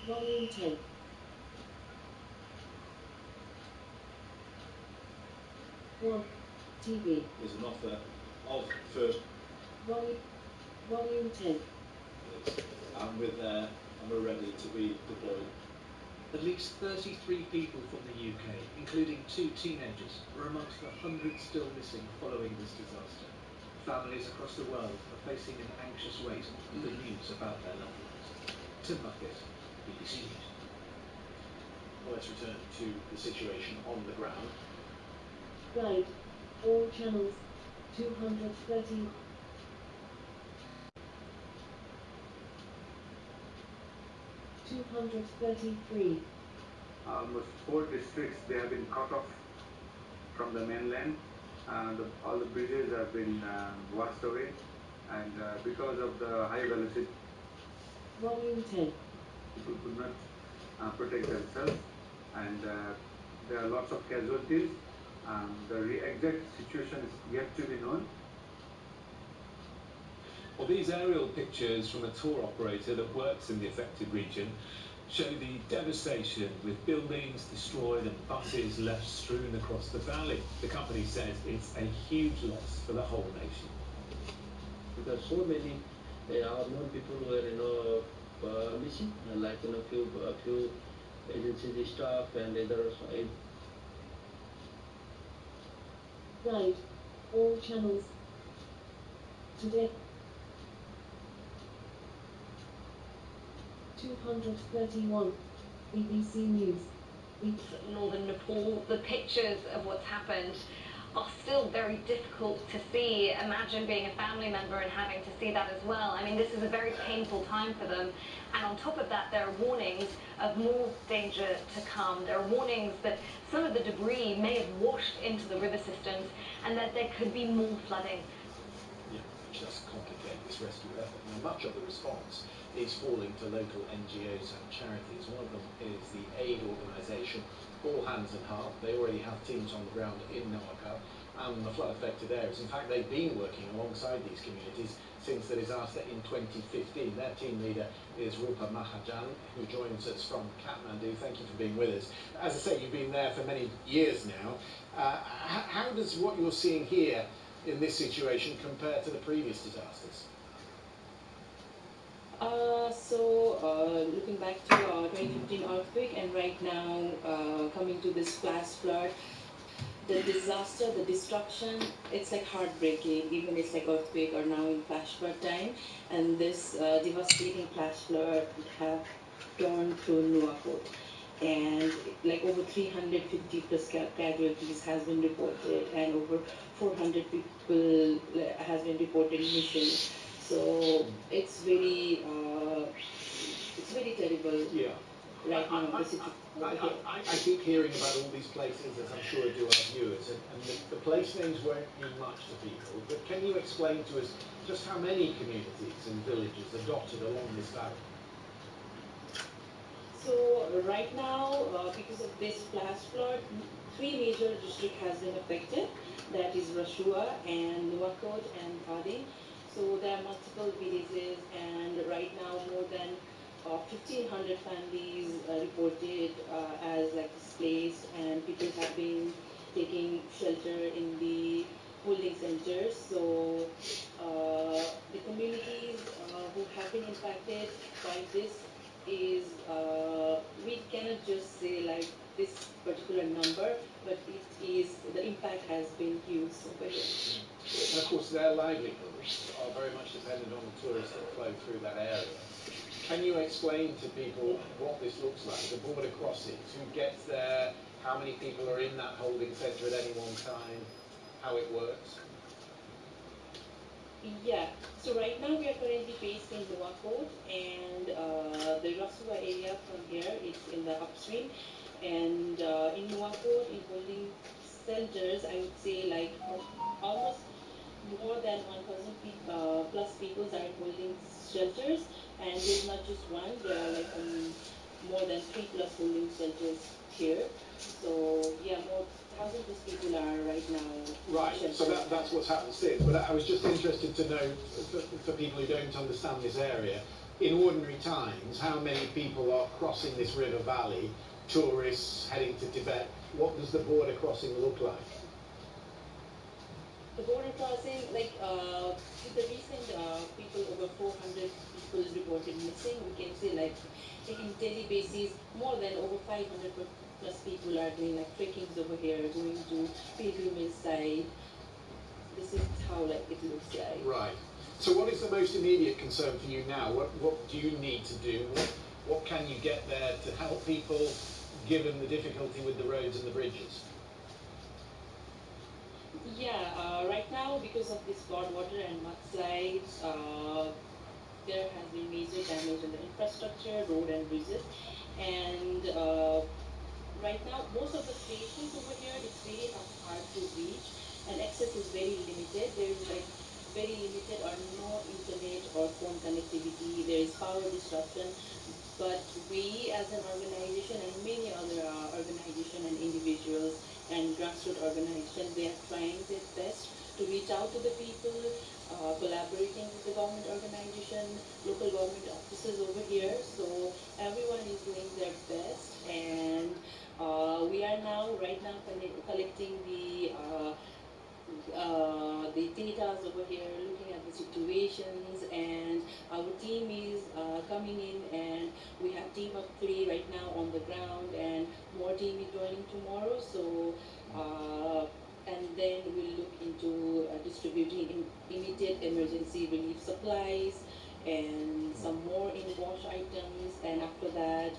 Volume 10. One. TV. There's an offer of first. Volume 10. And we're ready to be deployed. At least 33 people from the UK, including 2 teenagers, were amongst the hundreds still missing following this disaster. Families across the world are facing an anxious wait for the news about their loved ones. Tim Bucket, BBC News. Well, let's return to the situation on the ground. Guide. All channels. 230. 233. Almost 4 districts, they have been cut off from the mainland. All the bridges have been washed away, and because of the high velocity, Volume 10. people could not protect themselves, and there are lots of casualties. The exact situation is yet to be known. Well, these aerial pictures from a tour operator that works in the affected region show the devastation, with buildings destroyed and buses left strewn across the valley. The company says it's a huge loss for the whole nation. Because so many unknown people were missing, like a few agency staff and others. Guide. All channels. Today. 231. BBC News. Northern Nepal. The pictures of what's happened are still very difficult to see. Imagine being a family member and having to see that as well. I mean, this is a very painful time for them. And on top of that, there are warnings of more danger to come. There are warnings that some of the debris may have washed into the river systems and that there could be more flooding. Yeah, which does complicate this rescue effort. Now, much of the response is falling to local NGOs and charities. One of them is the aid organisation All Hands and Heart. They already have teams on the ground in Nawaka and the flood-affected areas. In fact, they've been working alongside these communities since the disaster in 2015. Their team leader is Rupa Mahajan, who joins us from Kathmandu. Thank you for being with us. As I say, you've been there for many years now. How does what you're seeing here in this situation compare to the previous disasters? Looking back to 2015 earthquake and right now coming to this flash flood, the disaster, the destruction, it's like heartbreaking. Even it's like earthquake or now in flash flood time, and this devastating flash flood have torn through Nuwakot, and like over 350 plus casualties has been reported, and over 400 people has been reported missing. So it's very terrible. Yeah. Right now, the situation. I keep hearing about all these places, as I'm sure do our viewers, and the place names won't mean much to people, but can you explain to us just how many communities and villages are dotted along this valley? So right now, because of this flash flood, 3 major districts has been affected. That is Rashua and Nuwakot and Thading. So there are multiple villages, and right now more than 1,500 families reported as like displaced, and people have been taking shelter in the holding centers. So the communities who have been impacted by this is we cannot just say like this particular number, but the impact has been huge over here. And of course their livelihoods are very much dependent on the tourists that flow through that area. Can you explain to people what this looks like, the border crossings, who gets there, how many people are in that holding centre at any one time, how it works? Yeah, so right now we are currently based in Nuwakot, and the Rasua area from here is in the upstream, and in Nuwakot, in holding centers, I would say like almost more than 1,000 plus people are in holding shelters, and there's not just one, there are like more than 3 plus holding shelters here. So yeah, more 1,000 plus people are right now. Right, so that's what's happened since. But I was just interested to know, for people who don't understand this area, in ordinary times, how many people are crossing this river valley, tourists heading to Tibet? What does the border crossing look like? The border crossing, like with the recent people, over 400 people reported missing, we can say like in daily basis, more than over 500 plus people are doing like trekkings over here, going to pilgrimage site. This is how like it looks like. Right. So what is the most immediate concern for you now? What do you need to do? What can you get there to help people, given the difficulty with the roads and the bridges? Yeah, right now because of this floodwater and mudslides, there has been major damage in the infrastructure, road and bridges, and right now most of the stations over here it's very hard to reach, and access is very limited. There is like very limited or no internet or phone connectivity. There is power disruption, but we as an organization and many other organization and individuals and grassroots organization, they are trying their best to reach out to the people, collaborating with the government organization, local government offices over here. So everyone is doing their best, and we are now right now collecting the data over here, looking at the situations, and our team is coming in, and we have team of 3 right now on the ground, and more team is joining tomorrow. So and then we'll look into distributing immediate emergency relief supplies and some more in wash items, and after that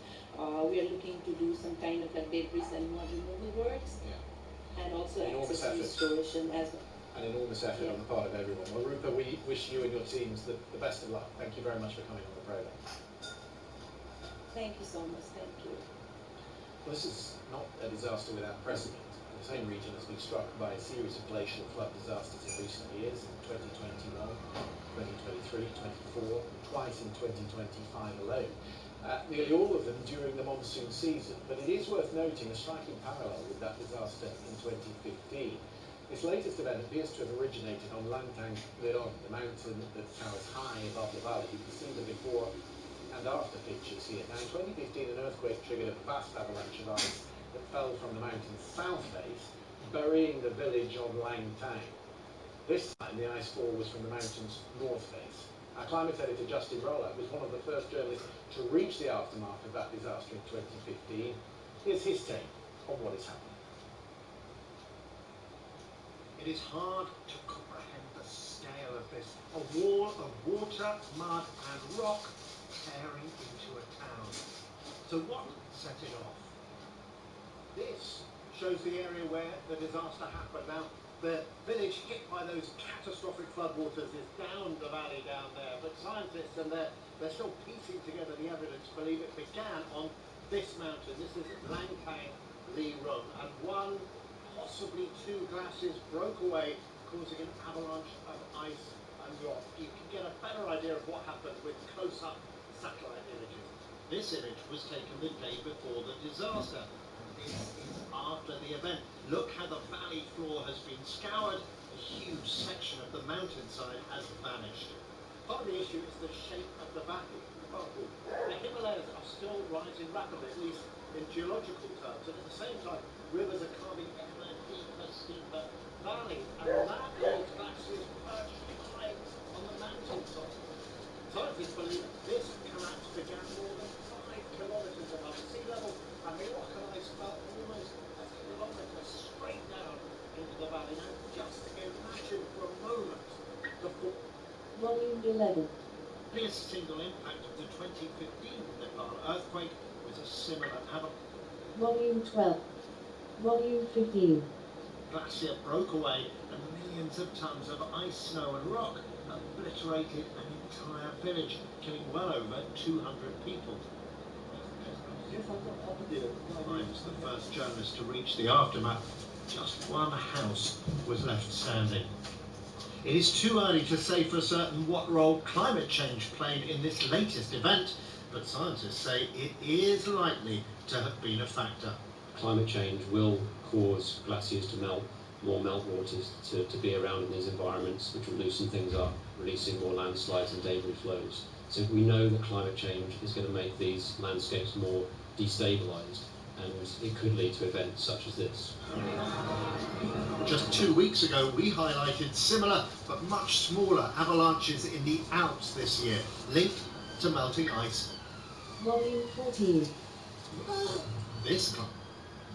we are looking to do some kind of like debris and mud removal works, and also Enormous access effort. restoration as well. An enormous effort on the part of everyone. Well, Rupa, we wish you and your teams the best of luck. Thank you very much for coming on the programme. Thank you so much. Thank you. Well, this is not a disaster without precedent. The same region has been struck by a series of glacial flood disasters in recent years, in 2021, 2023, 24, and twice in 2025 alone. Nearly all of them during the monsoon season. But it is worth noting a striking parallel with that disaster in 2015. This latest event appears to have originated on Langtang Leong, the mountain that towers high above the valley. You can see the before and after pictures here. Now, in 2015, an earthquake triggered a vast avalanche of ice that fell from the mountain's south face, burying the village of Langtang. This time, the ice fall was from the mountain's north face. Our climate editor, Justin Rowlatt, was one of the first journalists to reach the aftermath of that disaster in 2015. Here's his take on what is happening. It is hard to comprehend the scale of this. A wall of water, mud and rock tearing into a town. So what set it off? This shows the area where the disaster happened. Now, the village hit by those catastrophic floodwaters is down the valley down there, but scientists, and they're still piecing together the evidence, believe it began on this mountain. This is Langtang Leong, and one, possibly 2 glaciers broke away, causing an avalanche of ice and rock. You can get a better idea of what happened with close-up satellite images. This image was taken the day before the disaster. This is after the event. Look how the valley floor has been scoured. A huge section of the mountainside has vanished. Part of the issue is the shape of the valley. The Himalayas are still rising rapidly, at least in geological terms, and at the same time, rivers are carving ever deeper, steeper valleys, and that leaves glaciers perched high on the mountainside. Scientists believe this collapse began more than 5 kilometres above sea level, and the rock and ice fell almost a kilometre straight down into the valley. Now, just imagine for a moment the Volume 11. biggest single impact of the 2015 Nepal earthquake was a similar avalanche. Volume 12. Volume 15. Glacier broke away and millions of tons of ice, snow and rock obliterated an entire village, killing well over 200 people. I was the first journalist to reach the aftermath. Just one house was left standing. It is too early to say for certain what role climate change played in this latest event, but scientists say it is likely to have been a factor. Climate change will cause glaciers to melt, more meltwaters to be around in these environments, which will loosen things up. releasing more landslides and debris flows. So we know that climate change is going to make these landscapes more destabilised, and it could lead to events such as this. Just 2 weeks ago, we highlighted similar but much smaller avalanches in the Alps this year, linked to melting ice. Volume 14. This time,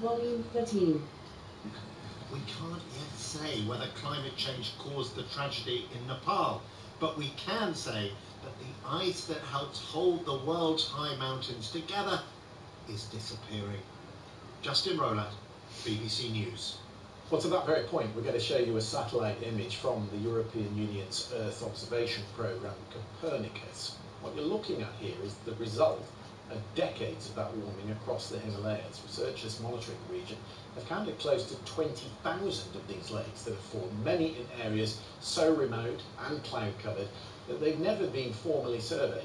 Volume 13. we can't yet say whether climate change caused the tragedy in Nepal, but we can say that the ice that helps hold the world's high mountains together is disappearing. Justin Rowlatt, BBC News. Well, to that very point, we're going to show you a satellite image from the European Union's Earth Observation Programme, Copernicus. What you're looking at here is the result of decades of that warming across the Himalayas. Researchers monitoring the region have counted close to 20,000 of these lakes that have formed, many in areas so remote and cloud-covered that they've never been formally surveyed.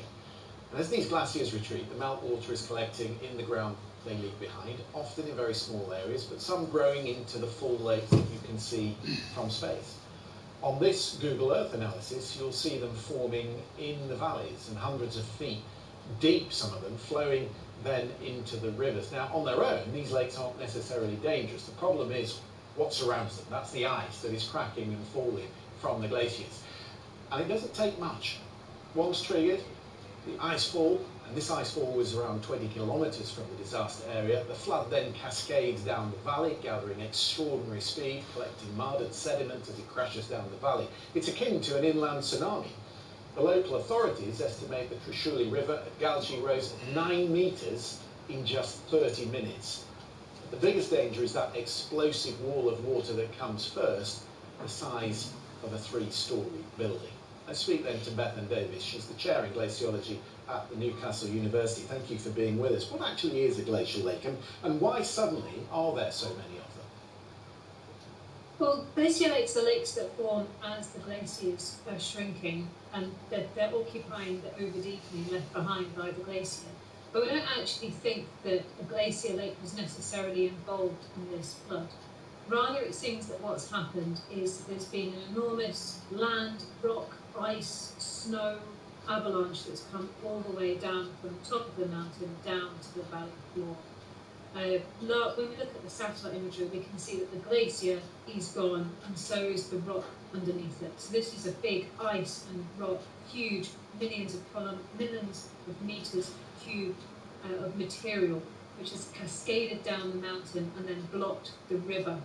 And as these glaciers retreat, the meltwater is collecting in the ground they leave behind, often in very small areas, but some growing into the full lakes that you can see from space. On this Google Earth analysis, you'll see them forming in the valleys and hundreds of feet deep, some of them, flowing then into the rivers. Now, on their own, these lakes aren't necessarily dangerous. The problem is what surrounds them. That's the ice that is cracking and falling from the glaciers. And it doesn't take much. Once triggered, the ice fall, and this ice fall was around 20 kilometres from the disaster area. The flood then cascades down the valley, gathering extraordinary speed, collecting mud and sediment as it crashes down the valley. It's akin to an inland tsunami. The local authorities estimate the Trishuli River at Galgi rose 9 metres in just 30 minutes. The biggest danger is that explosive wall of water that comes first, the size of a 3-storey building. Let's speak then to Bethan Davis. She's the chair in glaciology at the Newcastle University. Thank you for being with us. What actually is a glacial lake, and why suddenly are there so many of them? Well, glacial lakes are lakes that form as the glaciers are shrinking, and they're occupying the overdeepening left behind by the glacier. But we don't actually think that a glacier lake was necessarily involved in this flood. Rather, it seems that what's happened is there's been an enormous land, rock, ice, snow avalanche that's come all the way down from the top of the mountain down to the valley floor. When we look at the satellite imagery, we can see that the glacier is gone, and so is the rock underneath it. So this is a big ice and rock, huge, millions of meters cube of material, which has cascaded down the mountain and then blocked the river.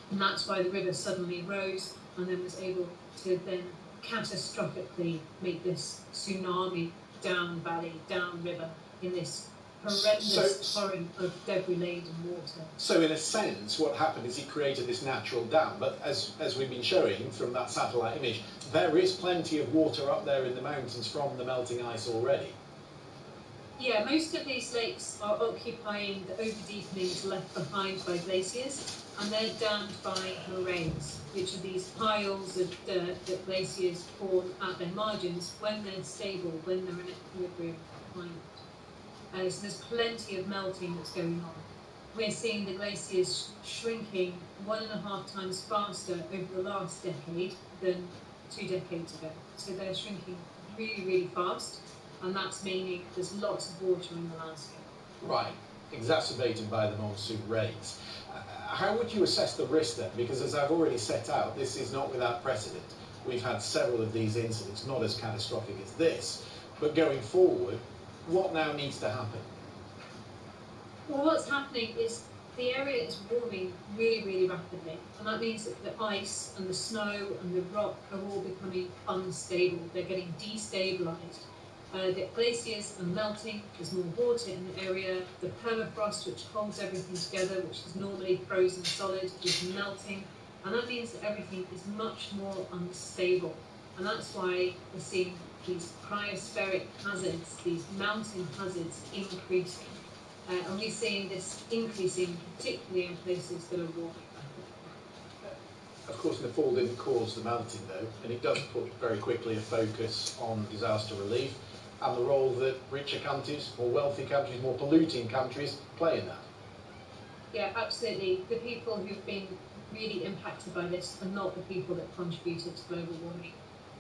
And that's why the river suddenly rose and then was able to then catastrophically make this tsunami down valley, down river, in this horrendous torrent of debris-laden water. So in a sense, what happened is it created this natural dam, but as we've been showing from that satellite image, there is plenty of water up there in the mountains from the melting ice already. Yeah, most of these lakes are occupying the overdeepenings left behind by glaciers, and they're dammed by moraines, which are these piles of dirt that glaciers form at their margins when they're stable, when they're in equilibrium climate. So there's plenty of melting that's going on. We're seeing the glaciers shrinking 1.5 times faster over the last decade than 2 decades ago. So they're shrinking really, really fast, and that's meaning there's lots of water in the landscape. Right, exacerbated by the monsoon rains. How would you assess the risk then? Because as I've already set out, this is not without precedent. We've had several of these incidents, not as catastrophic as this, but going forward, what now needs to happen? Well, what's happening is the area is warming really, really rapidly, and that means that the ice and the snow and the rock are all becoming unstable. They're getting destabilized. The glaciers are melting, there's more water in the area, the permafrost, which holds everything together, which is normally frozen solid, is melting, and that means that everything is much more unstable. And that's why we're seeing these cryospheric hazards, these mountain hazards increasing. And we're seeing this increasing particularly in places that are warming. Of course, Nepal didn't cause the melting though, and it does put very quickly a focus on disaster relief and the role that richer countries, more wealthy countries, more polluting countries play in that. Yeah, absolutely. The people who've been really impacted by this are not the people that contributed to global warming.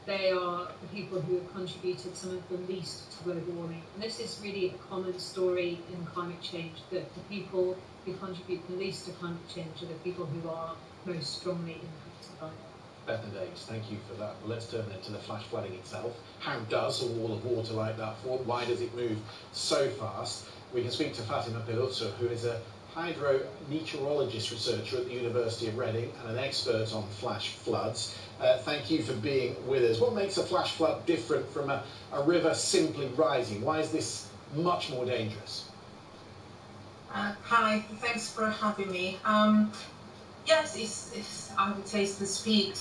they are the people who have contributed some of the least to global warming. And this is really a common story in climate change, that the people who contribute the least to climate change are the people who are most strongly impacted by it. Beth and Davis, thank you for that. Well, let's turn then to the flash flooding itself. How does a wall of water like that form? Why does it move so fast? We can speak to Fatima Peluzzo, who is a hydrometeorologist researcher at the University of Reading and an expert on flash floods. Thank you for being with us. What makes a flash flood different from a river simply rising? Why is this much more dangerous? Hi, thanks for having me. Yes, it's I would say it's the speed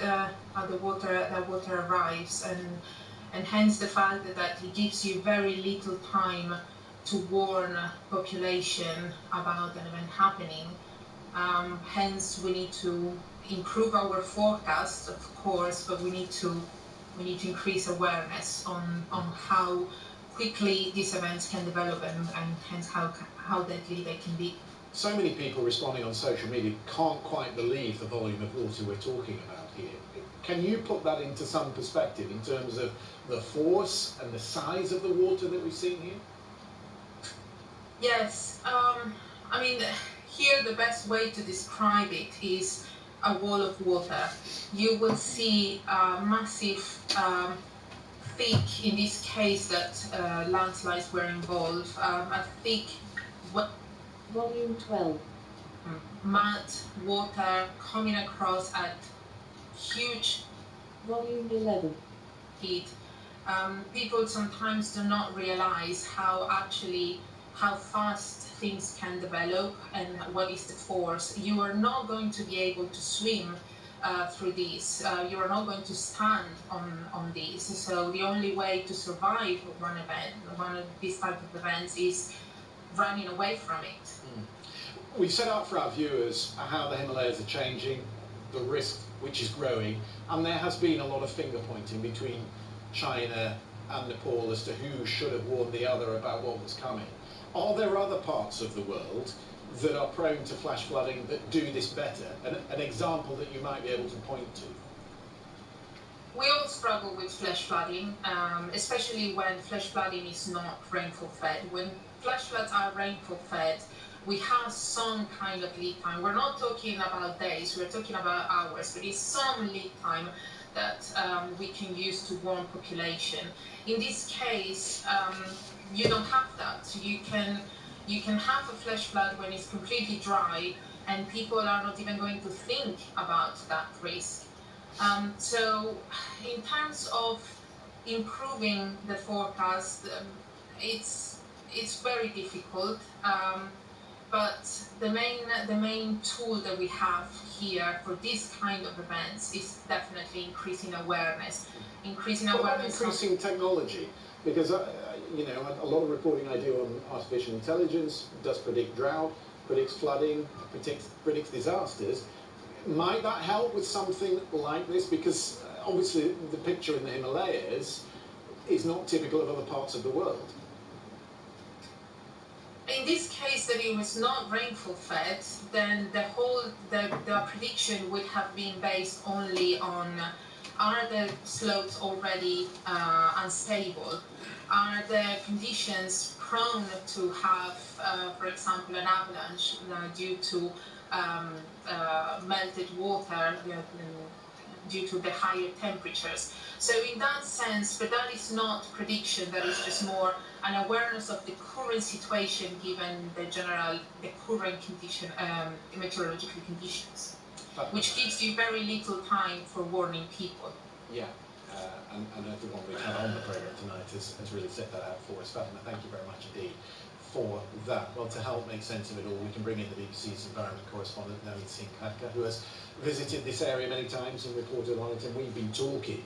how the water arrives, and hence the fact that it gives you very little time to warn population about an event happening. Hence, we need to improve our forecast, of course, but we need to increase awareness on how quickly these events can develop and hence how deadly they can be. So many people responding on social media can't quite believe the volume of water we're talking about here. Can you put that into some perspective in terms of the force and the size of the water that we've seen here? Yes, I mean, here the best way to describe it is a wall of water. You will see massive, thick, in this case that landslides were involved, a thick Volume 12. mud, water coming across at huge Volume 11. heat. People sometimes do not realize how fast things can develop and what is the force. You are not going to be able to swim through this. You are not going to stand on this. So the only way to survive one of these type of events is running away from it. We've set out for our viewers how the Himalayas are changing, the risk which is growing, and there has been a lot of finger pointing between China and Nepal as to who should have warned the other about what was coming. Are there other parts of the world that are prone to flash flooding that do this better? An example that you might be able to point to? We all struggle with flash flooding, especially when flash flooding is not rainfall fed. When flash floods are rainfall fed, we have some kind of lead time. We're not talking about days, we're talking about hours, but it's some lead time that we can use to warn population. In this case, you don't have that. You can have a flash flood when it's completely dry and people are not even going to think about that risk. So in terms of improving the forecast, it's very difficult. But the main tool that we have here for this kind of events is definitely increasing awareness. What about increasing technology? Because you know, a lot of reporting I do on artificial intelligence does predict drought, predicts flooding, predicts disasters. Might that help with something like this? Because obviously the picture in the Himalayas is not typical of other parts of the world. In this case, that it was not rainfall fed, then the prediction would have been based only on, are the slopes already unstable? Are the conditions prone to have, for example, an avalanche due to melted water, due to the higher temperatures? So in that sense, but that is not prediction, that is just more an awareness of the current situation given the current condition, meteorological conditions, which gives you very little time for warning people. Yeah, and everyone we've had on the programme tonight has really set that out for us. Fatima, thank you very much indeed for that. Well, to help make sense of it all, we can bring in the BBC's environment correspondent, Naveen Singh Khadka, who has visited this area many times and reported on it, and we've been talking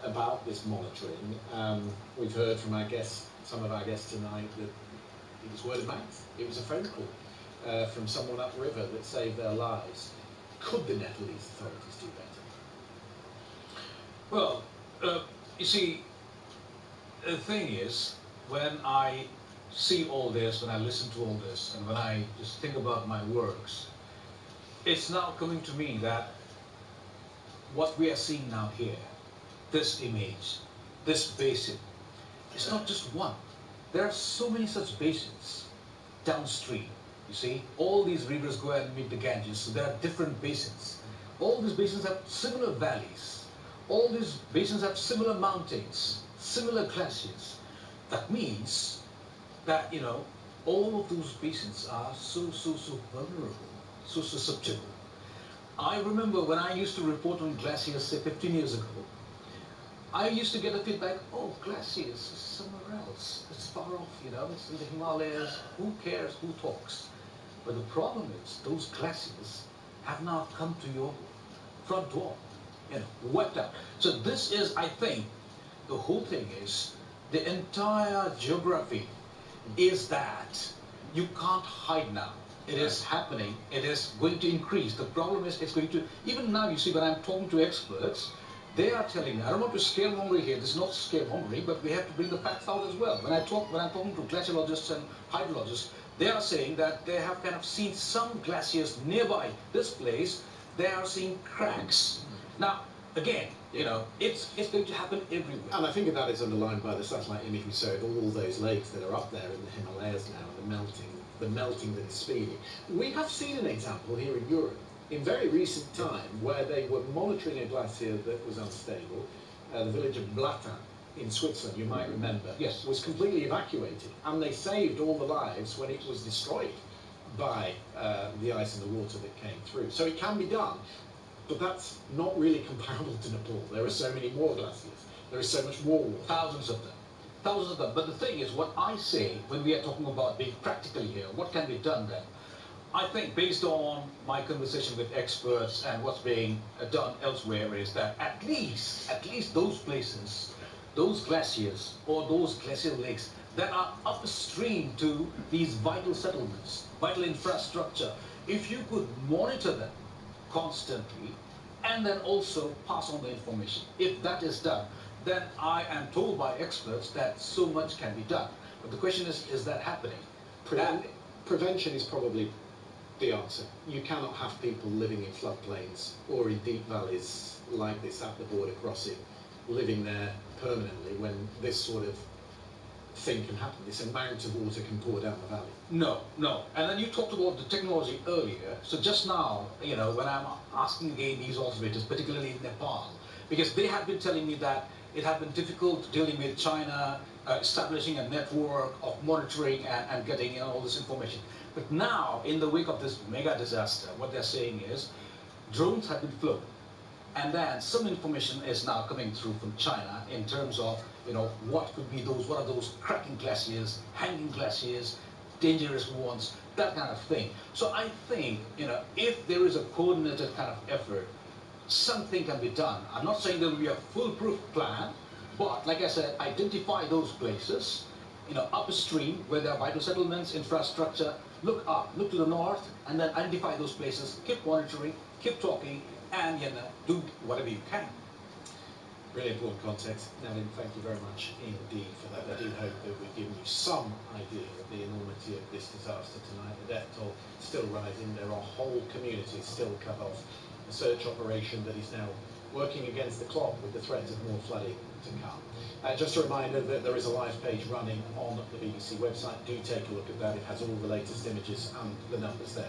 about this monitoring. We've heard from some of our guests tonight, that it was word of mouth. It was a phone call from someone upriver that saved their lives. Could the Nepalese authorities do better? Well, you see, the thing is, when I see all this, when I listen to all this, and when I just think about my works, it's now coming to me that what we are seeing now here this image, this basin. It's not just one. There are so many such basins downstream. You see, all these rivers go and meet the Ganges, so there are different basins. All these basins have similar valleys. All these basins have similar mountains, similar glaciers. That means that, you know, all of those basins are so vulnerable, so susceptible. I remember when I used to report on glaciers, say 15 years ago, I used to get the feedback, oh, glaciers is somewhere else. It's far off, you know, it's in the Himalayas. Who cares? Who talks? But the problem is, those glaciers have now come to your front door, you know, wiped out. So this is, I think, the whole thing is, the entire geography is that you can't hide now. It is happening. It is going to increase. The problem is, it's going to, even now, you see, when I'm talking to experts, they are telling me, I don't want to scaremonger here, this is not scaremongering, but we have to bring the facts out as well. When I'm talking to glaciologists and hydrologists, they are saying that they have kind of seen some glaciers nearby this place, they are seeing cracks. Now, again, you know, it's going to happen everywhere. And I think that is underlined by the satellite image we saw of all those lakes that are up there in the Himalayas now, and the melting that is speeding. We have seen an example here in Europe in very recent time where they were monitoring a glacier that was unstable. The village of Blatta in Switzerland, you might remember, yes, was completely evacuated, and they saved all the lives when it was destroyed by the ice and the water that came through. So it can be done. But that's not really comparable to Nepal. There are so many more glaciers. There is so much more water. Thousands of them. Thousands of them. But the thing is, what I say when we are talking about being practical here, what can be done then? I think based on my conversation with experts and what's being done elsewhere is that at least those places, those glaciers or those glacial lakes that are upstream to these vital settlements, vital infrastructure, if you could monitor them constantly and then also pass on the information. If that is done, then I am told by experts that so much can be done. But the question is that happening? Prevention is probably the answer. You cannot have people living in floodplains or in deep valleys like this at the border crossing, living there permanently when this sort of thing can happen. This amount of water can pour down the valley. No. And then you talked about the technology earlier. So just now, you know, when I'm asking again these observators, particularly in Nepal, because they have been telling me that it had been difficult dealing with China, establishing a network of monitoring and getting, you know, all this information. But now, in the wake of this mega disaster, what they're saying is drones have been flown. And then some information is now coming through from China in terms of, you know, what are those cracking glaciers, hanging glaciers, dangerous ones, that kind of thing. So I think, you know, if there is a coordinated kind of effort, something can be done. I'm not saying there will be a foolproof plan, but like I said, identify those places, you know, upstream where there are vital settlements, infrastructure, look up, look to the north, and then identify those places, keep monitoring, keep talking, and, you know, do whatever you can. Really important context. Nalin, thank you very much indeed for that. I do hope that we've given you some idea of the enormity of this disaster tonight. The death toll still rising. There are whole communities still cut off. A search operation that is now working against the clock with the threat of more flooding to come. Just a reminder that there is a live page running on the BBC website. Do take a look at that. It has all the latest images and the numbers there.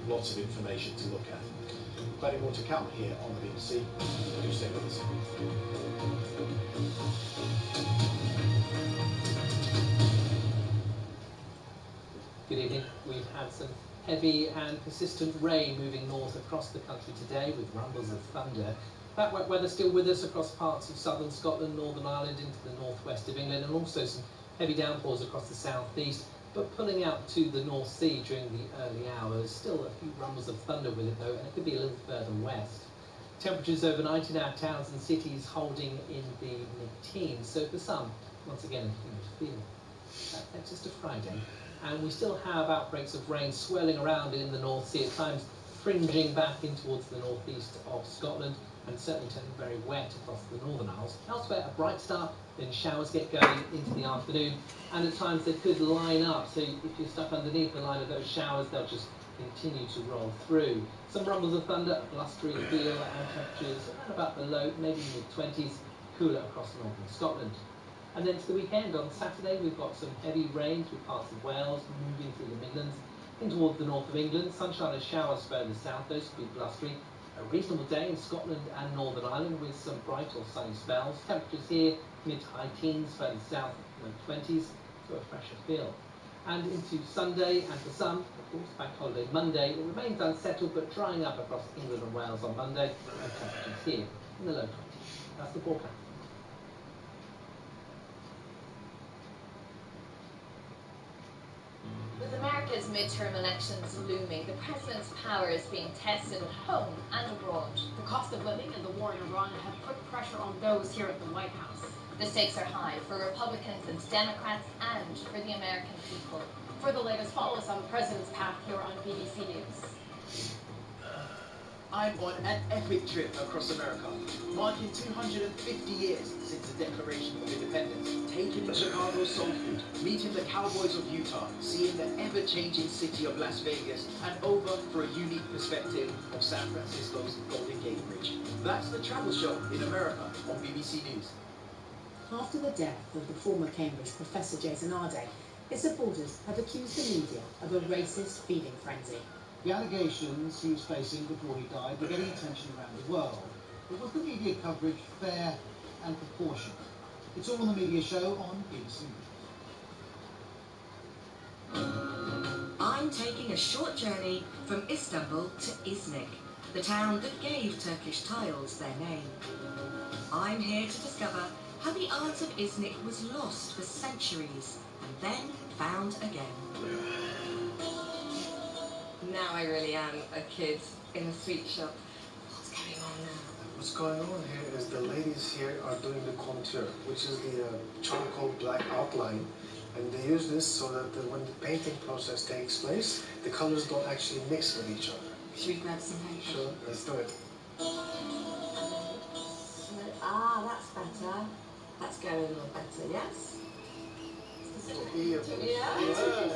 Lots of information to look at. Plenty more to come here on the BBC. Do stay with us. Good evening. We've had some heavy and persistent rain moving north across the country today with rumbles of thunder. That wet weather still with us across parts of southern Scotland, Northern Ireland into the northwest of England, and also some heavy downpours across the southeast, but pulling out to the North Sea during the early hours. Still a few rumbles of thunder with it though, and it could be a little further west. Temperatures overnight in our towns and cities holding in the mid-teens, so for some, once again, a humid feel. That takes us to Friday, and we still have outbreaks of rain swirling around in the North Sea, at times fringing back in towards the northeast of Scotland, and certainly turning very wet across the Northern Isles. Elsewhere, a bright start, then showers get going into the afternoon, and at times they could line up, so if you're stuck underneath the line of those showers, they'll just continue to roll through. Some rumbles of thunder, a blustery feel, and temperatures around about the low, maybe mid-20s, cooler across northern Scotland. And then to the weekend, on Saturday, we've got some heavy rain through parts of Wales, moving through the Midlands, in towards the north of England. Sunshine and showers further south, those could be blustery. A reasonable day in Scotland and Northern Ireland with some bright or sunny spells. Temperatures here mid to high teens, further south low 20s, so a fresher feel. And into Sunday and for some, of course, Bank Holiday Monday, it remains unsettled but drying up across England and Wales on Monday, and temperatures here in the low 20s. That's the forecast. With America's midterm elections looming, the president's power is being tested at home and abroad. The cost of living and the war in Iran have put pressure on those here at the White House. The stakes are high for Republicans and Democrats and for the American people. For the latest, follow us on the president's path here on BBC News. I'm on an epic trip across America, marking 250 years since the Declaration of Independence, taking in Chicago's soul food, meeting the Cowboys of Utah, seeing the ever-changing city of Las Vegas, and over for a unique perspective of San Francisco's Golden Gate Bridge. That's the travel show in America on BBC News. After the death of the former Cambridge professor Jason Arday, his supporters have accused the media of a racist feeding frenzy. The allegations he was facing before he died were getting attention around the world. But was the media coverage fair and proportionate? It's all on the media show on BBC News. I'm taking a short journey from Istanbul to Iznik, the town that gave Turkish tiles their name. I'm here to discover how the art of Iznik was lost for centuries and then found again. Now I really am a kid in a sweet shop. What's going on now? What's going on here is the ladies here are doing the contour, which is the charcoal black outline. And they use this so that when the painting process takes place, the colors don't actually mix with each other. Should we grab some paper? Sure, let's do it. That's better. That's going a little better, yes? Yeah,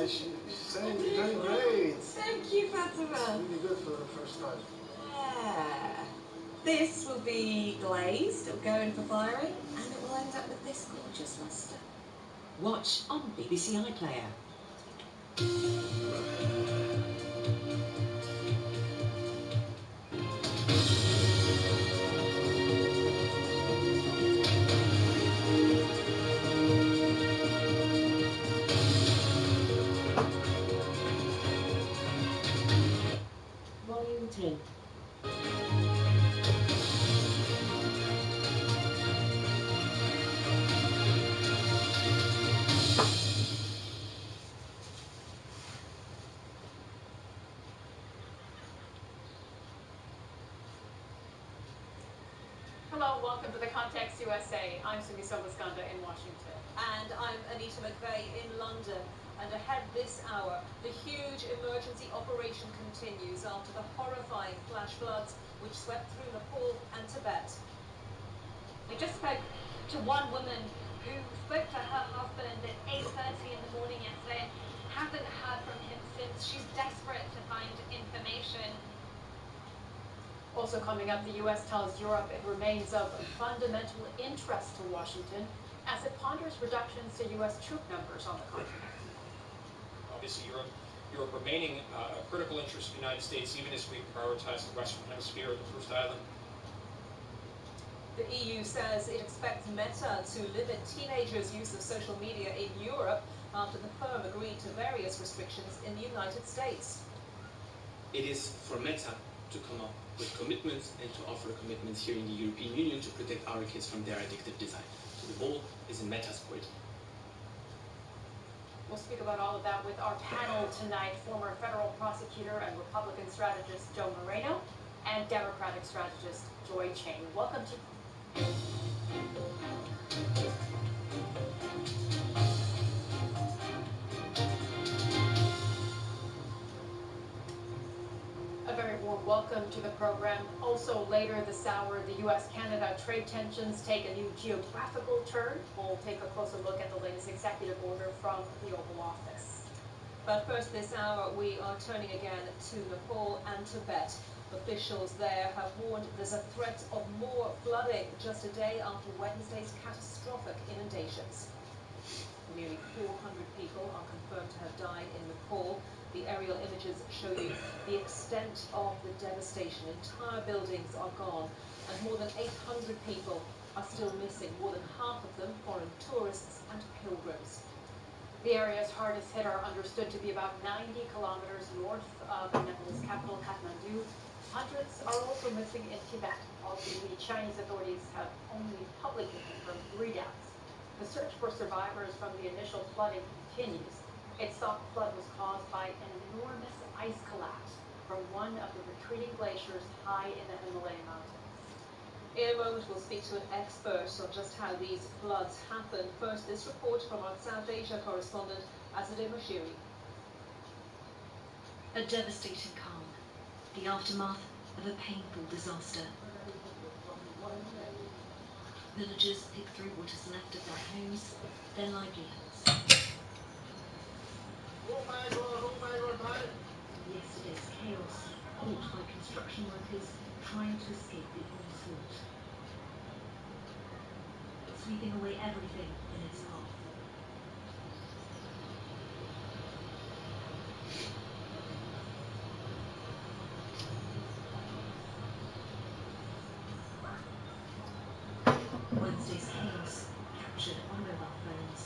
she's saying you're doing great. Thank you, Fatima. It's really good for the first time. Yeah. This will be glazed, it'll go in for firing, and it will end up with this gorgeous lustre. Watch on BBC iPlayer. Volume 10. Hello, welcome to the Context USA. I'm Sumi Sobaskanda in Washington. And I'm Anita McVeigh in London. And ahead this hour, the huge emergency operation continues after the horrifying flash floods which swept through Nepal and Tibet. We just spoke to one woman who spoke to her husband at 8:30 in the morning yesterday and hasn't heard from him since. She's desperate to find information. Also coming up, the U.S. tells Europe it remains of fundamental interest to Washington as it ponders reductions to U.S. troop numbers on the continent. Obviously, Europe remaining a critical interest in the United States, even as we prioritize the Western Hemisphere, the first island. The EU says it expects Meta to limit teenagers' use of social media in Europe after the firm agreed to various restrictions in the United States. It is for Meta to come up with commitments and to offer commitments here in the European Union to protect our kids from their addictive design. So the ball is in Meta's court. We'll speak about all of that with our panel tonight, former federal prosecutor and Republican strategist Joe Moreno and Democratic strategist Joy Chang. Welcome to a very warm welcome to the program. Also later this hour, the U.S.-Canada trade tensions take a new geographical turn. We'll take a closer look at the latest executive order from the Oval Office. But first this hour, we are turning again to Nepal and Tibet. Officials there have warned there's a threat of more flooding just a day after Wednesday's catastrophic inundations. Nearly 400 people are confirmed to have died in Nepal. The aerial images show you the extent of the devastation. Entire buildings are gone, and more than 800 people are still missing, more than half of them foreign tourists and pilgrims. The areas hardest hit are understood to be about 90 kilometers north of Nepal's capital, Kathmandu. Hundreds are also missing in Tibet, although the Chinese authorities have only publicly confirmed 3 deaths. The search for survivors from the initial flooding continues. It's thought the flood was caused by an enormous ice collapse from one of the retreating glaciers high in the Himalayan mountains. In a moment, we'll speak to an expert on just how these floods happen. First, this report from our South Asia correspondent, Azadeh Mashiri. A devastating calm, the aftermath of a painful disaster. Villagers pick through what is left of their homes, their livelihoods. Yesterday's chaos, fought by construction workers trying to escape the onslaught, sweeping away everything in its path. Wednesday's chaos captured on mobile phones.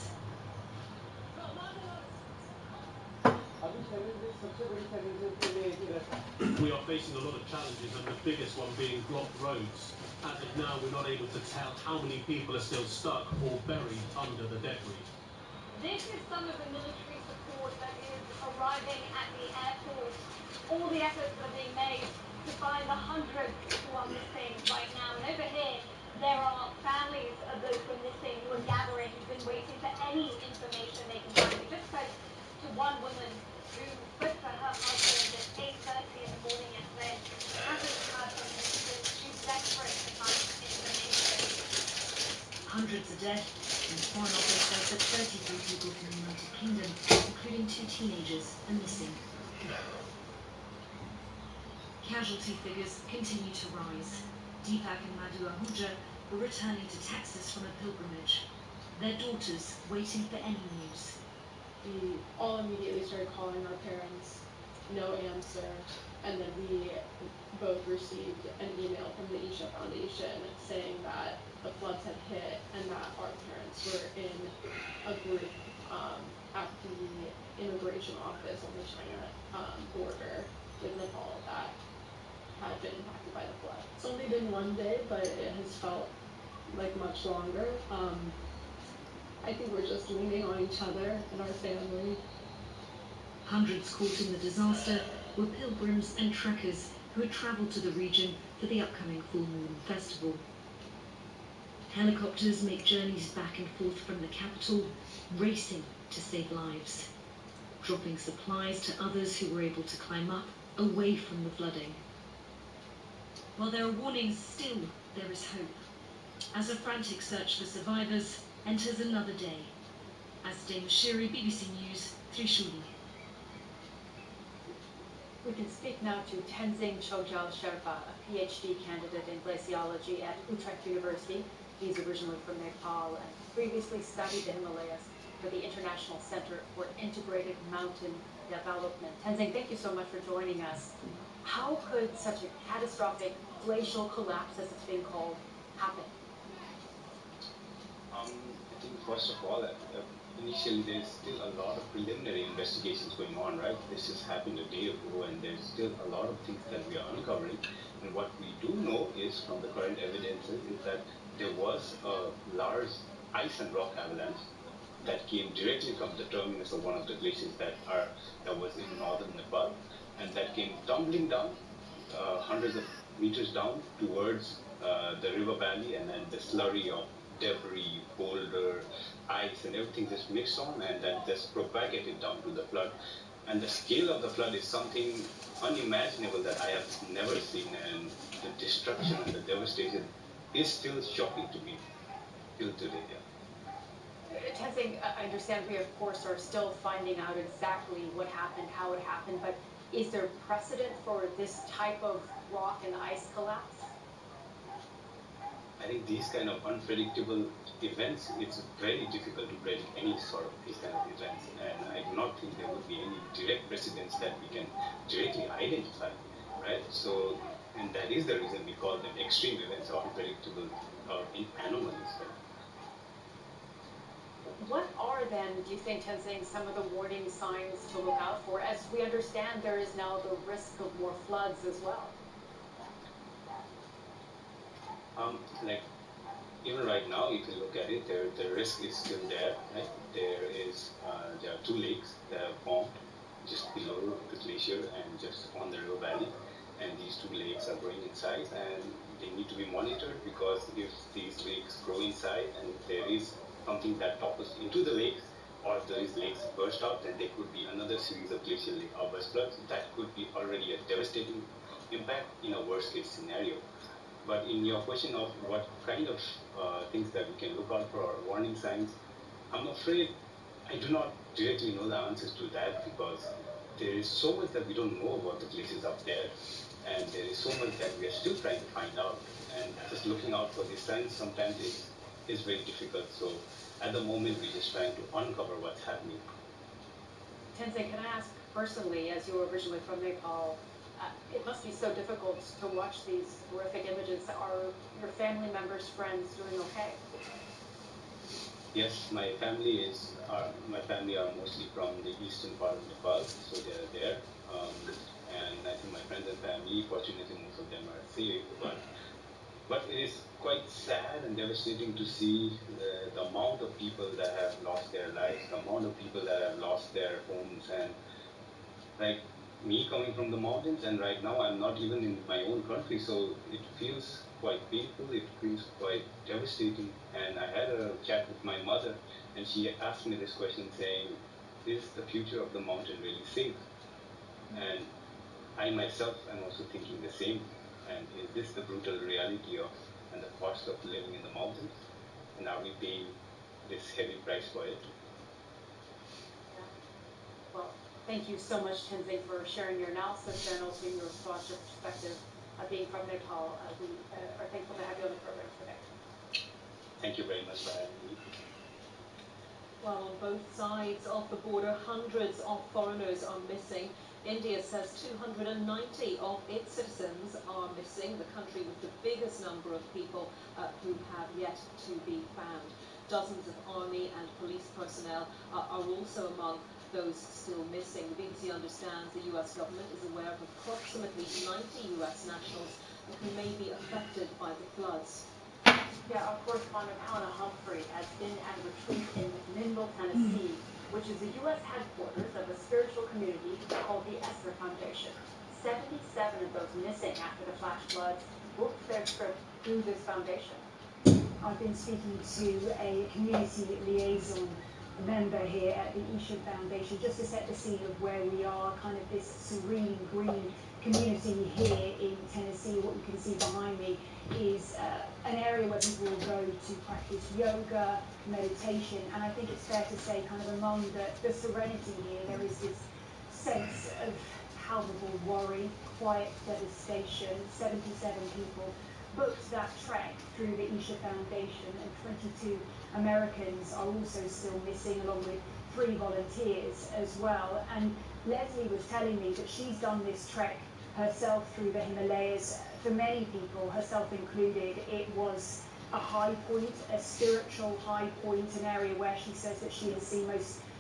We are facing a lot of challenges, and the biggest one being blocked roads. As of now, we're not able to tell how many people are still stuck or buried under the debris. This is some of the military support that is arriving at the airport. All the efforts that are being made to find the hundreds who are missing right now. And over here, there are families of those who are missing who are gathering, who've been waiting for any information they can find. We just spoke to one woman who spoke to her husband at 8:30 in the morning and said she hasn't heard from him since. She's desperate to find information. Hundreds are dead, and the Foreign Office says that 33 people from the United Kingdom, including 2 teenagers, are missing. Casualty figures continue to rise. Deepak and Madhu Ahuja were returning to Texas from a pilgrimage. Their daughters waiting for any news. We all immediately started calling our parents, no answer, and then we both received an email from the Isha Foundation saying that the floods had hit and that our parents were in a group at the immigration office on the China border with Nepal that had been impacted by the flood. It's only been 1 day, but it has felt like much longer. I think we're just leaning on each other and our family. Hundreds caught in the disaster were pilgrims and trekkers who had travelled to the region for the upcoming full moon festival. Helicopters make journeys back and forth from the capital, racing to save lives, dropping supplies to others who were able to climb up away from the flooding. While there are warnings, still there is hope. As a frantic search for survivors enters another day. Azadeh Mashiri, BBC News, Trishuli. We can speak now to Tenzing Chogyal Sherpa, a PhD candidate in glaciology at Utrecht University. He's originally from Nepal and previously studied the Himalayas for the International Center for Integrated Mountain Development. Tenzing, thank you so much for joining us. How could such a catastrophic glacial collapse, as it's being called, happen? I think first of all, initially there's still a lot of preliminary investigations going on, right? This just happened a day ago, and there's still a lot of things that we are uncovering. And what we do know is, from the current evidences, is that there was a large ice and rock avalanche that came directly from the terminus of one of the glaciers that was in northern Nepal, and that came tumbling down hundreds of meters down towards the river valley, and then the slurry of debris, boulder, ice, and everything just mixed on, and then just propagated down to the flood. And the scale of the flood is something unimaginable that I have never seen, and the destruction and the devastation is still shocking to me till today. Tenzing, I understand we, of course, are still finding out exactly what happened, how it happened, but Is there precedent for this type of rock and ice collapse? I think these kind of unpredictable events, it's very difficult to predict any sort of these kind of events, and I do not think there would be any direct precedents that we can directly identify, right? So, and that is the reason we call them extreme events or unpredictable or anomalies, right? What are then, do you think, Tenzing, some of the warning signs to look out for? As we understand, there is now the risk of more floods as well. Like even right now, if you look at it, the risk is still there, right? There are two lakes that have formed just below the glacier and just on the river valley, and these two lakes are growing in size, and they need to be monitored, because if these lakes grow in size and if there is something that topples into the lakes, or if these lakes burst out, then there could be another series of glacial lake outburst floods. That could be already a devastating impact in a worst case scenario. But in your question of what kind of things that we can look out for or warning signs, I'm afraid I do not directly know the answers to that, because there is so much that we don't know about the glaciers up there, and there is so much that we are still trying to find out. And just looking out for these signs sometimes is very difficult. So at the moment, we're just trying to uncover what's happening. Tenzing, can I ask personally, as you're originally from Nepal, it must be so difficult to watch these horrific images. Are your family members, friends doing okay? Yes, my family are mostly from the eastern part of Nepal, so they are there. And I think my friends and family, fortunately, most of them are safe. But it is quite sad and devastating to see the amount of people that have lost their lives, the amount of people that have lost their homes, and like me coming from the mountains, and right now I'm not even in my own country, so it feels quite painful, it feels quite devastating. And I had a chat with my mother, and she asked me this question saying, is the future of the mountain really safe? And I myself am also thinking the same. And is this the brutal reality of and the cost of living in the mountains? And are we paying this heavy price for it? Yeah. Well, thank you so much, Tenzing, for sharing your analysis and also your thoughts, your perspective. Being from Nepal, we are thankful to have you on the program today. Thank you very much for having me. While on both sides of the border, hundreds of foreigners are missing. India says 290 of its citizens are missing, the country with the biggest number of people who have yet to be found. Dozens of army and police personnel are also among those still missing. The BBC understands the US government is aware of approximately 90 US nationals who may be affected by the floods. Yeah, our correspondent Helena Humphrey has been at a retreat in McMinnville, Tennessee, which is the U.S. headquarters of a spiritual community called the Esther Foundation. 77 of those missing after the flash floods booked their trip through this foundation. I've been speaking to a community liaison member here at the Isha Foundation just to set the scene of where we are, kind of this serene green community here in Tennessee. What you can see behind me is an area where people will go to practice yoga, meditation, and I think it's fair to say kind of among the serenity here, there is this sense of palpable worry, quiet devastation. 77 people booked that trek through the Isha Foundation, and 22 Americans are also still missing, along with 3 volunteers as well. And Leslie was telling me that she's done this trek herself through the Himalayas. For many people, herself included, it was a high point, a spiritual high point, an area where she says that she has seen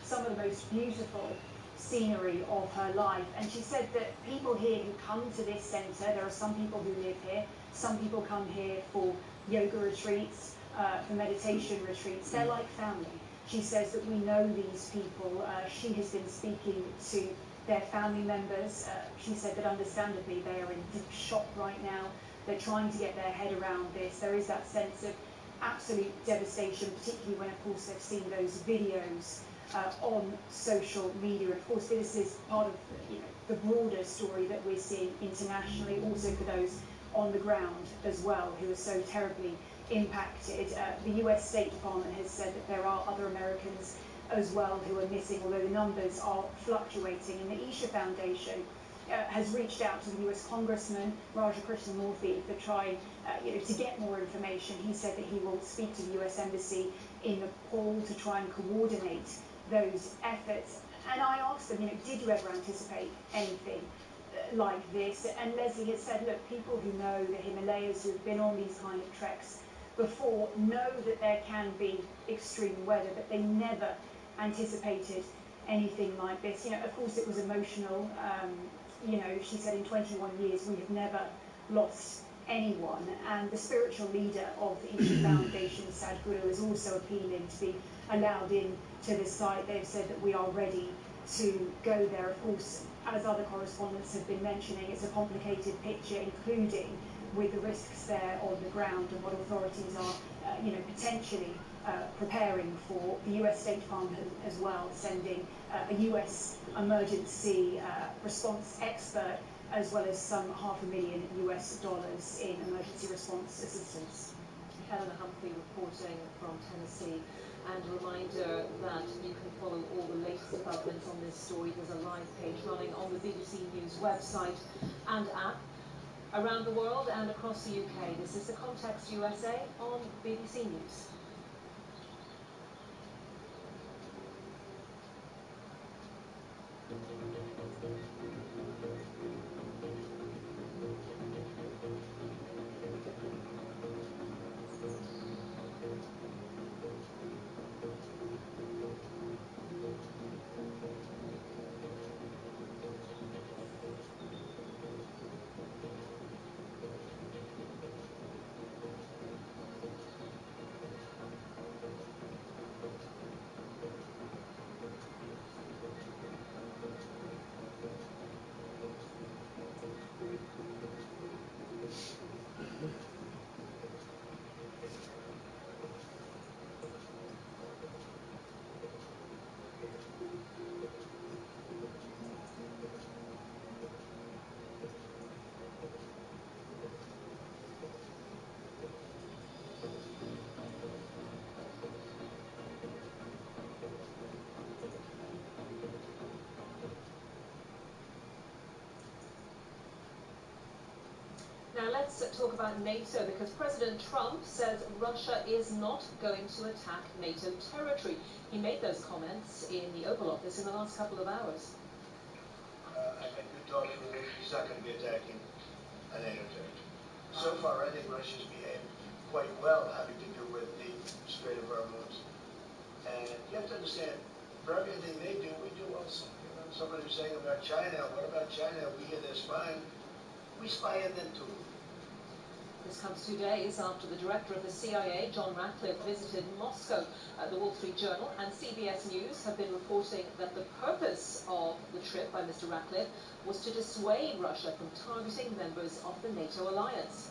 some of the most beautiful scenery of her life. And she said that people here who come to this centre, there are some people who live here, some people come here for yoga retreats, for meditation retreats. They're like family. She says that we know these people. She has been speaking to their family members. She said that understandably they are in deep shock right now. They're trying to get their head around this. There is that sense of absolute devastation, particularly when, of course, they've seen those videos on social media. Of course, this is part of the broader story that we're seeing internationally, also for those on the ground as well, who are so terribly impacted. The US State Department has said that there are other Americans as well who are missing, although the numbers are fluctuating. And the Isha Foundation has reached out to the US Congressman Raja Krishnamurthy to try, to get more information. He said that he will speak to the US Embassy in Nepal to try and coordinate those efforts. And I asked them, did you ever anticipate anything like this? And Leslie has said, look, people who know the Himalayas, who have been on these kind of treks before, know that there can be extreme weather, but they never anticipated anything like this. Of course, it was emotional. She said in 21 years we have never lost anyone. And the spiritual leader of the Isha Foundation, Sadhguru, is also appealing to be allowed in to the site. They've said that we are ready to go there. Of course, as other correspondents have been mentioning, it's a complicated picture, including with the risks there on the ground and what authorities are, potentially preparing for. The US State Department as well, sending a US emergency response expert, as well as some $500,000 US in emergency response assistance. Helena Humphrey reporting from Tennessee. And a reminder that you can follow all the latest developments on this story. There's a live page running on the BBC News website and app around the world and across the UK. This is The Context USA on BBC News. Now let's talk about NATO, because President Trump says Russia is not going to attack NATO territory. He made those comments in the Oval Office in the last couple of hours. I think good talk from him. He's not going to be attacking a NATO territory. So far, I think Russia's behaved quite well having to do with the Strait of Hormuz. And you have to understand, for everything they do, we do also. Somebody was saying about China, what about China? We hear they're spying. We spy on them too. This comes 2 days after the director of the CIA, John Ratcliffe, visited Moscow. The Wall Street Journal and CBS News have been reporting that the purpose of the trip by Mr. Ratcliffe was to dissuade Russia from targeting members of the NATO alliance.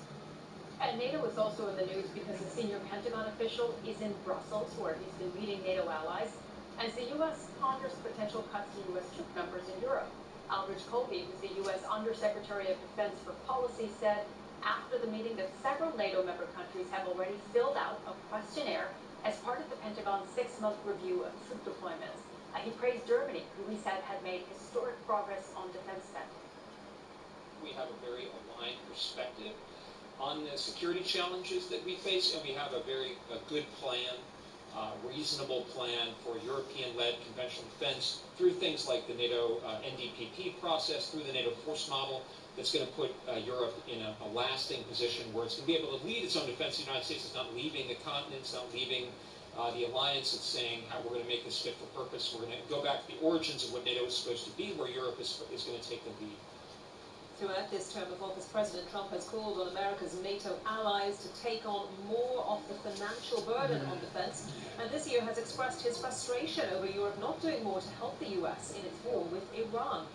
And NATO is also in the news because a senior Pentagon official is in Brussels, where he's been meeting NATO allies, as the U.S. ponders potential cuts to U.S. troop numbers in Europe. Aldrich Colby, who's the U.S. Undersecretary of Defense for Policy, said after the meeting that several NATO member countries have already filled out a questionnaire as part of the Pentagon's 6-month review of troop deployments. He praised Germany, who he said had made historic progress on defense spending. We have a very aligned perspective on the security challenges that we face, and we have a good plan, reasonable plan for European-led conventional defense through things like the NATO NDPP process, through the NATO force model, that's going to put Europe in a lasting position where it's going to be able to lead its own defense. The United States is not leaving the continent, it's not leaving the alliance. It's saying how we're going to make this fit for purpose. We're going to go back to the origins of what NATO is supposed to be, where Europe is going to take the lead. Throughout this term of office, President Trump has called on America's NATO allies to take on more of the financial burden on defense, and this year has expressed his frustration over Europe not doing more to help the U.S. in its war with Iran.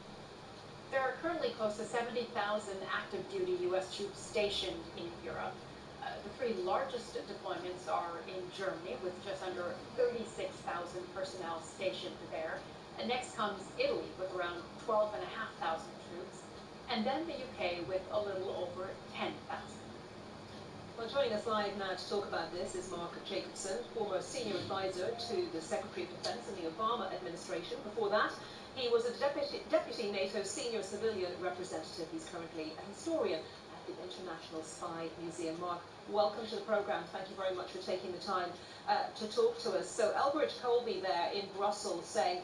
There are currently close to 70,000 active duty U.S. troops stationed in Europe. The 3 largest deployments are in Germany, with just under 36,000 personnel stationed there. And next comes Italy, with around 12,500 troops. And then the UK with a little over 10,000. Well, joining us live now to talk about this is Mark Jacobson, former senior advisor to the Secretary of Defense in the Obama administration. Before that, He was a deputy NATO senior civilian representative. He's currently a historian at the International Spy Museum. Mark, welcome to the programme. Thank you very much for taking the time to talk to us. So Elbridge Colby there in Brussels saying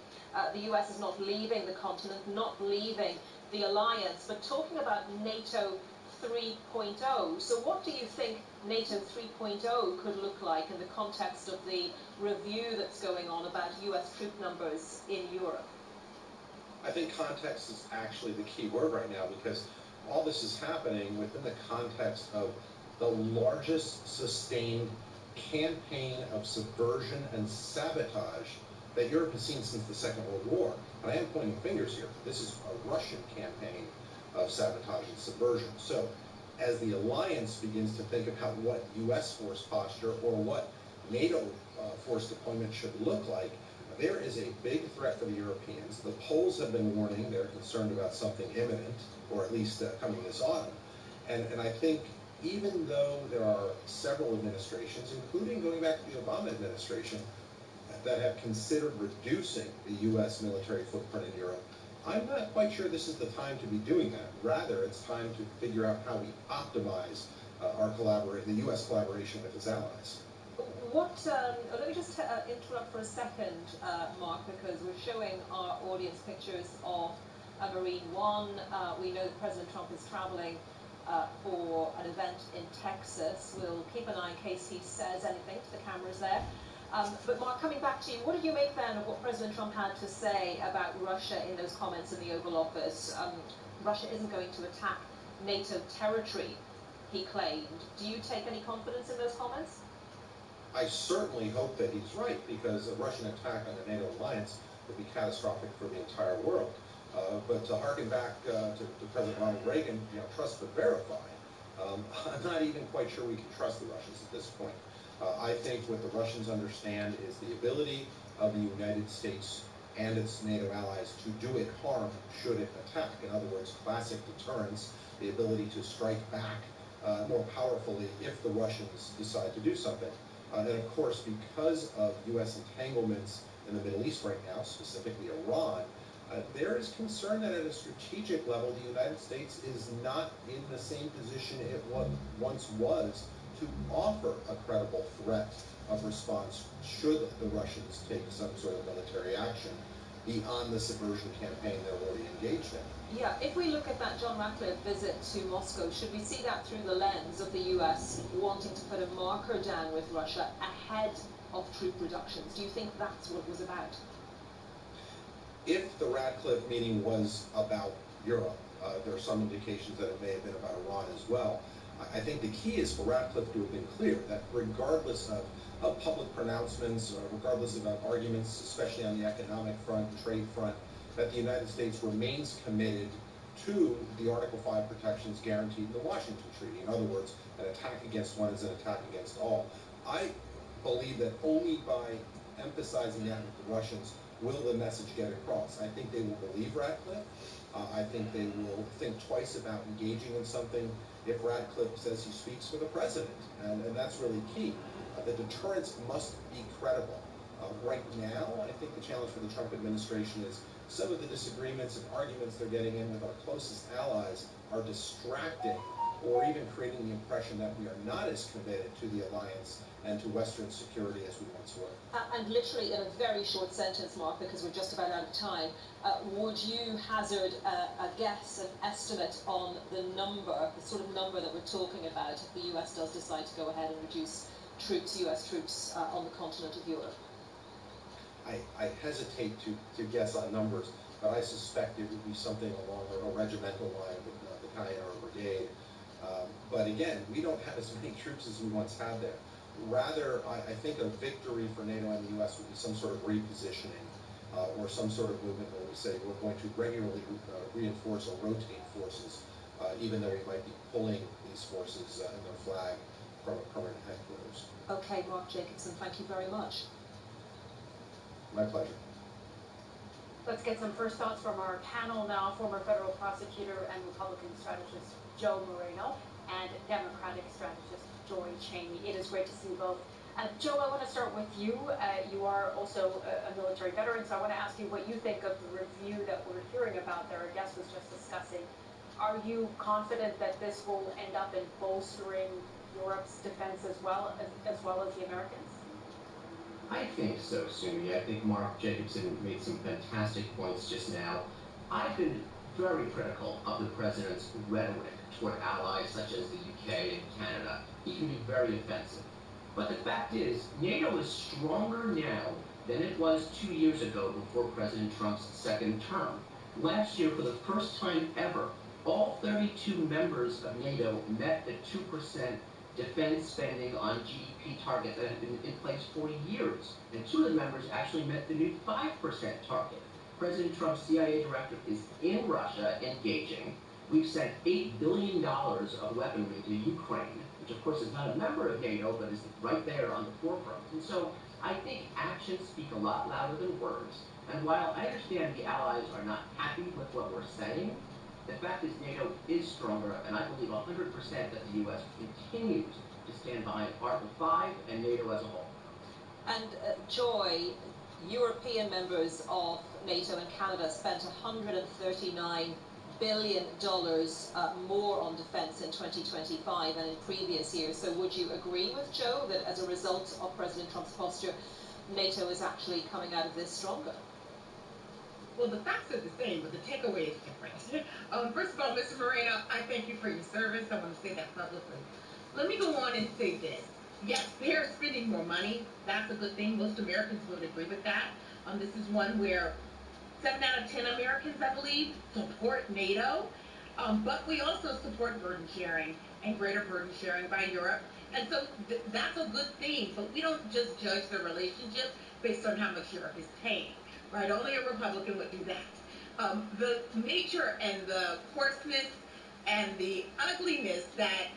the US is not leaving the continent, not leaving the alliance, but talking about NATO 3.0. So what do you think NATO 3.0 could look like in the context of the review that's going on about US troop numbers in Europe? I think context is actually the key word right now, because all this is happening within the context of the largest sustained campaign of subversion and sabotage that Europe has seen since the Second World War. And I am pointing fingers here. This is a Russian campaign of sabotage and subversion. So as the alliance begins to think about what U.S. force posture or what NATO force deployment should look like, there is a big threat for the Europeans. The Poles have been warning. They're concerned about something imminent, or at least coming this autumn. And I think even though there are several administrations, including going back to the Obama administration, that have considered reducing the U.S. military footprint in Europe, I'm not quite sure this is the time to be doing that. Rather, it's time to figure out how we optimize the U.S. collaboration with its allies. Let me just interrupt for a second, Mark, because we're showing our audience pictures of Marine One. We know that President Trump is traveling for an event in Texas. We'll keep an eye in case he says anything to the cameras there. But Mark, coming back to you, what did you make then of what President Trump had to say about Russia in those comments in the Oval Office? Russia isn't going to attack NATO territory, he claimed. Do you take any confidence in those comments? I certainly hope that he's right, because a Russian attack on the NATO alliance would be catastrophic for the entire world. But to harken back to President Ronald Reagan, trust but verify, I'm not even quite sure we can trust the Russians at this point. I think what the Russians understand is the ability of the United States and its NATO allies to do it harm should it attack. In other words, classic deterrence, the ability to strike back more powerfully if the Russians decide to do something. And of course, because of U.S. entanglements in the Middle East right now, specifically Iran, there is concern that at a strategic level, the United States is not in the same position it once was to offer a credible threat of response should the Russians take some sort of military action beyond the subversion campaign they're already engaged in. Yeah, if we look at that John Ratcliffe visit to Moscow, should we see that through the lens of the US wanting to put a marker down with Russia ahead of troop reductions? Do you think that's what it was about? If the Ratcliffe meeting was about Europe, there are some indications that it may have been about Iran as well. I think the key is for Ratcliffe to have been clear that regardless of public pronouncements, regardless of arguments, especially on the economic front, trade front, that the United States remains committed to the Article 5 protections guaranteed in the Washington Treaty. In other words, an attack against one is an attack against all. I believe that only by emphasizing that with the Russians will the message get across. I think they will believe Ratcliffe. I think they will think twice about engaging in something if Ratcliffe says he speaks for the president, and that's really key. The deterrence must be credible. Right now, I think the challenge for the Trump administration is some of the disagreements and arguments they're getting in with our closest allies are distracting or even creating the impression that we are not as committed to the alliance and to Western security as we once were. And literally in a very short sentence, Mark, because we're just about out of time, would you hazard a guess, an estimate on the number, the sort of number that we're talking about if the US does decide to go ahead and reduce troops, US troops on the continent of Europe? I hesitate to guess on numbers, but I suspect it would be something along a regimental line with a battalion or a brigade. But again, we don't have as many troops as we once had there. Rather, I think a victory for NATO and the U.S. would be some sort of repositioning or some sort of movement where we say we're going to regularly reinforce or rotate forces, even though we might be pulling these forces and their flag from a permanent headquarters. Okay, Mark Jacobson, thank you very much. My pleasure. Let's get some first thoughts from our panel now. Former federal prosecutor and Republican strategist Joe Moreno and Democratic strategist Joy Cheney. It is great to see you both. Joe, I want to start with you. You are also a military veteran, so I want to ask you what you think of the review that we're hearing about that our guest was just discussing. Are you confident that this will end up in bolstering Europe's defense as well as the Americans? I think so, Sumi. I think Mark Jacobson made some fantastic points just now. I've been very critical of the president's rhetoric toward allies such as the UK and Canada. He can be very offensive. But the fact is, NATO is stronger now than it was 2 years ago before President Trump's second term. Last year, for the first time ever, all 32 members of NATO met the 2% defense spending on GDP target that had been in place for years. And 2 of the members actually met the new 5% target. President Trump's CIA director is in Russia engaging. We've sent $8 billion of weaponry to Ukraine, which of course is not a member of NATO, but is right there on the forefront. And so I think actions speak a lot louder than words. And while I understand the allies are not happy with what we're saying, the fact is NATO is stronger, and I believe 100% that the U.S. continues to stand behind Article 5 and NATO as a whole. And Joy, European members of NATO and Canada spent $139 billion more on defence in 2025 than in previous years. So would you agree with Joe that as a result of President Trump's posture, NATO is actually coming out of this stronger? Well, the facts are the same, but the takeaway is different. First of all, Mr. Moreno, I thank you for your service. I want to say that publicly. Let me go on and say this. Yes, they're spending more money. That's a good thing. Most Americans would agree with that. This is one where 7 out of 10 Americans, I believe, support NATO. But we also support burden sharing and greater burden sharing by Europe. And so that's a good thing. But we don't just judge the relationship based on how much Europe is paying. Right? Only a Republican would do that. The nature and the coarseness and the ugliness that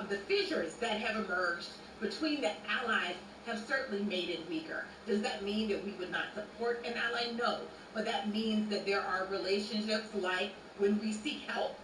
the fissures that have emerged between the allies have certainly made it weaker. Does that mean that we would not support an ally? No. But that means that there are relationships like when we seek help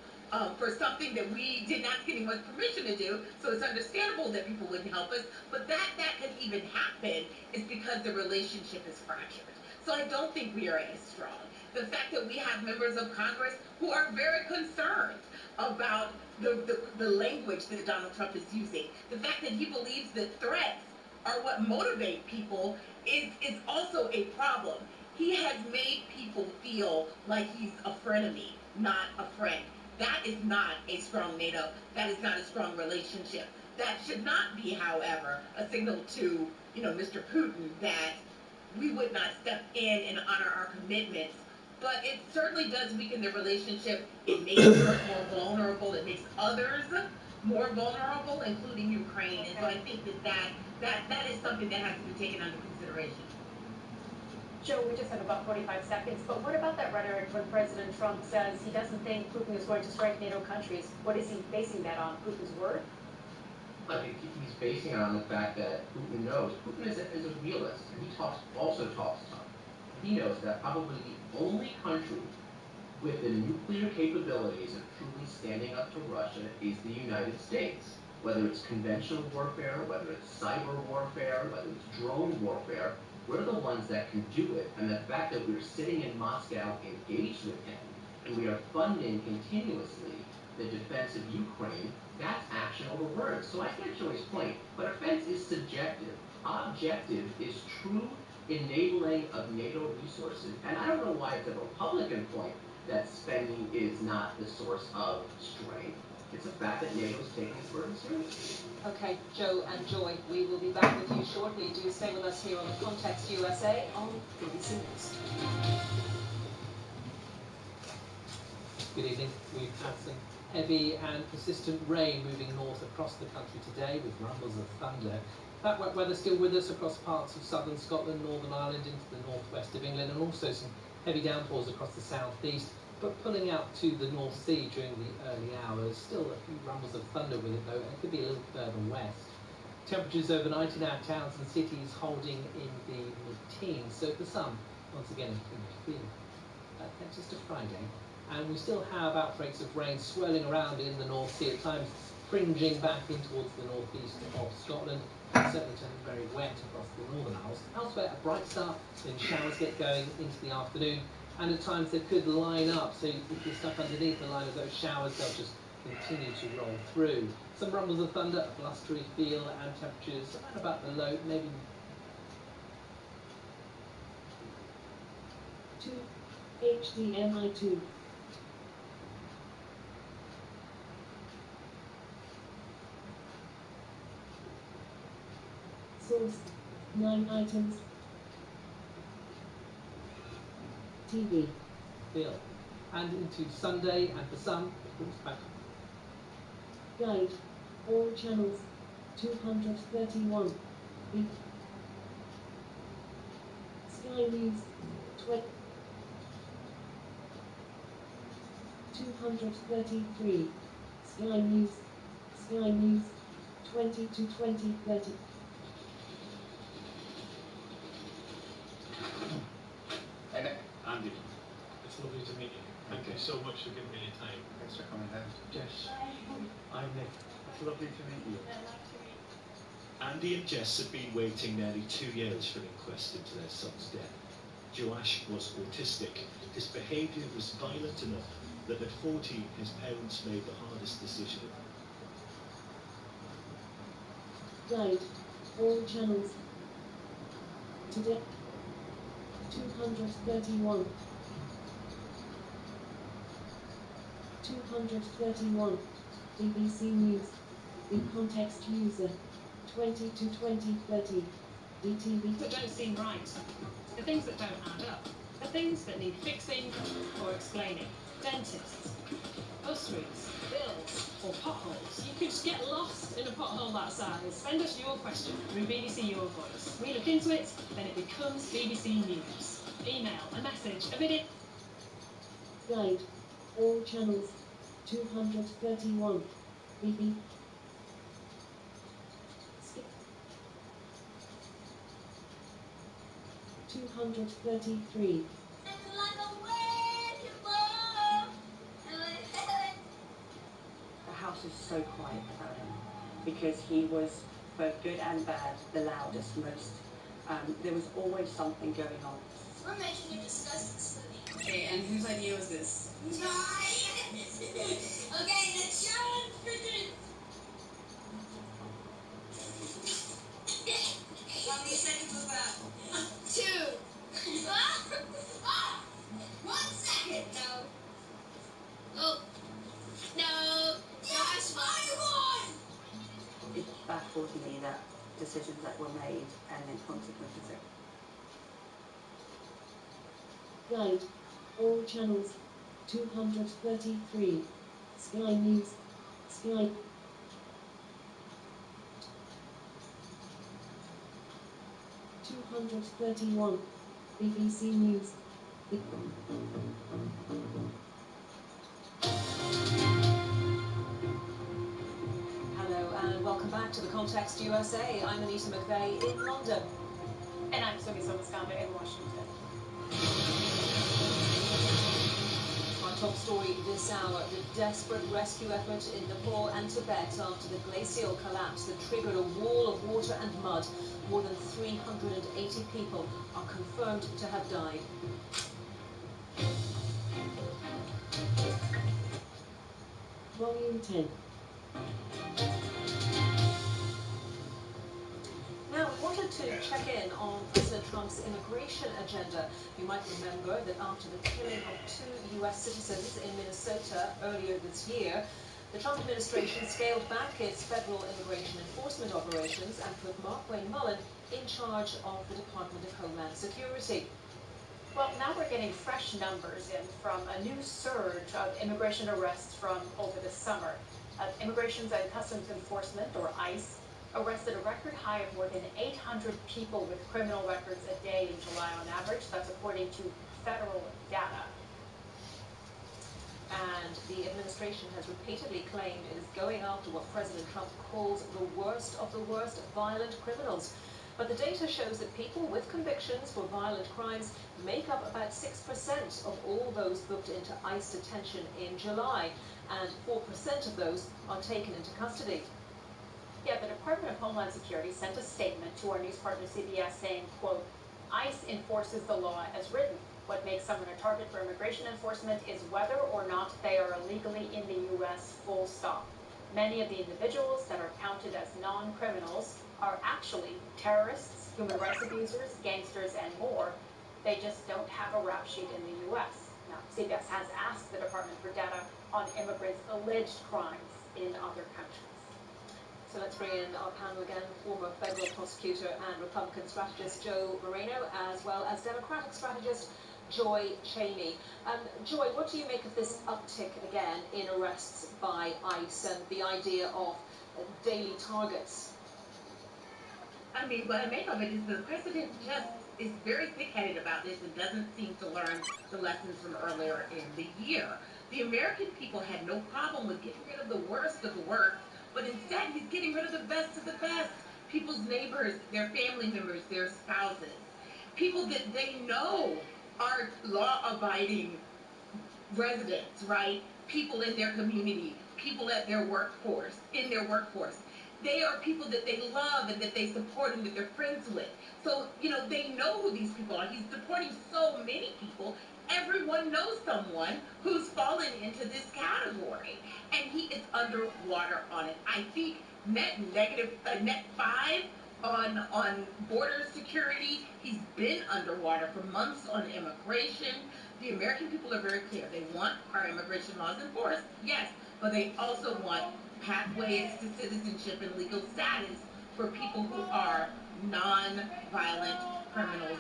for something that we didn't ask anyone's permission to do, so it's understandable that people wouldn't help us. But that can even happen is because the relationship is fractured. So I don't think we are as strong. The fact that we have members of Congress who are very concerned about the language that Donald Trump is using, the fact that he believes that threats are what motivate people is also a problem. He has made people feel like he's a frenemy, not a friend. That is not a strong NATO. That is not a strong relationship. That should not be, however, a signal to, Mr. Putin that we would not step in and honor our commitments. But it certainly does weaken the relationship. It makes Europe more vulnerable. It makes others more vulnerable, including Ukraine. Okay. And so I think that is something that has to be taken under consideration. Joe, we just have about 45 seconds, but what about that rhetoric when President Trump says he doesn't think Putin is going to strike NATO countries? What is he basing that on? Putin's word? I think he's basing it on the fact that Putin knows. Putin is a realist, and he also talks tough. He knows that probably the only country with the nuclear capabilities of truly standing up to Russia is the United States. Whether it's conventional warfare, whether it's cyber warfare, whether it's drone warfare, we're the ones that can do it. And the fact that we're sitting in Moscow engaged with him, and we are funding continuously the defense of Ukraine, that's action over words. So I get Joy's point, but offense is subjective. Objective is true enabling of NATO resources. And I don't know why it's a Republican point that spending is not the source of strength. It's a fact that NATO is taking its burden seriously. Okay, Joe and Joy, we will be back with you shortly. Do stay with us here on the Context USA on BBC News. Good evening. We've had some heavy and persistent rain moving north across the country today with rumbles of thunder. That wet weather still with us across parts of southern Scotland, Northern Ireland into the northwest of England, and also some heavy downpours across the southeast, but pulling out to the North Sea during the early hours. Still a few rumbles of thunder with it though, and it could be a little further west. Temperatures overnight in our towns and cities holding in the mid-teens, so for some, once again, a feeling. That takes us to Friday. And we still have outbreaks of rain swirling around in the North Sea, at times fringing back in towards the northeast of Scotland, and certainly turning very wet across the Northern Isles. Elsewhere, a bright start, then showers get going into the afternoon, and at times they could line up, so if you're stuck underneath the line of those showers, they'll just continue to roll through. Some rumbles of thunder, a blustery feel, and temperatures around about the low, maybe 2 HDMI 2. Source 9 items. TV. feel. And into Sunday, and for some, of course, back. Guide. All channels. 231. Sky News. 233. Sky News. Sky News. 20 to 2030. And Andy. It's lovely to meet you. Thank you so much for giving me your time. Thanks for coming down. Jess. I'm Nick. It's lovely to meet you. Andy and Jess had been waiting nearly 2 years for an inquest into their son's death. Joash was autistic. His behaviour was violent enough that at 14 his parents made the hardest decision. Guide. All channels. Today. 231. 231. BBC News. In context user. 20 to 2030. DTV. That don't seem right. The things that don't add up. The things that need fixing or explaining. Dentists, bus routes, bills, or potholes. You could just get lost in a pothole that size. Send us your question through BBC Your Voice. We look into it, then it becomes BBC News. Email, a message, a video. Guide. All channels. 231. BB. 233. The house is so quiet about him because he was both good and bad, the loudest, most. There was always something going on. We're making a disgusting smoothie. Okay, and whose idea was this? Mine! Okay, let's show it freaking. How many seconds was that? 2. 1 second. No. Oh. No. Yes, I won! It baffles me that decisions that were made and then consequences are. Guide. All channels. 233. Sky News. Sky. 231. BBC News. Hello and welcome back to the Context USA. I'm Anita McVeigh in London. And I'm Sophie Somaskanda in Washington. Our top story this hour, the desperate rescue effort in Nepal and Tibet after the glacial collapse that triggered a wall of water and mud. More than 380 people are confirmed to have died. Volume 10. Now, we wanted to check in on President Trump's immigration agenda. You might remember that after the killing of 2 U.S. citizens in Minnesota earlier this year, the Trump administration scaled back its federal immigration enforcement operations and put Mark Wayne Mullen in charge of the Department of Homeland Security. Well, now we're getting fresh numbers in from a new surge of immigration arrests from over the summer. Immigration and Customs Enforcement, or ICE, arrested a record high of more than 800 people with criminal records a day in July on average. That's according to federal data. And the administration has repeatedly claimed it is going after what President Trump calls the worst of the worst violent criminals. But the data shows that people with convictions for violent crimes make up about 6% of all those booked into ICE detention in July, and 4% of those are taken into custody. Yeah, the Department of Homeland Security sent a statement to our news partner CBS saying, quote, ICE enforces the law as written. What makes someone a target for immigration enforcement is whether or not they are illegally in the U.S., full stop. Many of the individuals that are counted as non-criminals are actually terrorists, human rights abusers, gangsters, and more. They just don't have a rap sheet in the U.S. Now, CBS has asked the department for data on immigrants' alleged crimes in other countries. So let's bring in our panel again, former federal prosecutor and Republican strategist Joe Moreno, as well as Democratic strategist Joy Cheney. Joy, what do you make of this uptick again in arrests by ICE and the idea of daily targets? I mean, what I make of it is the president just is very thick-headed about this and doesn't seem to learn the lessons from earlier in the year. The American people had no problem with getting rid of the worst of the worst, but instead he's getting rid of the best of the best. People's neighbors, their family members, their spouses. People that they know are law-abiding residents, right? People in their community, people at their workforce, in their workforce. They are people that they love and that they support and that they're friends with. So, you know, they know who these people are. He's deporting so many people. Everyone knows someone who's fallen into this category. And he is underwater on it. I think net 5 on border security. He's been underwater for months on immigration. The American people are very clear. They want our immigration laws enforced, yes, but they also want pathways to citizenship and legal status for people who are non-violent criminals.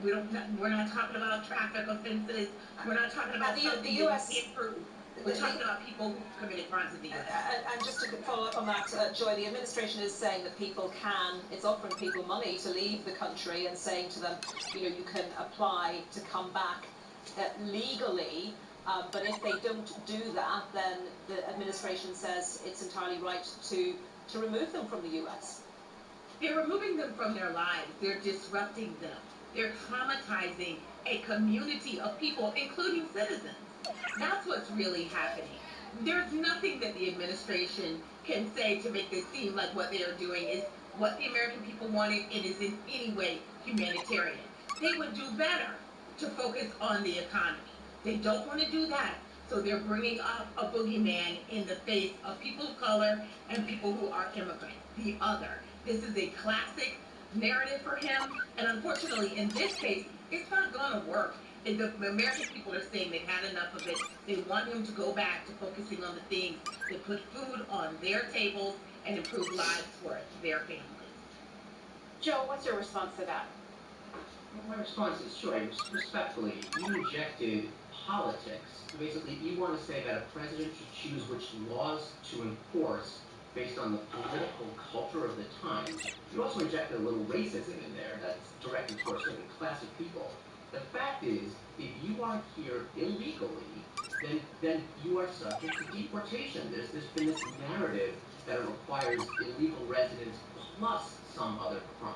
We're not talking about traffic offenses. We're not talking about something that you can't prove. We're talking about people who committed crimes in the U.S. And just to follow up on that, Joy, the administration is saying that people can, it's offering people money to leave the country and saying to them, you know, you can apply to come back legally, but if they don't do that, then the administration says it's entirely right to remove them from the U.S. They're removing them from their lives. They're disrupting them. They're traumatizing a community of people, including citizens. That's what's really happening. There's nothing that the administration can say to make this seem like what they are doing is what the American people wanted and is in any way humanitarian. They would do better to focus on the economy. They don't want to do that, so they're bringing up a boogeyman in the face of people of color and people who are immigrants, the other. This is a classic narrative for him, and unfortunately, in this case, it's not going to work. And the American people are saying they've had enough of it. They want him to go back to focusing on the things that put food on their tables and improve lives for their families. Joe, what's your response to that? My response is, sure, respectfully, you injected politics. Basically, you want to say that a president should choose which laws to enforce based on the political culture of the time. You also injected a little racism in there that's directed towards certain class of people. The fact is, if you are here illegally, then you are subject to deportation. There's been this narrative that it requires illegal residence plus some other crime.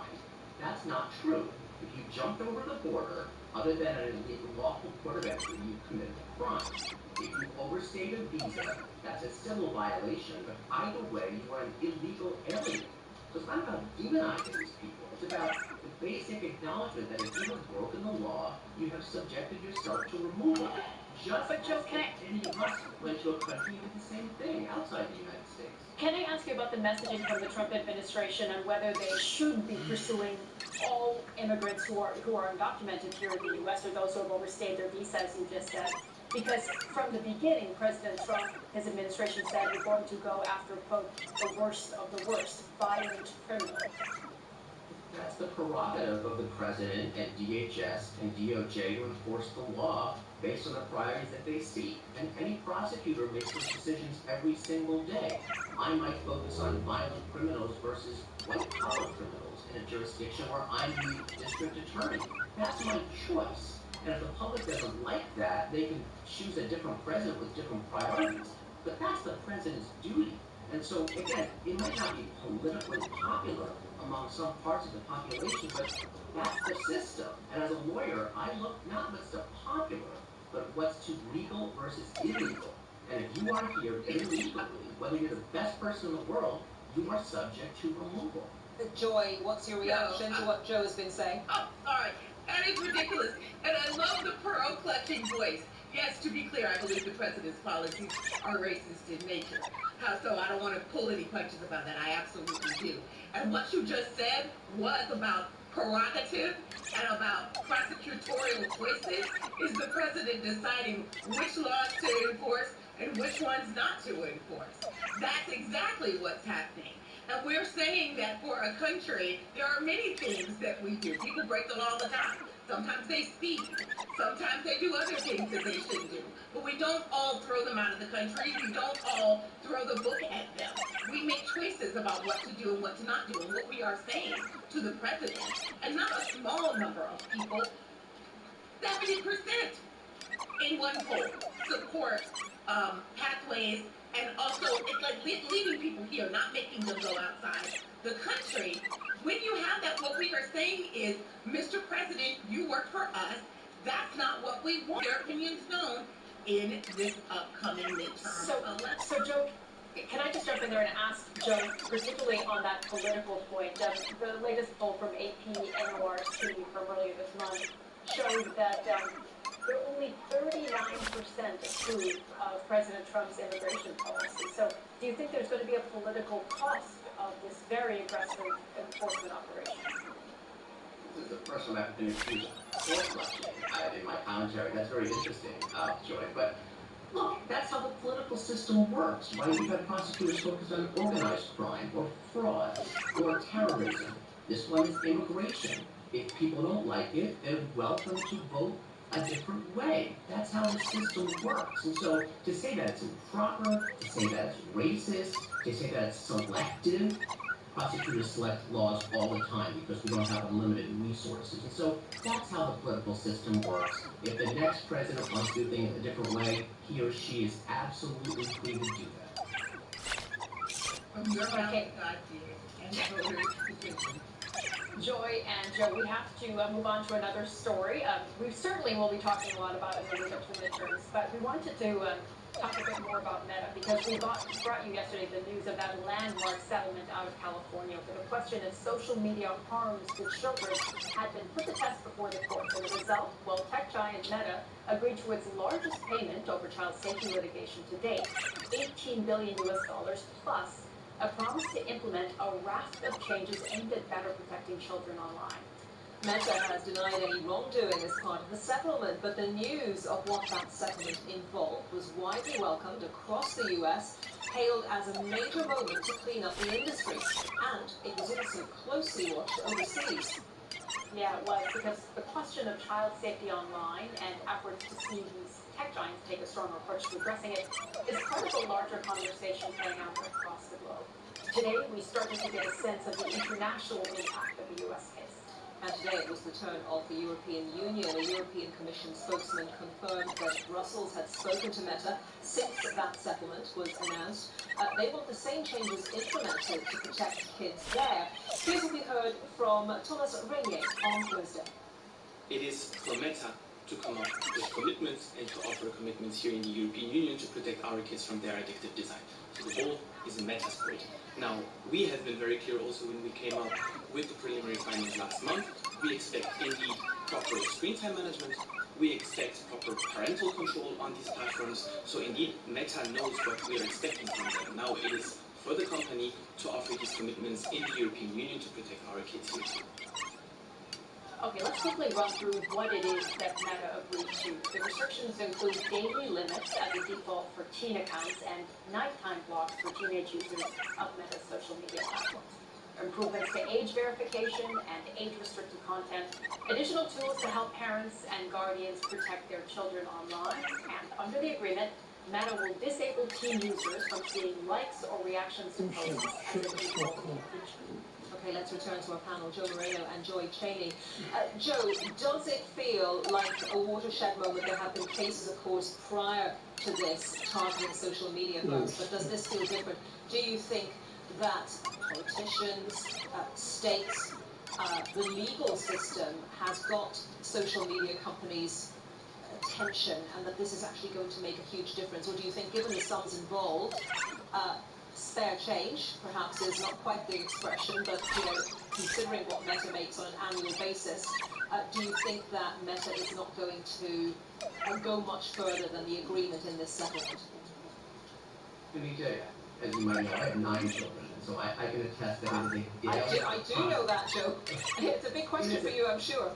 That's not true. If you jumped over the border, other than an lawful port of entry, you've committed a crime. If you overstayed a visa, that's a civil violation, but either way, you are an illegal alien. So it's not about demonizing these people. It's about the basic acknowledgement that if you have broken the law, you have subjected yourself to removal. Just But Joe, can I... any of us went to a country and did the same thing outside the United States. Can I ask you about the messaging from the Trump administration and whether they should be pursuing all immigrants who are undocumented here in the U.S. or those who have overstayed their visa, as you just said? Because from the beginning, President Trump, his administration said we're going to go after, quote, the worst of the worst, violent criminals. That's the prerogative of the president and DHS and DOJ to enforce the law based on the priorities that they see. And any prosecutor makes those decisions every single day. I might focus on violent criminals versus white-collar criminals in a jurisdiction where I'm the district attorney. That's my choice. And if the public doesn't like that, they can choose a different president with different priorities. But that's the president's duty. And so, again, it might not be politically popular, among some parts of the population, but that's the system. And as a lawyer, I look not what's too popular, but what's too legal versus illegal. And if you are here illegally, whether you're the best person in the world, you are subject to removal. Joy, what's your reaction to what Joe has been saying? Oh, sorry. That is ridiculous. And I love the pearl clutching voice. Yes, to be clear, I believe the president's policies are racist in nature. So I don't want to pull any punches about that. I absolutely do. And what you just said was about prerogative and about prosecutorial choices. Is the president deciding which laws to enforce and which ones not to enforce? That's exactly what's happening. And we're saying that for a country, there are many things that we do. People break the law all the time. Sometimes they speed. Sometimes they do other things that they shouldn't do. But we don't all throw them out of the country. We don't all throw the book at them. We make choices about what to do and what to not do. And what we are saying to the president, and not a small number of people, 70% in one poll support pathways, and also it's like leaving people here, not making them go outside the country. When you have that, what we are saying is, Mr. President, you work for us. That's not what we want. Your opinion's known in this upcoming midterm election. So Joe, can I just jump in there and ask Joe, particularly on that political point? The latest poll from AP NORC from earlier this month showed that only 39% approve of President Trump's immigration policy. So do you think there's going to be a political cost of this very aggressive enforcement operation? This is the first time I've been accused of court clutching in my commentary. That's very interesting, Joy. But look, that's how the political system works, right? You've had prosecutors focused on organized crime or fraud or terrorism. This one is immigration. If people don't like it, they're welcome to vote a different way. That's how the system works. And so to say that it's improper, to say that it's racist, to say that it's selective, prosecutors select laws all the time because we don't have unlimited resources. And so that's how the political system works. If the next president wants to do things a different way, he or she is absolutely free to do that. From your mouth to God's ears and the voters' decision. Joy and Joe, we have to move on to another story. We certainly will be talking a lot about it in the lead up to the midterms, but we wanted to talk a bit more about Meta because we brought you yesterday the news of that landmark settlement out of California where the question if social media harms the children had been put to test before the courts. And the result, well, tech giant Meta agreed to its largest payment over child safety litigation to date, $18 billion plus a promise to implement a raft of changes aimed at better protecting children online. Meta has denied any wrongdoing as part of the settlement, but the news of what that settlement involved was widely welcomed across the US, hailed as a major moment to clean up the industry, and it was also closely watched overseas. Yeah, it was, because the question of child safety online and efforts to see these tech giants take a stronger approach to addressing it is part of a larger conversation playing out across the globe. Today, we started to get a sense of the international impact of the U.S. case. And today it was the turn of the European Union. A European Commission spokesman confirmed that Brussels had spoken to Meta since that settlement was announced. They want the same changes implemented to protect kids there. Here's what we heard from Thomas Renier on Thursday. It is for Meta to come up with commitments and to offer commitments here in the European Union to protect our kids from their addictive design. So the ball is in Meta's court. Now, we have been very clear also when we came up with the preliminary findings last month. We expect indeed proper screen time management. We expect proper parental control on these platforms. So indeed, Meta knows what we are expecting from them. Now it is for the company to offer these commitments in the European Union to protect our kids here too. Okay, let's quickly run through what it is that Meta agreed to. The restrictions include daily limits as a default for teen accounts and nighttime blocks for teenage users of Meta's social media platforms. Improvements to age verification and age-restricted content, additional tools to help parents and guardians protect their children online, and under the agreement, Meta will disable teen users from seeing likes or reactions to posts as a default feature. Okay, let's return to our panel, Joe Moreno and Joy Cheney. Joe, does it feel like a watershed moment? There have been cases, of course, prior to this targeting social media firms, but does this feel different? Do you think that politicians, states, the legal system has got social media companies' attention, and that this is actually going to make a huge difference? Or do you think, given the sums involved, spare change perhaps is not quite the expression, but considering what Meta makes on an annual basis, do you think that Meta is not going to go much further than the agreement in this settlement? Anita, as you might know, I have 9 children, so I can attest that it is a daily I do know that, Joe. It's a big question for you, I'm sure.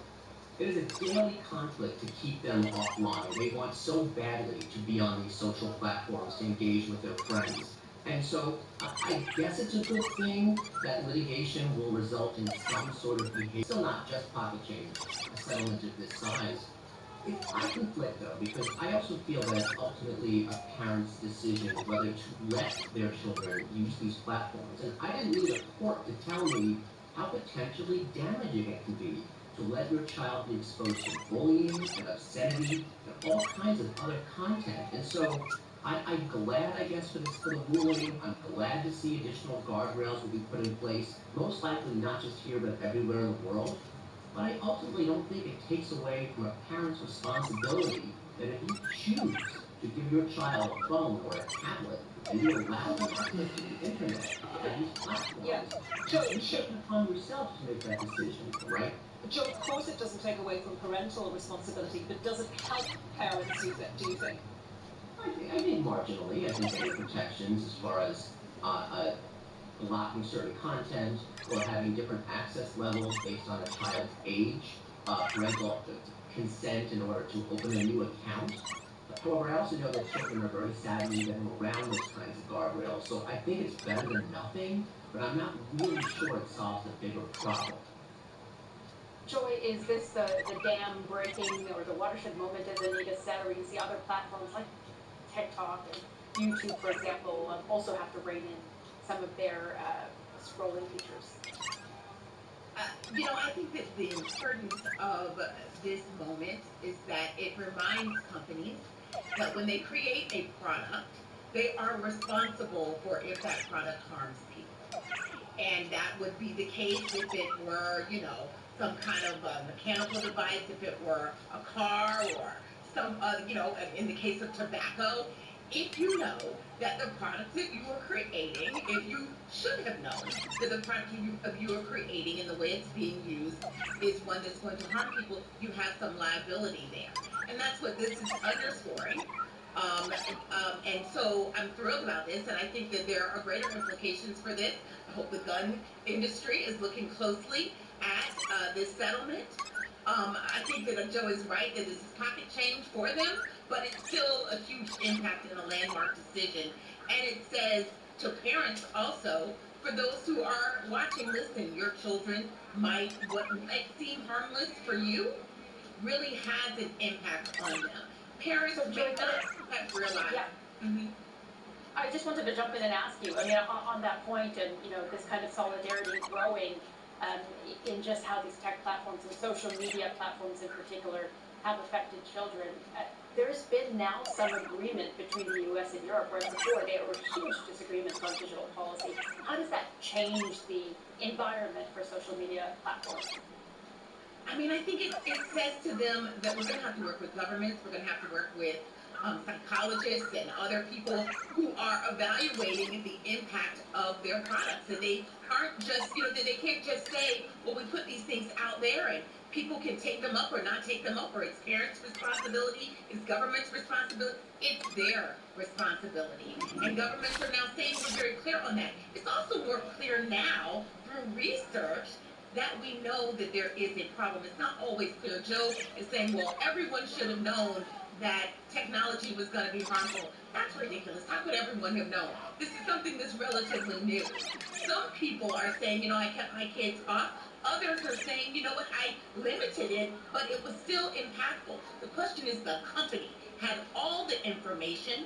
It is a daily conflict to keep them offline. They want so badly to be on these social platforms to engage with their friends. And so I guess it's a good thing that litigation will result in some sort of behavior. Still not just pocket change, a settlement of this size. I conflict though, because I also feel that it's ultimately a parent's decision whether to let their children use these platforms. And I didn't need a court to tell me how potentially damaging it can be to let your child be exposed to bullying and obscenity and all kinds of other content. And so I'm glad, I guess, for the ruling. I'm glad to see additional guardrails will be put in place, most likely not just here, but everywhere in the world. But I ultimately don't think it takes away from a parent's responsibility that if you choose to give your child a phone or a tablet and you allow them access to the internet and these platforms, you take it upon yourself to make that decision, right? Joe, of course it doesn't take away from parental responsibility, but does it help parents, do you think? I think marginally. I think there are protections as far as blocking certain content or having different access levels based on a child's age, parental consent in order to open a new account. However, I also know that children are very savvy getting around those kinds of guardrails, so I think it's better than nothing, but I'm not really sure it solves the bigger problem. Joy, is this the dam breaking or the watershed moment, as Anita said, or you see other platforms like TikTok and YouTube, for example, also have to rein in some of their scrolling features? I think that the importance of this moment is that it reminds companies that when they create a product, they are responsible for if that product harms people. And that would be the case if it were, some kind of a mechanical device, if it were a car or some, in the case of tobacco. If you know that the product that you are creating, if you should have known that the product you are creating and the way it's being used is one that's going to harm people, you have some liability there. And that's what this is underscoring. And so I'm thrilled about this, and I think that there are greater implications for this. I hope the gun industry is looking closely at this settlement. I think that Joe is right that this is pocket change for them, but it's still a huge impact and a landmark decision. And it says to parents also, for those who are watching, listen, your children what might seem harmless for you really has an impact on them. Parents may not have realized. Yeah. Mm-hmm. I just wanted to jump in and ask you, on that point, and this kind of solidarity growing in just how these tech platforms and social media platforms in particular have affected children. There's been now some agreement between the U.S. and Europe, whereas before there were huge disagreements on digital policy. How does that change the environment for social media platforms? I mean, I think it says to them that we're going to have to work with governments, we're going to have to work with psychologists and other people who are evaluating the impact of their products. And they aren't just, that they can't just say, well, we put these things out there and people can take them up or not take them up, or it's parents' responsibility, it's government's responsibility. It's their responsibility. And governments are now saying we're very clear on that. It's also more clear now through research that we know that there is a problem. It's not always clear. Joe is saying, well, everyone should have known that technology was going to be harmful. That's ridiculous. How could everyone have known? This is something that's relatively new. Some people are saying, I kept my kids off. Others are saying, you know what, I limited it, but it was still impactful. The question is, the company had all the information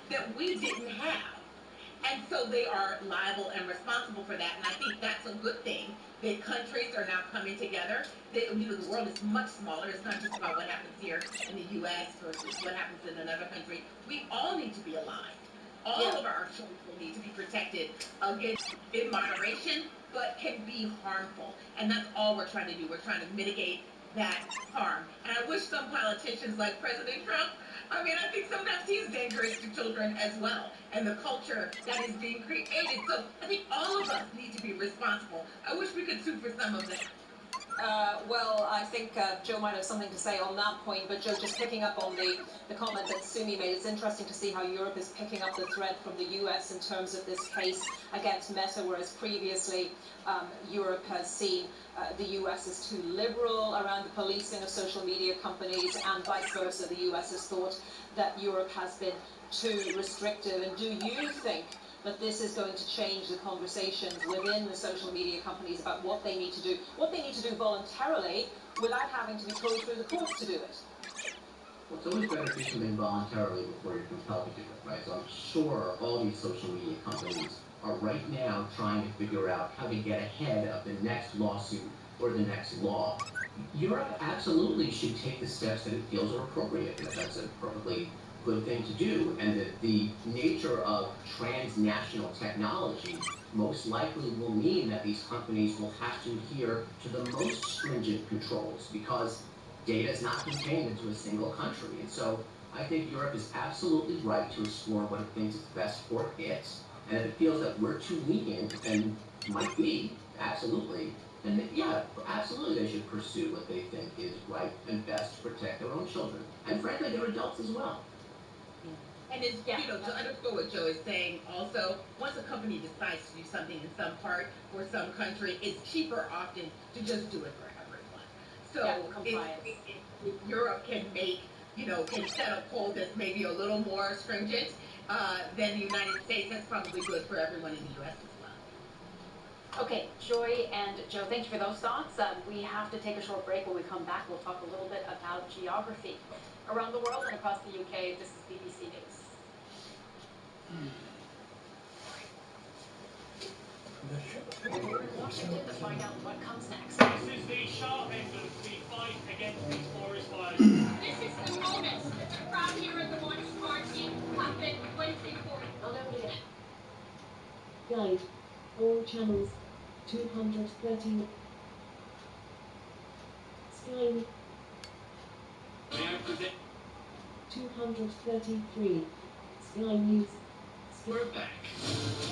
that we didn't have. And so they are liable and responsible for that. And I think that's a good thing that countries are now coming together. The world is much smaller. It's not just about what happens here in the U.S. versus what happens in another country. We all need to be aligned All of our children need to be protected against in moderation, but can be harmful. And that's all we're trying to do. We're trying to mitigate that harm. And I wish some politicians like President Trump, I mean, I think sometimes he's dangerous to children as well, and the culture that is being created. So I think all of us need to be responsible. I wish we could sue for some of that. Well, I think Joe might have something to say on that point, but Joe, just picking up on the comment that Sumi made, it's interesting to see how Europe is picking up the thread from the US in terms of this case against Meta, whereas previously Europe has seen the US as too liberal around the policing of social media companies, and vice versa. The US has thought that Europe has been too restrictive. And do you think that this is going to change the conversations within the social media companies about what they need to do voluntarily without having to be pulled through the courts to do it? Well, it's always better to do something voluntarily before you're compelled to do it, right? So I'm sure all these social media companies are right now trying to figure out how to get ahead of the next lawsuit or the next law. Europe absolutely should take the steps that it feels are appropriate, and that's a perfectly good thing to do, and that the nature of transnational technology most likely will mean that these companies will have to adhere to the most stringent controls because data is not contained into a single country. And so I think Europe is absolutely right to explore what it thinks is best for it. And if it feels that we're too lenient, and might be, absolutely, and yeah, absolutely they should pursue what they think is right and best to protect their own children. And frankly, their adults as well. And it's, you know, to underscore what Joe is saying, also, once a company decides to do something in some part or some country, it's cheaper often to just do it for everyone. So if Europe can make, you know, can set a code that's maybe a little more stringent than the United States, that's probably good for everyone in the U.S. as well. Okay, Joy and Joe, thank you for those thoughts. We have to take a short break. When we come back, we'll talk a little bit about geography. Around the world and across the UK, this is BBC News. Washington to find out what comes next. This is the sharp end of the fight against these forest fires. This is the moment that the crowd here at the Launch Party have been waiting for. Guide. All channels. 230. Sky. 233. Sky News. We're back.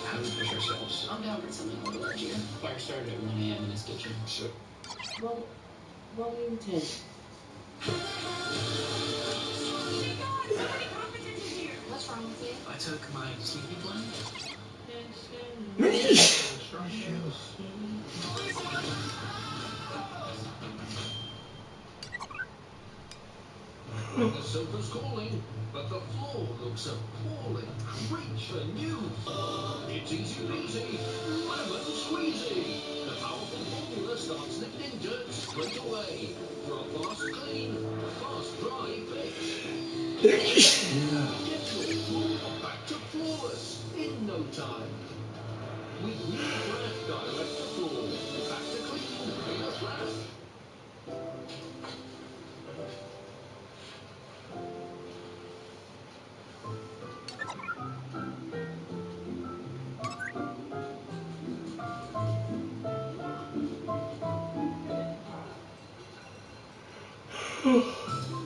How do we push ourselves? I'm down for something a little edgier. Fire started at 1 a.m. in his kitchen. So. Volume 10. What's wrong with you? I took my sleepy blend. The sofa's calling, but the floor looks appalling. Reach for news. It's easy peasy, lemon squeezy. The powerful formula starts lifting dirt straight away for a fast clean, fast dry fix. Get your floor back to flawless in no time. With new Flash Direct to Floor, back to clean in a flash.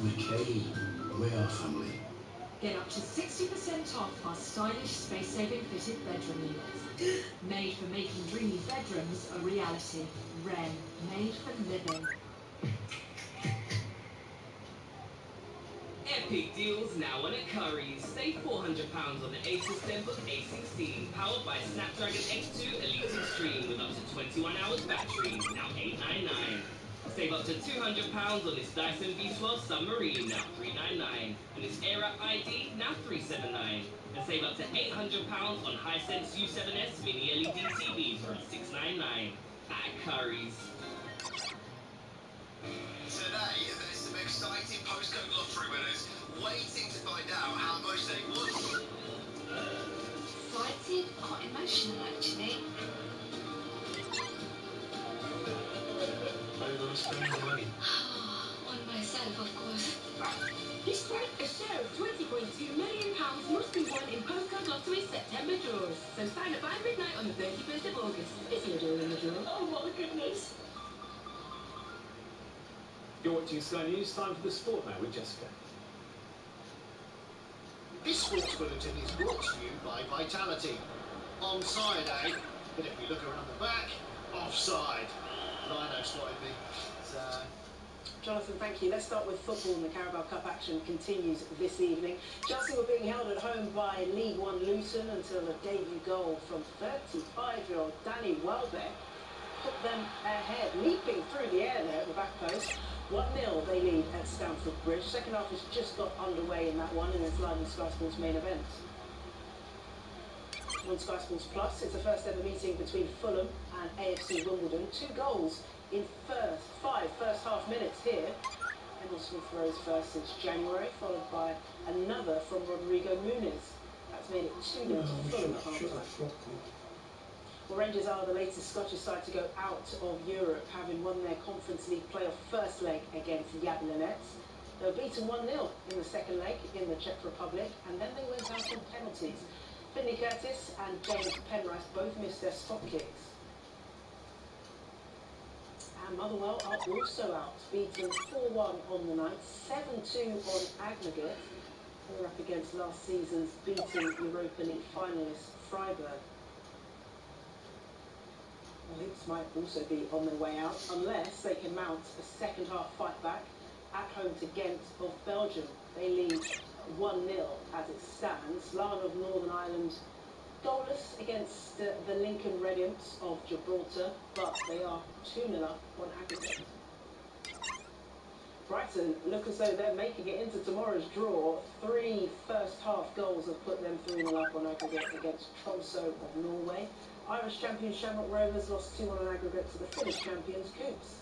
McKay, we are family. Get up to 60% off our stylish, space-saving fitted bedroom units. Made for making dreamy bedrooms a reality. Wren, made for living. Epic deals now on at Currys. Save £400 on the Asus ZenBook A16, powered by Snapdragon X2 Elite Extreme with up to 21 hours battery, now $899. Save up to £200 on this Dyson V12 Submarine, now $399. And this Airwrap ID, now $379. And save up to £800 on Hisense U7S Mini LED TVs from $699 at Currys. Today, there's some exciting postcode lottery winners waiting to find out how much they won. Excited, quite emotional actually. Where are you going to spend the money? On myself, of course. He's quite A share of £20.2 million must be won in Postcode Lottery September draws. So sign up by midnight on the 31st of August. Is your draw in the draw? Oh my goodness. You're watching Sky News. Time for the sport now with Jessica. This sports bulletin is brought to you by Vitality. Onside, eh? But if we look around the back, offside. Lino spotted me. Jonathan, thank you. Let's start with football, and the Carabao Cup action continues this evening. Chelsea were being held at home by League One Luton until a debut goal from 35-year-old Danny Welbeck put them ahead, leaping through the air there at the back post. 1-0 they lead at Stamford Bridge. Second half has just got underway in that one, and it's live on Sky Sports main event. On Sky Sports Plus, it's the first ever meeting between Fulham and AFC Wimbledon. 2 goals in five first half minutes here. Emil Smith Rowe's first since January, followed by another from Rodrigo Muniz. That's made it 2-0 to Fulham at half-time. Well, Rangers are the latest Scottish side to go out of Europe, having won their Conference League playoff first leg against Jablonec. They were beaten 1-0 in the second leg in the Czech Republic, and then they went out on penalties. Finlay Curtis and James Penrice both missed their spot kicks. And Motherwell are also out, beaten 4-1 on the night, 7-2 on aggregate. They're up against last season's beaten Europa League finalists Freiburg. Leeds might also be on their way out, unless they can mount a second half fight back at home to Ghent of Belgium. They lead 1-0 as it stands. Larne of Northern Ireland goalless against the Lincoln Radiants of Gibraltar, but they are 2-0 up on aggregate. Brighton look as though they're making it into tomorrow's draw. 3 first half goals have put them 3-0 up on aggregate against Tromsø of Norway. Irish champions Shamrock Rovers lost 2-1 on aggregate to the Finnish champions Coups.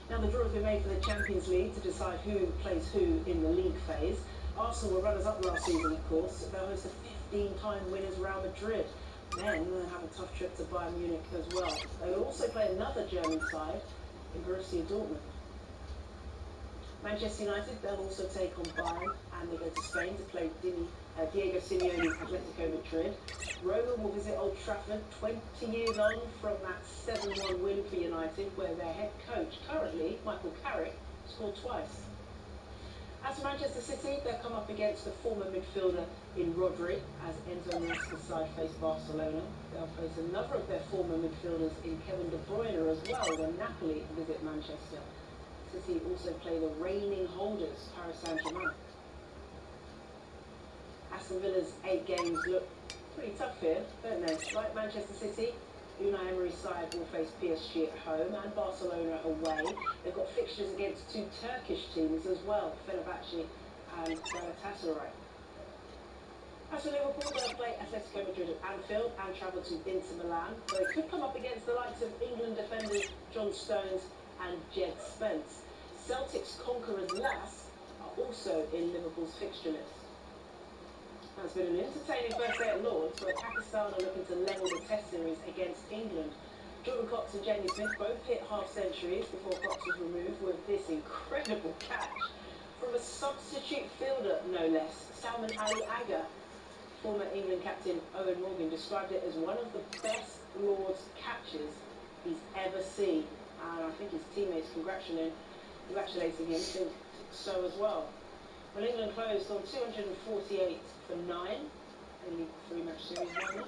Now the draw has been made for the Champions League to decide who plays who in the league phase. Arsenal were runners-up last season, of course. They'll host the 15-time winners Real Madrid. Then they'll have a tough trip to Bayern Munich as well. They will also play another German side in Borussia Dortmund. Manchester United, they'll also take on Bayern, and they go to Spain to play Diego Simeone's Atletico Madrid. Roma will visit Old Trafford 20 years on from that 7-1 win for United, where their head coach, currently Michael Carrick, scored twice. As for Manchester City, they'll come up against the former midfielder in Rodri, as Enzo Maresca's side face Barcelona. They'll face another of their former midfielders in Kevin De Bruyne as well when Napoli visit Manchester. City also play the reigning holders, Paris Saint-Germain. Aston Villa's 8 games look pretty tough here, don't they? Like Manchester City, Unai Emery's side will face PSG at home and Barcelona away. They've got fixtures against 2 Turkish teams as well, Fenerbahce and Galatasaray. As for Liverpool, they'll play Atletico Madrid at Anfield and travel to Inter Milan. They could come up against the likes of England defenders John Stones and Jed Spence. Celtic's conquerors Lass are also in Liverpool's fixture list. Now, it's been an entertaining first day at Lords, where Pakistan are looking to level the Test series against England. Jordan Cox and Jamie Smith both hit half-centuries before Cox was removed with this incredible catch from a substitute fielder, no less. Salman Ali Agha, former England captain Owen Morgan, described it as one of the best Lords catches he's ever seen. And I think his teammates congratulating him think so as well. Well, England closed on 248 for 9. They lead the 3-match series 1-0.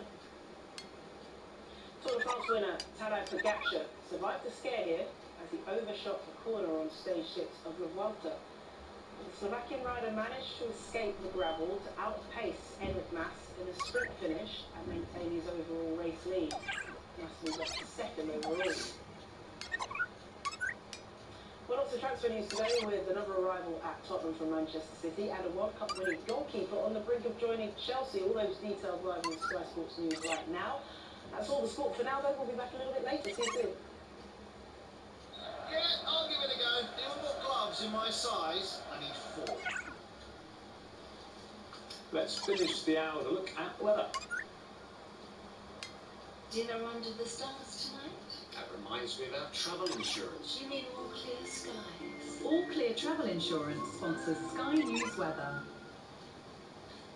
Tour de France winner Tadej Pogačar survived the scare here as he overshot the corner on stage 6 of the Vuelta. The Slovakian rider managed to escape the gravel to outpace Enric Mas in a sprint finish and maintain his overall race lead. Mas moved up to 2nd overall. Well, lots of transfer news today with another arrival at Tottenham from Manchester City and a World Cup winning goalkeeper on the brink of joining Chelsea. All those details live on Sky Sports News right now. That's all the sport for now, though. We'll be back a little bit later. See you soon. Yeah, I'll give it a go. Anyone got gloves in my size? I need 4. Let's finish the hour with a look at the weather. Dinner under the stars tonight? That reminds me about travel insurance. You mean All Clear Skies? All Clear Travel Insurance sponsors Sky News Weather.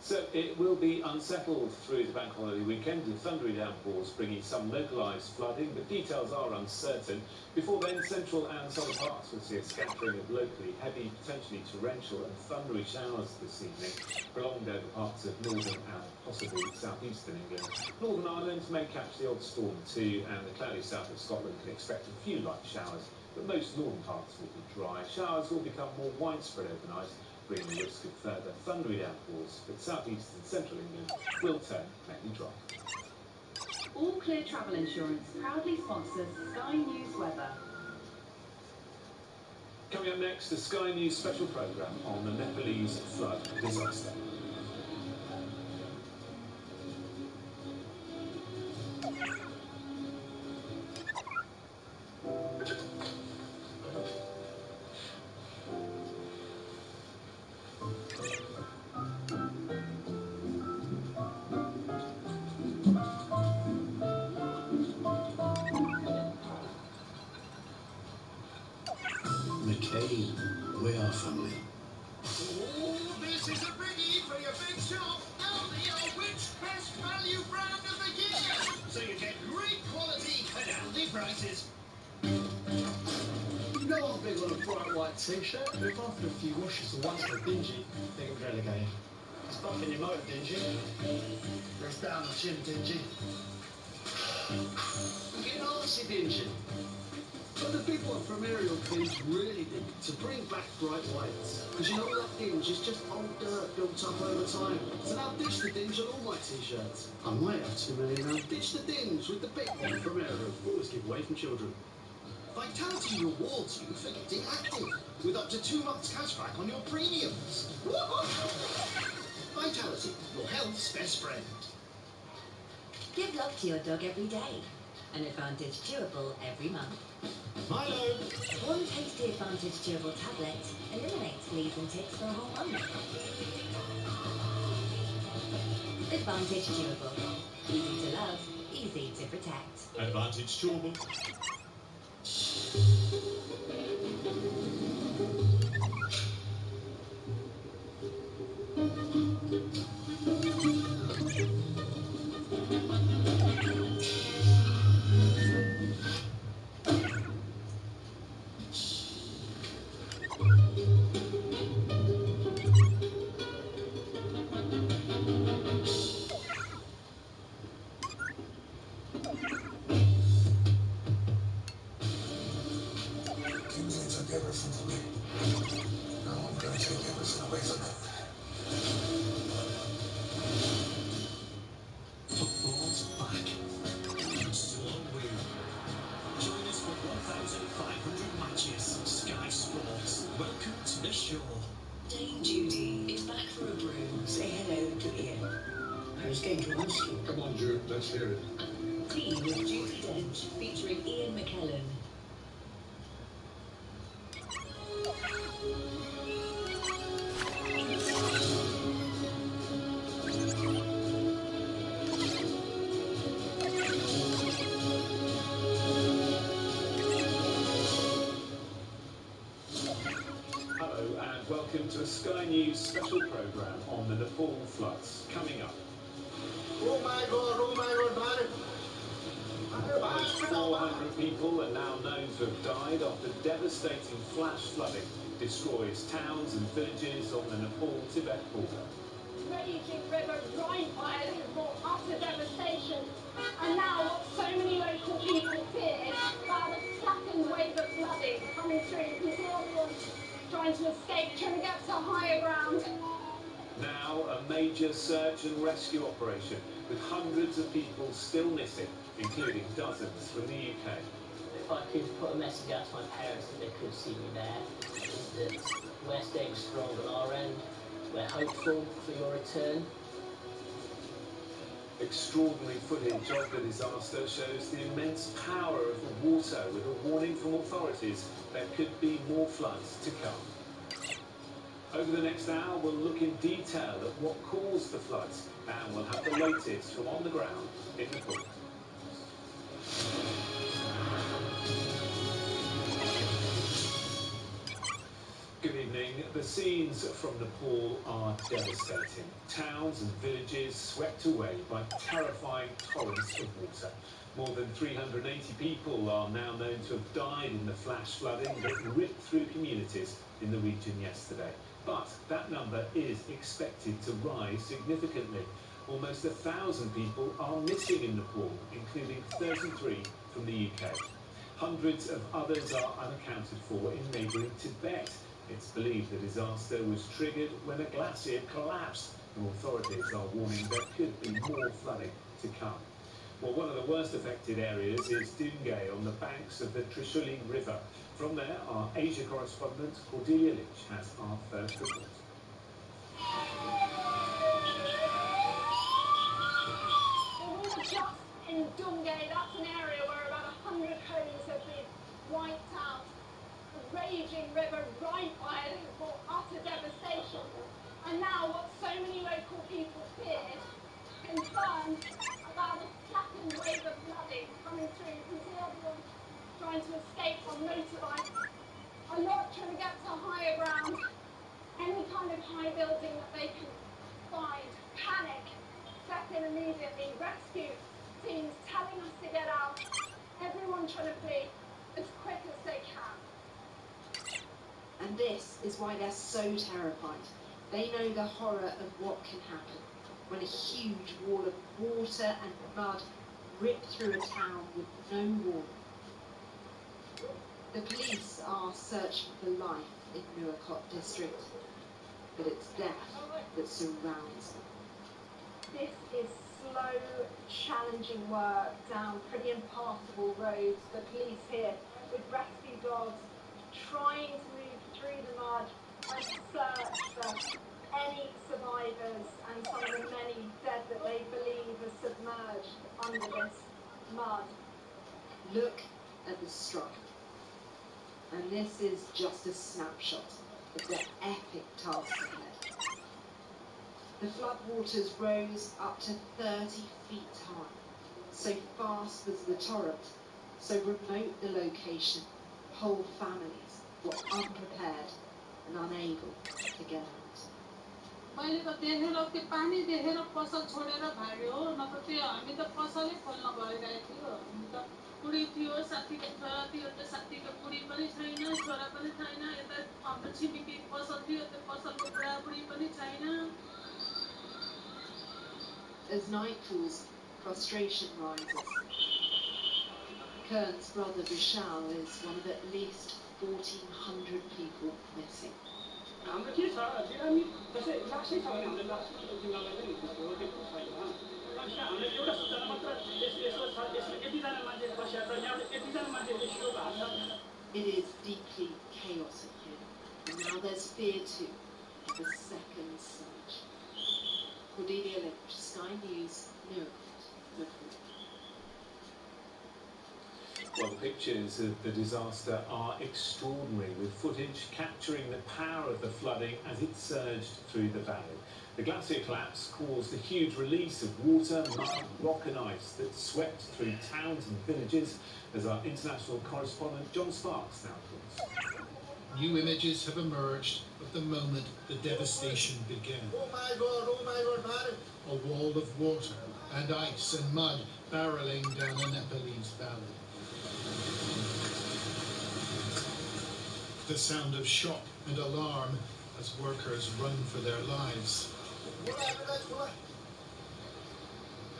So it will be unsettled through the bank holiday weekend with thundery downpours bringing some localised flooding, but details are uncertain. Before then, central and southern parts will see a scattering of locally heavy, potentially torrential and thundery showers this evening, prolonged over parts of northern and possibly southeastern England. Northern Ireland may catch the odd storm too, and the cloudy south of Scotland can expect a few light showers, but most northern parts will be dry. Showers will become more widespread overnight, bringing the risk of further thundery downpours, but southeast and central England will turn mainly dry. All Clear Travel Insurance proudly sponsors Sky News Weather. Coming up next, the Sky News special programme on the Nepalese flood disaster. McCain, we are family. Oh, this is a biggie for your big shop. Aldi are which best value brand of the year. So you get great quality at Aldi prices. No one's big on a bright white t-shirt, but if after a few washes the whites are dingy, they get relegated. It's buffing your motor dingy. It's down the chin dingy. You get arsey dingy. But the big one from Ariel Clean's really big to bring back bright whites. Because you know that dinge is just old dirt built up over time. So now ditch the dinge on all my t-shirts. I might have too many now. Ditch the dinge with the big one from Ariel. Always give away from children. Vitality rewards you for getting active, with up to 2 months cashback on your premiums. Vitality, your health's best friend. Give love to your dog every day. An Advantage Chewable every month. Milo! One tasty Advantage Chewable tablet eliminates fleas and ticks for a whole month. Advantage Chewable. Easy to love, easy to protect. Advantage Chewable. Took everything from me. Now I'm gonna take everything away from them. Football's back. Still on wheel. Join us for 1,500 matches. Sky Sports. Welcome to the show. Dame Judy is back for a brew. Say hello to Ian. I was going to ask you. Come on, Jude, let's hear it. Tea with Judy Dench featuring Ian McKellen. Hello and welcome to a Sky News special programme on the Nepal floods. Coming up. Oh my God, man. Almost 400 people are now known to have died after devastating flash flooding destroys towns and villages on the Nepal Tibet border. Raging river Rhine fires have brought utter devastation. And now what so many local people fear about a second wave of flooding coming through. You can see everyone trying to escape, trying to get to higher ground. Now a major search and rescue operation with hundreds of people still missing, including dozens from the UK. If I could put a message out to my parents that they could see me there, is that we're staying strong on our end. We're hopeful for your return. Extraordinary footage of the disaster shows the immense power of the water, with a warning from authorities there could be more floods to come. Over the next hour, we'll look in detail at what caused the floods, and we'll have the latest from on the ground in Nepal. the scenes from Nepal are devastating. Towns and villages swept away by terrifying torrents of water. More than 380 people are now known to have died in the flash flooding that ripped through communities in the region yesterday. But that number is expected to rise significantly. Almost 1,000 people are missing in Nepal, including 33 from the UK. Hundreds of others are unaccounted for in neighbouring Tibet. It's believed the disaster was triggered when a glacier collapsed, and authorities are warning there could be more flooding to come. Well, one of the worst affected areas is Dungay on the banks of the Trishuli River. From there, our Asia correspondent Cordelia Lynch has our first report. Well, we were just in Dungay. That's an area where about 100 homes have been wiped out. A raging river right by it has brought utter devastation. And now what so many local people feared, concerned about a second wave of flooding coming through. You can see everyone trying to escape on motorbikes. A lot trying to get to higher ground. Any kind of high building that they can find. Panic. Step in immediately. Rescue teams telling us to get out. Everyone trying to flee as quick as they can. And this is why they're so terrified. They know the horror of what can happen when a huge wall of water and mud rip through a town with no warning. The police are searching for life in Nuwakot district, but it's death that surrounds them. This is slow, challenging work down pretty impassable roads. The police here with rescue dogs trying to move through the mud and search for any survivors and some of the many dead that they believe are submerged under this mud. Look at the struggle. And this is just a snapshot of the epic task ahead. The floodwaters rose up to 30 feet high. So fast was the torrent, so remote the location, whole families were unprepared and unable to get out. मैले त देखेर त्यो पानी देखेर पसल छोडेर भाग्यो हो न त त्यो हामी त पसलै खोल्न गइरहेको थियो हामी त बुढी थियो साथीको छोरा थियो त्यो साथीको बुढी पनि छैन छोरा पनि छैन यता हाम्रो छिमेकी पसल थियो त्यो पसलको बुढाबुढी पनि छैन. As night falls, frustration rises. Kern's brother Vishal is one of at least 1,400 people missing. हाम्रो के छ बिरामी जस्तै लासै छ भने हामीले लासको जिम्मेवारी पनि लिनुपर्छ त्यो छैन अनि हामीले एउटा सूचना मात्र यसो छ यसमा यतिजना मान्छे बसेको छ यहाँ यतिजना मान्छेले सियो भएको छ. It is deeply chaotic here, and now there's fear too of a second surge. Cordelia Lynch, Sky News, Nepal. Well, the pictures of the disaster are extraordinary, with footage capturing the power of the flooding as it surged through the valley. The glacier collapse caused a huge release of water, mud, rock and ice that swept through towns and villages, as our international correspondent John Sparks now reports. New images have emerged of the moment the devastation began. Oh my God, Mary. A wall of water and ice and mud barreling down a Nepalese valley. The sound of shock and alarm as workers run for their lives.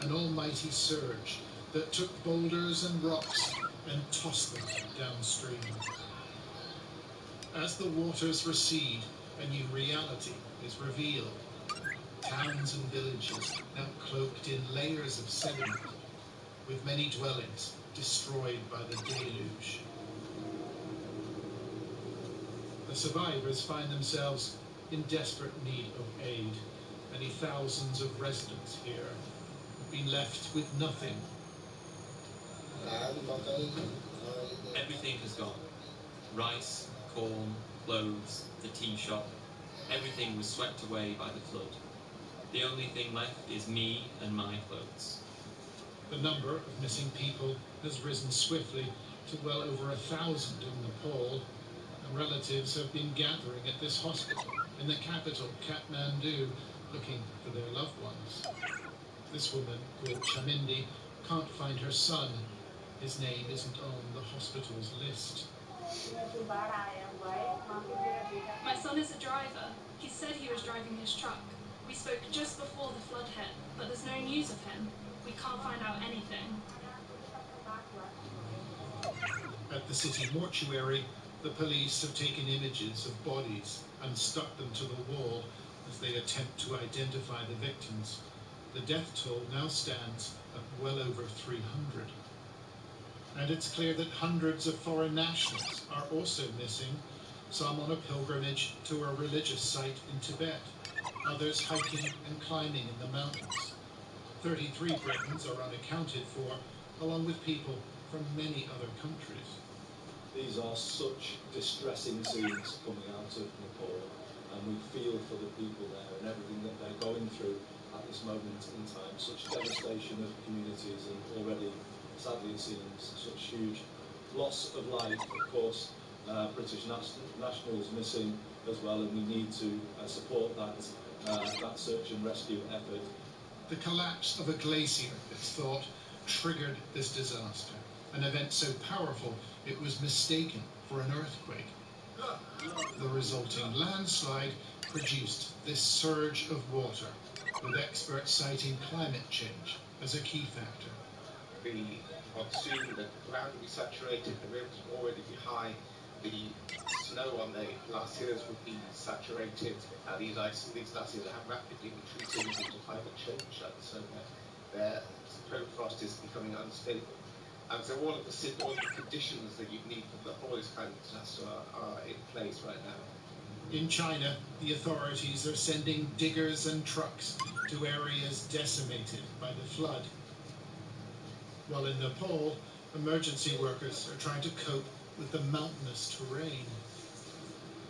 An almighty surge that took boulders and rocks and tossed them downstream. As the waters recede, a new reality is revealed. Towns and villages now cloaked in layers of sediment, with many dwellings destroyed by the deluge. The survivors find themselves in desperate need of aid. Many thousands of residents here have been left with nothing. Everything has gone. Rice, corn, clothes, the tea shop, everything was swept away by the flood. The only thing left is me and my clothes. The number of missing people has risen swiftly to well over 1,000 in Nepal, Relatives have been gathering at this hospital in the capital, Kathmandu, looking for their loved ones. This woman, called Chamindi, can't find her son. His name isn't on the hospital's list. My son is a driver. He said he was driving his truck. We spoke just before the flood hit, but there's no news of him. We can't find out anything. At the city mortuary, the police have taken images of bodies and stuck them to the wall as they attempt to identify the victims. The death toll now stands at well over 300. And it's clear that hundreds of foreign nationals are also missing, some on a pilgrimage to a religious site in Tibet, others hiking and climbing in the mountains. 33 Britons are unaccounted for, along with people from many other countries. These are such distressing scenes coming out of Nepal, and we feel for the people there and everything that they're going through at this moment in time. Such devastation of communities, and already, sadly it seems, such huge loss of life. Of course, British nationals missing as well, and we need to support that search and rescue effort. The collapse of a glacier, it's thought, triggered this disaster. An event so powerful it was mistaken for an earthquake. The resulting landslide produced this surge of water, with experts citing climate change as a key factor. The monsoon, the ground will be saturated, the rivers will already be high, the snow on the glaciers would be saturated. These glaciers have rapidly retreated due to climate change, so their permafrost is becoming unstable. And so all of the conditions that you need for this kind of disaster are in place right now. In China, the authorities are sending diggers and trucks to areas decimated by the flood. While in Nepal, emergency workers are trying to cope with the mountainous terrain.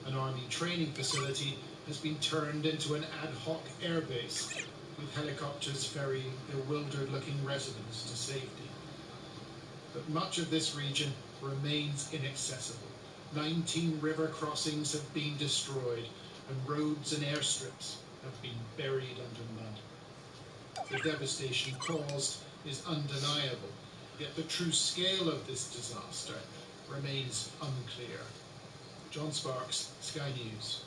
An army training facility has been turned into an ad hoc airbase, with helicopters ferrying bewildered-looking residents to safety. But much of this region remains inaccessible. 19 river crossings have been destroyed, and roads and airstrips have been buried under mud. The devastation caused is undeniable, yet the true scale of this disaster remains unclear. John Sparks, Sky News.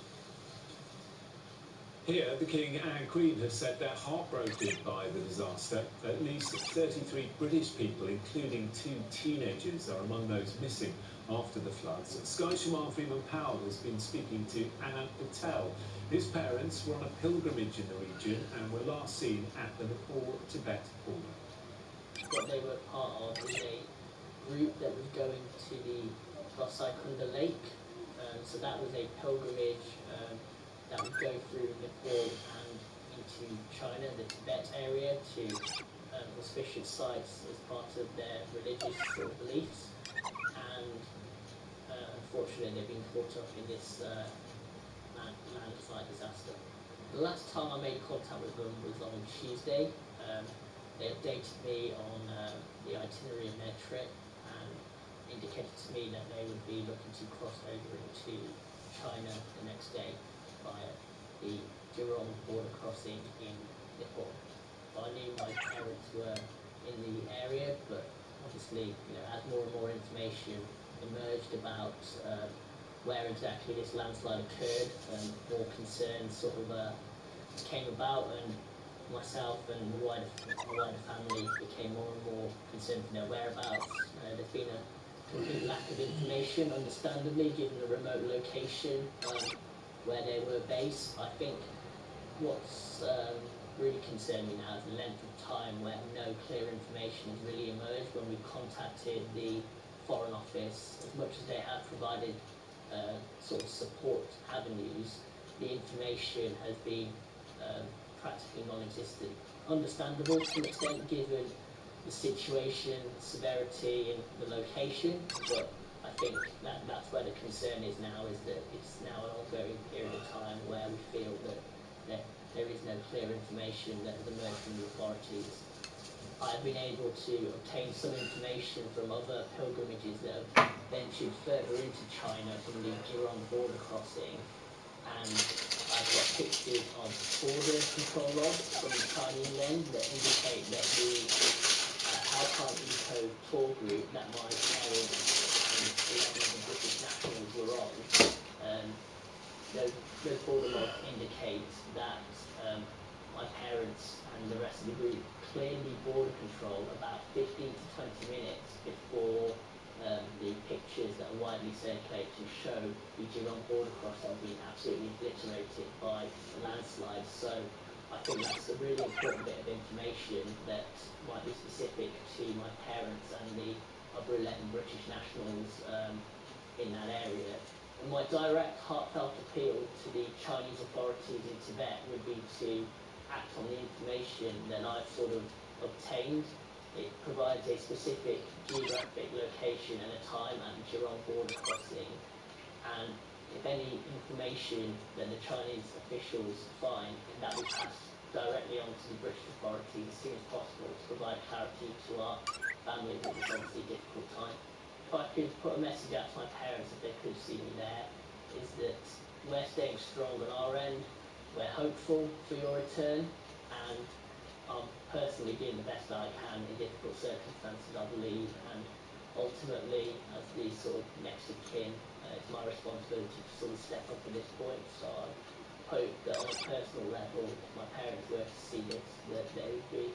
Here, the King and Queen have said they're heartbroken by the disaster. At least 33 British people, including 2 teenagers, are among those missing after the floods. Sky Shaman Freeman Powell has been speaking to Anand Patel. His parents were on a pilgrimage in the region and were last seen at the Nepal-Tibet border. What they were part of is a route that was going to the Gosaikunda Lake. So that was a pilgrimage that would go through Nepal and into China, the Tibet area, to auspicious sites as part of their religious beliefs. And unfortunately, they've been caught up in this landslide disaster. The last time I made contact with them was on Tuesday. They updated me on the itinerary of their trip and indicated to me that they would be looking to cross over into China the next day via the Jurong border crossing in Nepal. I knew my parents were in the area, but obviously, as more and more information emerged about where exactly this landslide occurred, more concerns came about, and myself and the wider family became more and more concerned for their whereabouts. There's been a complete lack of information, understandably, given the remote location where they were based. I think what's really concerned me now is the length of time where no clear information has really emerged. When we contacted the Foreign Office, as much as they have provided support avenues, the information has been practically non-existent. Understandable to an extent, given the situation, severity, and the location, but I think that's where the concern is now, is that it's now an ongoing period of time where we feel that there is no clear information that has emerged from the authorities. I've been able to obtain some information from other pilgrimages that have ventured further into China from the Zhejiang border crossing, and I've got pictures of border control logs from the Chinese end that indicate that the Alpine Eco tour group that my parents and 11 of the British nationals were on, those border logs indicate that my parents and the rest of the group cleared the border control about 15 to 20 minutes before the pictures that are widely circulated show the Geelong border crossing being absolutely obliterated by landslides. So I think that's a really important bit of information that might be specific to my parents and the other 11 British nationals in that area. And my direct heartfelt appeal to the Chinese authorities in Tibet would be to act on the information that I've sort of obtained. It provides a specific geographic location and a time at the Geelong border crossing, and if any information that the Chinese officials find, that will pass directly on to the British authorities as soon as possible to provide clarity to our families at this obviously difficult time. If I could put a message out to my parents, if they could see me there, is that we're staying strong on our end. We're hopeful for your return, and I'm personally doing the best that I can in difficult circumstances, I believe, and ultimately, as the sort of next of kin, it's my responsibility to sort of step up at this point. So I hope that on a personal level, if my parents were to see this, that they would be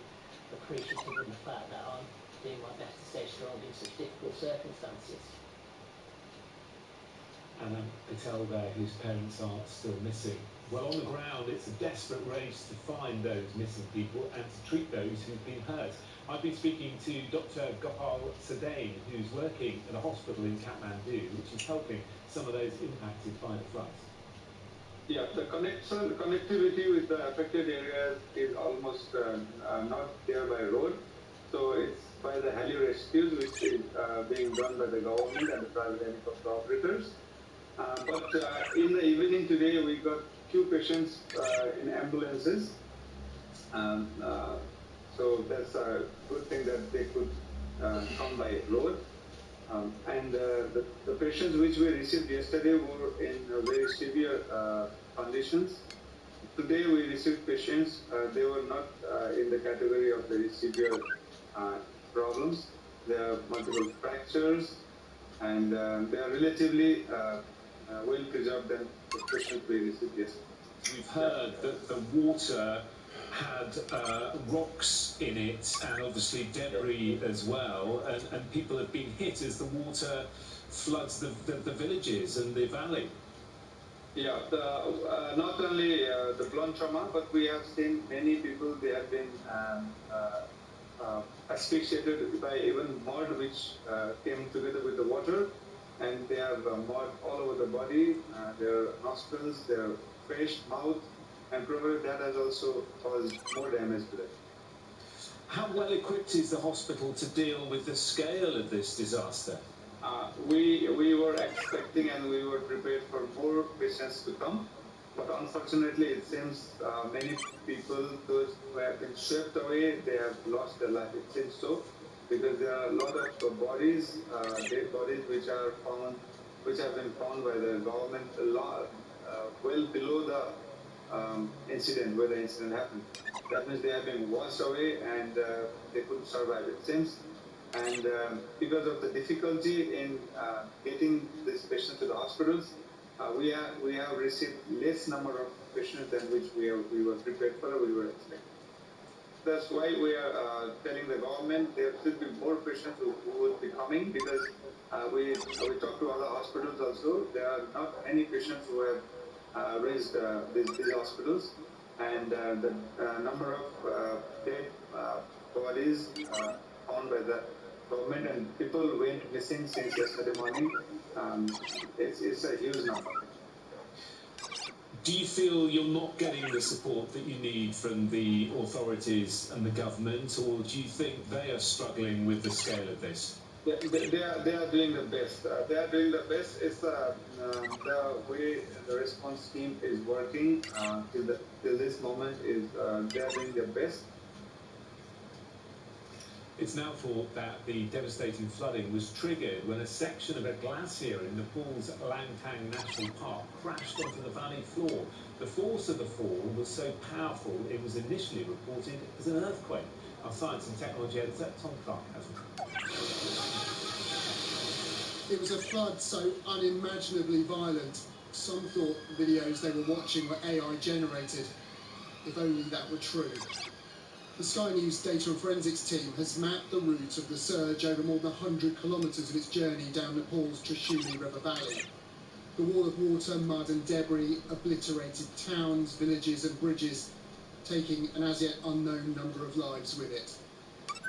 appreciative of the fact that I'm doing my best to stay strong in such difficult circumstances. Anna Patel there, whose parents are still missing. Well, on the ground, it's a desperate race to find those missing people and to treat those who've been hurt. I've been speaking to Dr. Gopal Sadane, who's working at a hospital in Kathmandu, which is helping some of those impacted by the floods. Yeah, the connectivity with the affected areas is almost not there by road. So it's by the heli rescues, which is being done by the government and the private helicopter operators. But in the evening today, we got 2 patients in ambulances. So that's a good thing that they could come by road. And the patients which we received yesterday were in very severe conditions. Today we received patients, they were not in the category of very severe problems. There are multiple fractures, and they are relatively well preserved than the patients we received yesterday. We've heard that the water had rocks in it and obviously debris as well, and people have been hit as the water floods the villages and the valley. Yeah, not only the blunt trauma, but we have seen many people, they have been asphyxiated by even mud which came together with the water, and they have mud all over the body, their nostrils, their face, mouth, and probably that has also caused more damage to them. How well equipped is the hospital to deal with the scale of this disaster? We were expecting and we were prepared for more patients to come, but unfortunately it seems many people, those who have been swept away, they have lost their life. It seems so, because there are a lot of bodies, dead bodies which have been found by the government well below the incident, where the incident happened. That means they have been washed away and they couldn't survive, it seems. And because of the difficulty in getting these patients to the hospitals, we have received less number of patients than which we were prepared for or we were expecting. That's why we are telling the government there should be more patients who would be coming, because we talked to other hospitals also. There are not many patients who have reached these hospitals, and the number of dead bodies found by the government and people went missing since yesterday morning. It's a huge number. Do you feel you're not getting the support that you need from the authorities and the government, or do you think they are struggling with the scale of this? They are doing the best. They are doing the best. It's the way the response team is working till this moment is they are doing their best. It's now thought that the devastating flooding was triggered when a section of a glacier in Nepal's Langtang National Park crashed onto the valley floor. The force of the fall was so powerful it was initially reported as an earthquake. Our science and technology editor, Tom Clark, has more. It was a flood so unimaginably violent, some thought the videos they were watching were AI generated. If only that were true. The Sky News data and forensics team has mapped the route of the surge over more than 100 kilometres of its journey down Nepal's Trishuli River Valley. The wall of water, mud and debris obliterated towns, villages and bridges, taking an as yet unknown number of lives with it.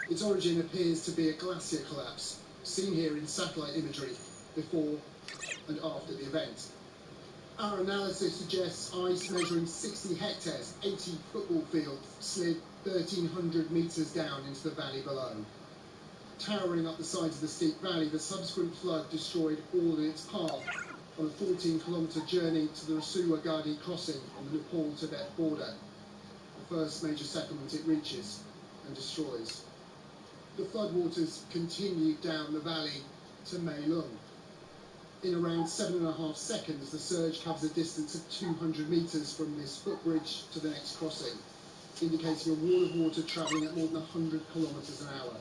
Its origin appears to be a glacier collapse, seen here in satellite imagery before and after the event. Our analysis suggests ice measuring 60 hectares, 80 football fields, slid 1,300 metres down into the valley below. Towering up the sides of the steep valley, the subsequent flood destroyed all in its path on a 14-kilometre journey to the Rasuagadi crossing on the Nepal-Tibet border, the first major settlement it reaches and destroys. The floodwaters continued down the valley to Meilung. In around 7.5 seconds, the surge covers a distance of 200 metres from this footbridge to the next crossing, indicating a wall of water travelling at more than 100 kilometres an hour.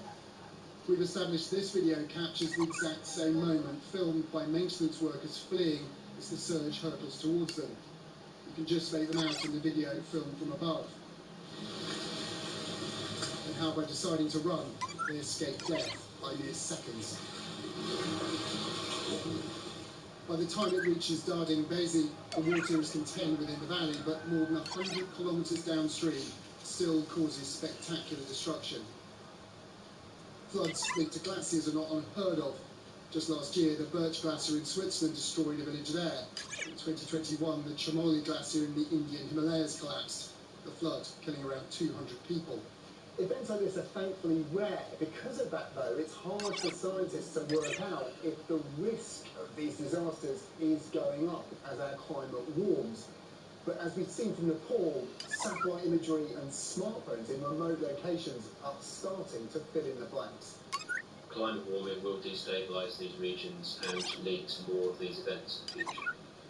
We've established this video captures the exact same moment, filmed by maintenance workers fleeing as the surge hurtles towards them. You can just make them out in the video filmed from above. And how by deciding to run, they escape death by mere seconds. By the time it reaches Darding Bezi, the water is contained within the valley, but more than 100 kilometres downstream still causes spectacular destruction. Floods linked to glaciers are not unheard of. Just last year, the Birch Glacier in Switzerland destroyed a village there. In 2021, the Chamoli Glacier in the Indian Himalayas collapsed, the flood killing around 200 people. Events like this are thankfully rare. Because of that, though, it's hard for scientists to work out if the risk of these disasters is going up as our climate warms. But as we've seen from Nepal, satellite imagery and smartphones in remote locations are starting to fill in the blanks. Climate warming will destabilise these regions and lead to more of these events in the future.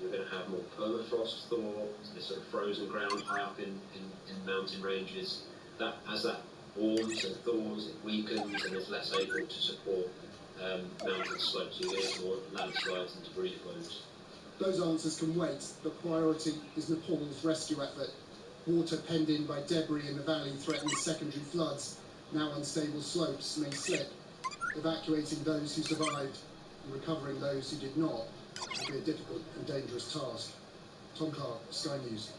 You're going to have more permafrost thaw, this sort of frozen ground high up in mountain ranges. As that warms and thaws, it weakens and is less able to support mountain slopes. You get more landslides and debris flows. Those answers can wait. The priority is Nepal's rescue effort. Water penned in by debris in the valley threatens secondary floods. Now unstable slopes may slip. Evacuating those who survived and recovering those who did not will be a difficult and dangerous task. Tom Clark, Sky News.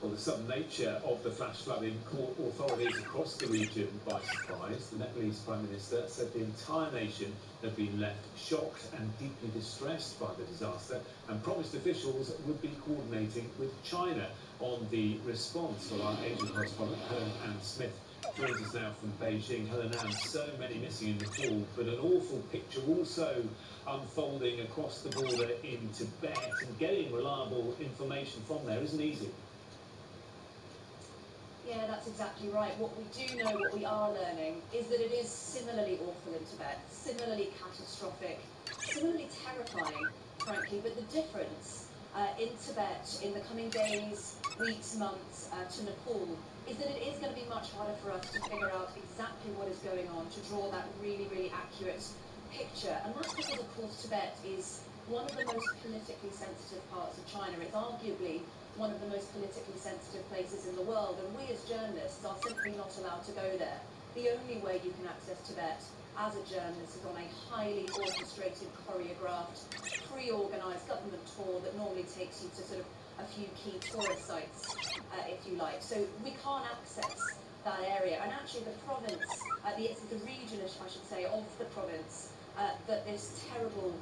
Well, the sudden nature of the flash flooding caught authorities across the region by surprise. The Nepalese Prime Minister said the entire nation had been left shocked and deeply distressed by the disaster and promised officials would be coordinating with China on the response. Well, our Asian correspondent, Helen Ann Smith, joins us now from Beijing. Helen Ann, so many missing in Nepal, but an awful picture also unfolding across the border in Tibet, and getting reliable information from there isn't easy. Yeah, that's exactly right. What we do know, what we are learning, is that it is similarly awful in Tibet, similarly catastrophic, similarly terrifying, frankly. But the difference in Tibet in the coming days, weeks, months to Nepal is that it is going to be much harder for us to figure out exactly what is going on, to draw that really, really accurate picture. And that's because, of course, Tibet is one of the most politically sensitive parts of China. It's arguably one of the most politically sensitive places in the world, and we as journalists are simply not allowed to go there. The only way you can access Tibet as a journalist is on a highly orchestrated, choreographed, pre-organised government tour that normally takes you to sort of a few key tourist sites, if you like. So we can't access that area, and actually the province, the region, I should say, of the province that this terrible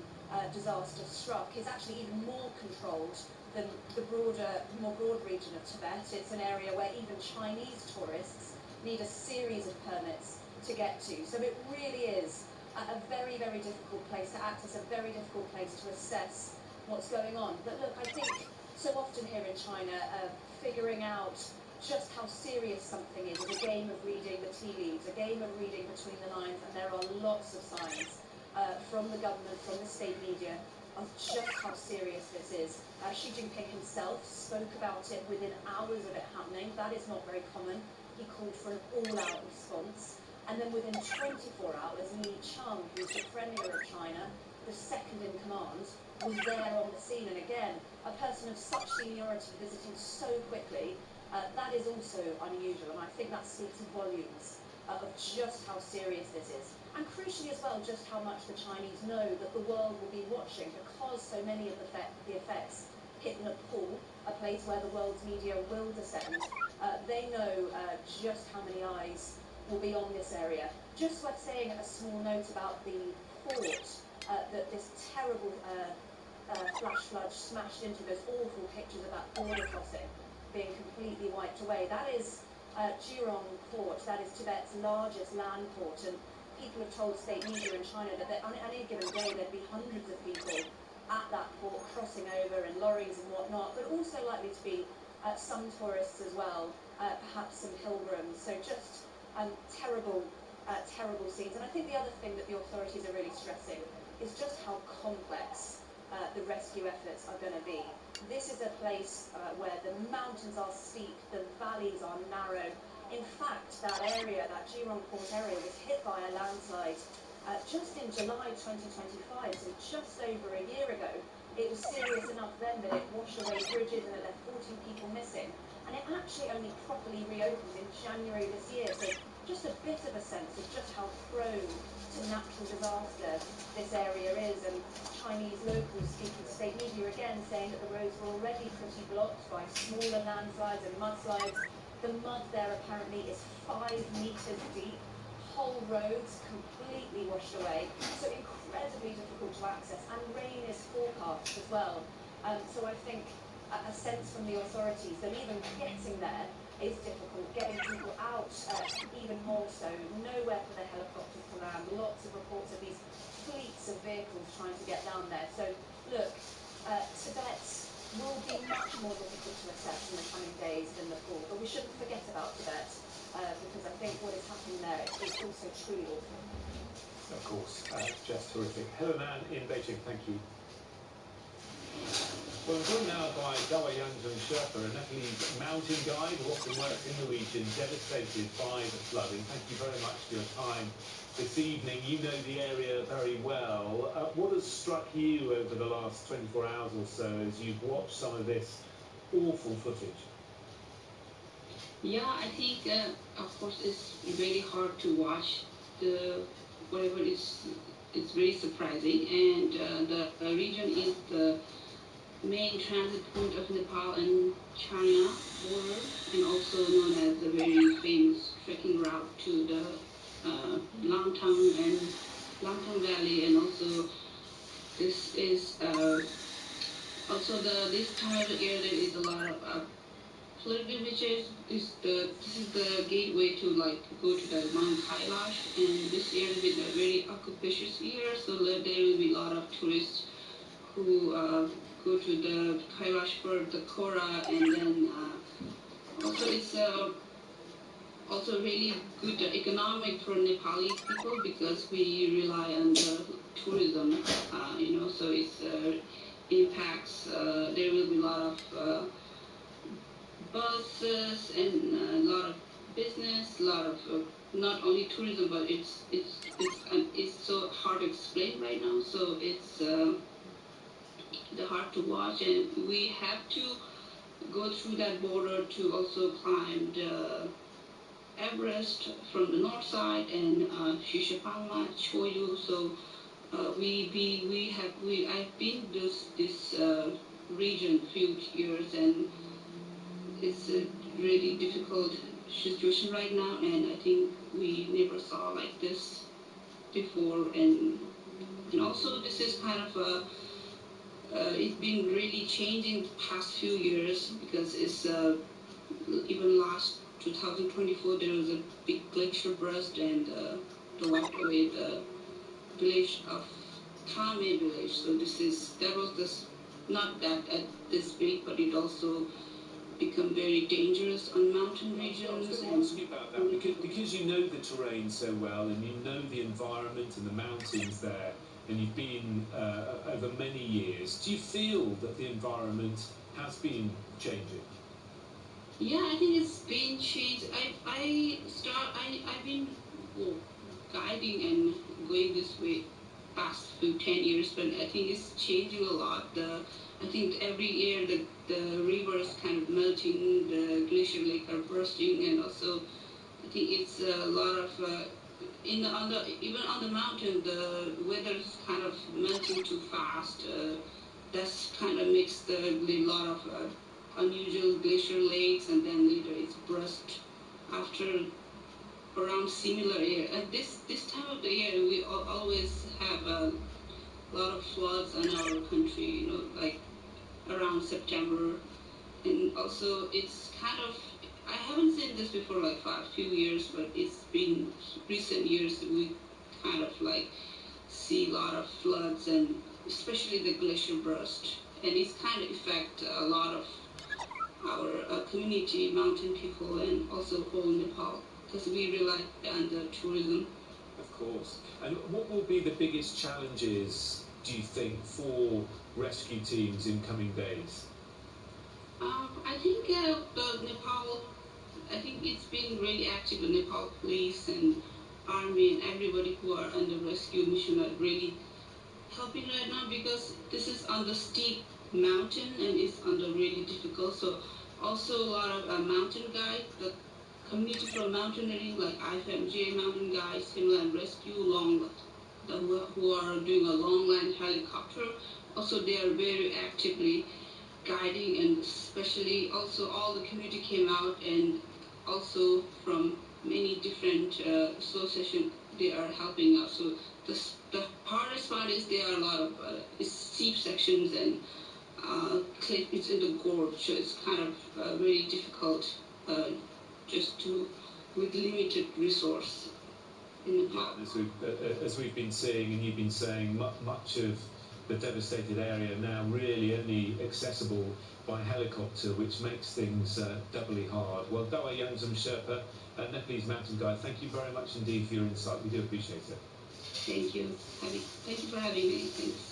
disaster struck is actually even more controlled than the more broad region of Tibet. It's an area where even Chinese tourists need a series of permits to get to. So it really is a very, very difficult place to access, a very difficult place to assess what's going on. But look, I think so often here in China, figuring out just how serious something is. It's a game of reading the tea leaves, a game of reading between the lines, and there are lots of signs from the government, from the state media, of just how serious this is. Xi Jinping himself spoke about it within hours of it happening. That is not very common. He called for an all-out response. And then within 24 hours, Li Cheng, who's the Premier of China, the second in command, was there on the scene. And again, a person of such seniority visiting so quickly, that is also unusual. And I think that speaks volumes of just how serious this is. And crucially as well, just how much the Chinese know that the world will be watching, because so many of the effects hit Nepal, a place where the world's media will descend. They know just how many eyes will be on this area. Just worth saying a small note about the port that this terrible flash flood smashed into. Those awful pictures of that border crossing being completely wiped away. That is Jirong port. That is Tibet's largest land port, and people have told state media in China that on any given day there'd be hundreds of people at that port crossing over in lorries and whatnot, but also likely to be some tourists as well, perhaps some pilgrims. So just terrible, terrible scenes. And I think the other thing that the authorities are really stressing is just how complex the rescue efforts are going to be. This is a place where the mountains are steep, the valleys are narrow. In fact, that area, that Jirong Port area, was hit by a landslide just in July 2025, so just over a year ago. It was serious enough then that it washed away bridges and it left 14 people missing. And it actually only properly reopened in January this year. So just a bit of a sense of just how prone to natural disaster this area is. And Chinese locals speaking to state media again saying that the roads were already pretty blocked by smaller landslides and mudslides. The mud there apparently is 5 meters deep. Whole roads completely washed away, so incredibly difficult to access, and rain is forecast as well. So I think a sense from the authorities that even getting there is difficult, getting people out even more so, nowhere for the helicopters to land, lots of reports of these fleets of vehicles trying to get down there. So look, Tibet will be much more difficult to assess in the coming days than Nepal, but we shouldn't forget about Tibet. Because I think what is happening there is also truly awful. Of course, just terrific. Helen Ann in Beijing, thank you. Well, I'm joined now by Dawa Yangzheng Sherpa, a Nepalese mountain guide who often works in the region devastated by the flooding. Thank you very much for your time this evening. You know the area very well. What has struck you over the last 24 hours or so as you've watched some of this awful footage? Yeah, I think, of course, it's very hard to watch. Whatever is, it's very surprising. And the region is the main transit point of Nepal and China border, and also known as the very famous trekking route to the Langtang Valley. And also, this is this time of the year there is a lot of pilgrimages. This is the gateway to go to the Mount Kailash, and this year has been a very auspicious year, so there will be a lot of tourists who go to the Kailash for the Kora, and then also it's also really good economic for Nepali people because we rely on the tourism, so it's impacts. There will be a lot of buses and a lot of business, a lot of not only tourism, but it's so hard to explain right now. So it's hard to watch, and we have to go through that border to also climb the Everest from the north side and Shishapangma, Choyu. So I've been this region few years, and it's a really difficult situation right now, and I think we never saw like this before. And also this is kind of it's been really changing the past few years, because it's even last 2024 there was a big glacier burst and wiped away the village of Tame village. So that was not that this big, but it also become very dangerous on mountain regions. I was going to ask you about that, because you know the terrain so well, and you know the environment and the mountains there, and you've been over many years. Do you feel that the environment has been changing? Yeah, I think it's been changed. I've been guiding and going this way past 10 years, but I think it's changing a lot. I think every year the rivers kind of melting, the glacier lake are bursting, and also I think it's a lot of even on the mountain the weather's kind of melting too fast. That's kind of makes a lot of unusual glacier lakes, and then later it's burst after around similar year. At this time of the year, we always have a lot of floods in our country. Like around September, and also it's kind of I haven't seen this before like for a few years, but it's been recent years we kind of like see a lot of floods, and especially the glacier burst, and it's kind of affect a lot of our community, mountain people, and also whole Nepal, because we rely on the tourism. Of course. And what will be the biggest challenges, do you think, for rescue teams in coming days? I think the Nepal, I think it's been really active. The Nepal police and army and everybody who are under rescue mission are really helping right now, because this is on the steep mountain and it's on the really difficult. So also a lot of mountain guides, the community from mountaineering like IFMJ mountain guides, Himalayan rescue, who are doing a long line helicopter. Also they are very actively guiding, and especially also all the community came out, and also from many different associations they are helping us. So the hardest part is there are a lot of steep sections and cliff. It's in the gorge, so it's kind of very difficult just to with limited resource in Nepal. Yeah, as we've been seeing, and you've been saying, much of the devastated area now really only accessible by helicopter, which makes things doubly hard. Well, Dawa Yangzum Sherpa, Nepalese mountain guide, thank you very much indeed for your insight. We do appreciate it. Thank you. Thank you for having me. Thanks.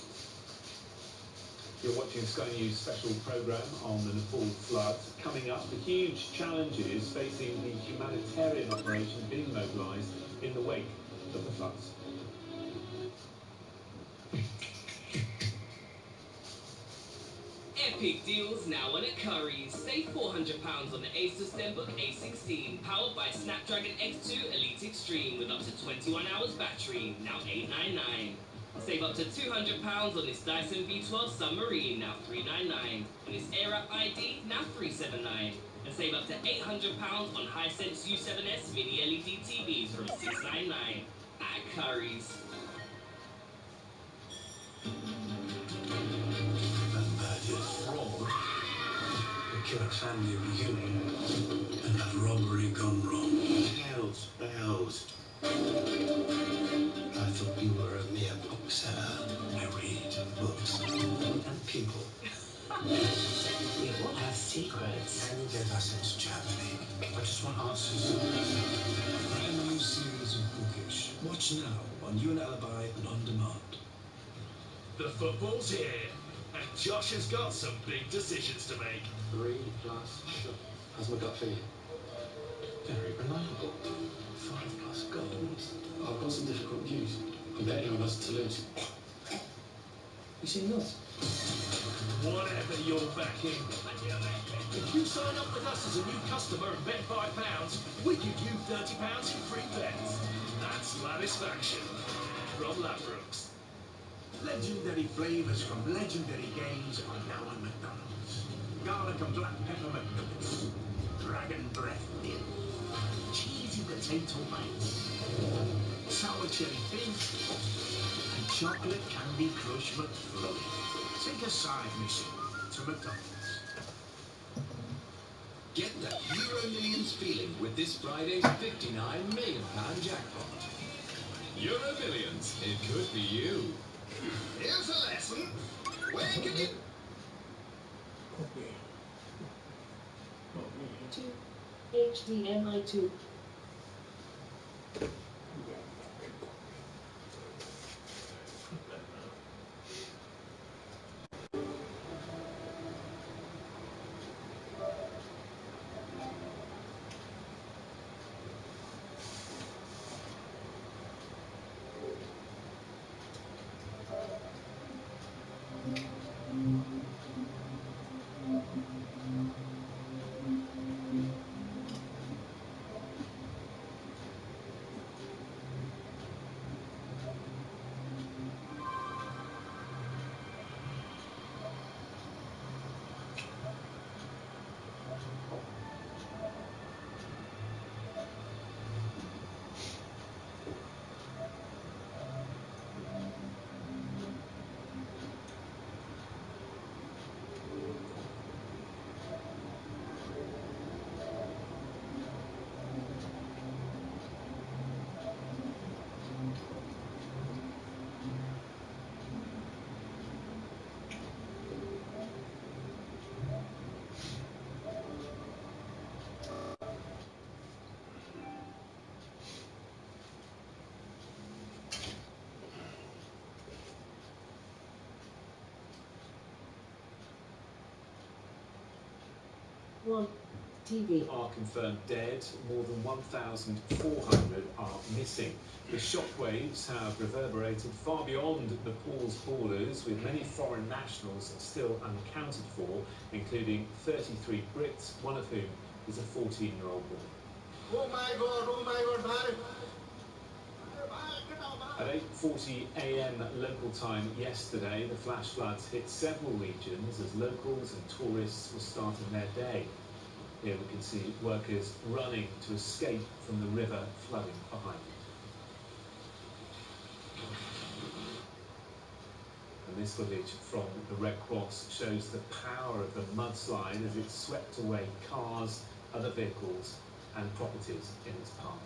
You're watching a Sky News special programme on the Nepal floods. Coming up, the huge challenges facing the humanitarian operation being mobilised in the wake of the floods. Epic deals now on at Currys. Save £400 on the Acer STEMBook A16, powered by Snapdragon X2 Elite Extreme with up to 21 hours battery, now $899. Save up to £200 on this Dyson V12 Submarine, now $399. On this Airwrap ID, now $379. And save up to £800 on Hisense U7S Mini LED TVs from $699 at Currys. Fraud, the killer family reunion, and that robbery gone wrong. Bells. I thought you were a mere bookseller. I read books and people. We all have secrets. Can you get us into Germany? I just want answers. A brand new series of Bookish. Watch now on UNLibi and on demand. The football's here. And Josh has got some big decisions to make. 3+. How's my gut feeling? Very reliable. 5+ goals. I've got some difficult news. I'm betting on us to lose. You seem nuts. Whatever you're backing. If you sign up with us as a new customer and bet £5, we give you £30 in free bets. That's satisfaction from Ladbrokes. Legendary flavours from legendary games are now on McDonald's. Garlic and black pepper McNuggets, dragon breath dip, cheesy potato bites, sour cherry fizz, and chocolate candy crush McFlurry. Take a side mission to McDonald's. Get that Euro Millions feeling with this Friday's £59 million jackpot. Euro Millions, it could be you. Here's a lesson. Where can you... 2. HDMI 2. One. TV. Are confirmed dead, more than 1,400 are missing. The shockwaves have reverberated far beyond Nepal's borders, with many foreign nationals still unaccounted for, including 33 Brits, one of whom is a 14-year-old boy. Oh my God, At 8:40 a.m. local time yesterday, the flash floods hit several regions as locals and tourists were starting their day. Here we can see workers running to escape from the river flooding behind them. And this footage from the Red Cross shows the power of the mudslide as it swept away cars, other vehicles and properties in its path.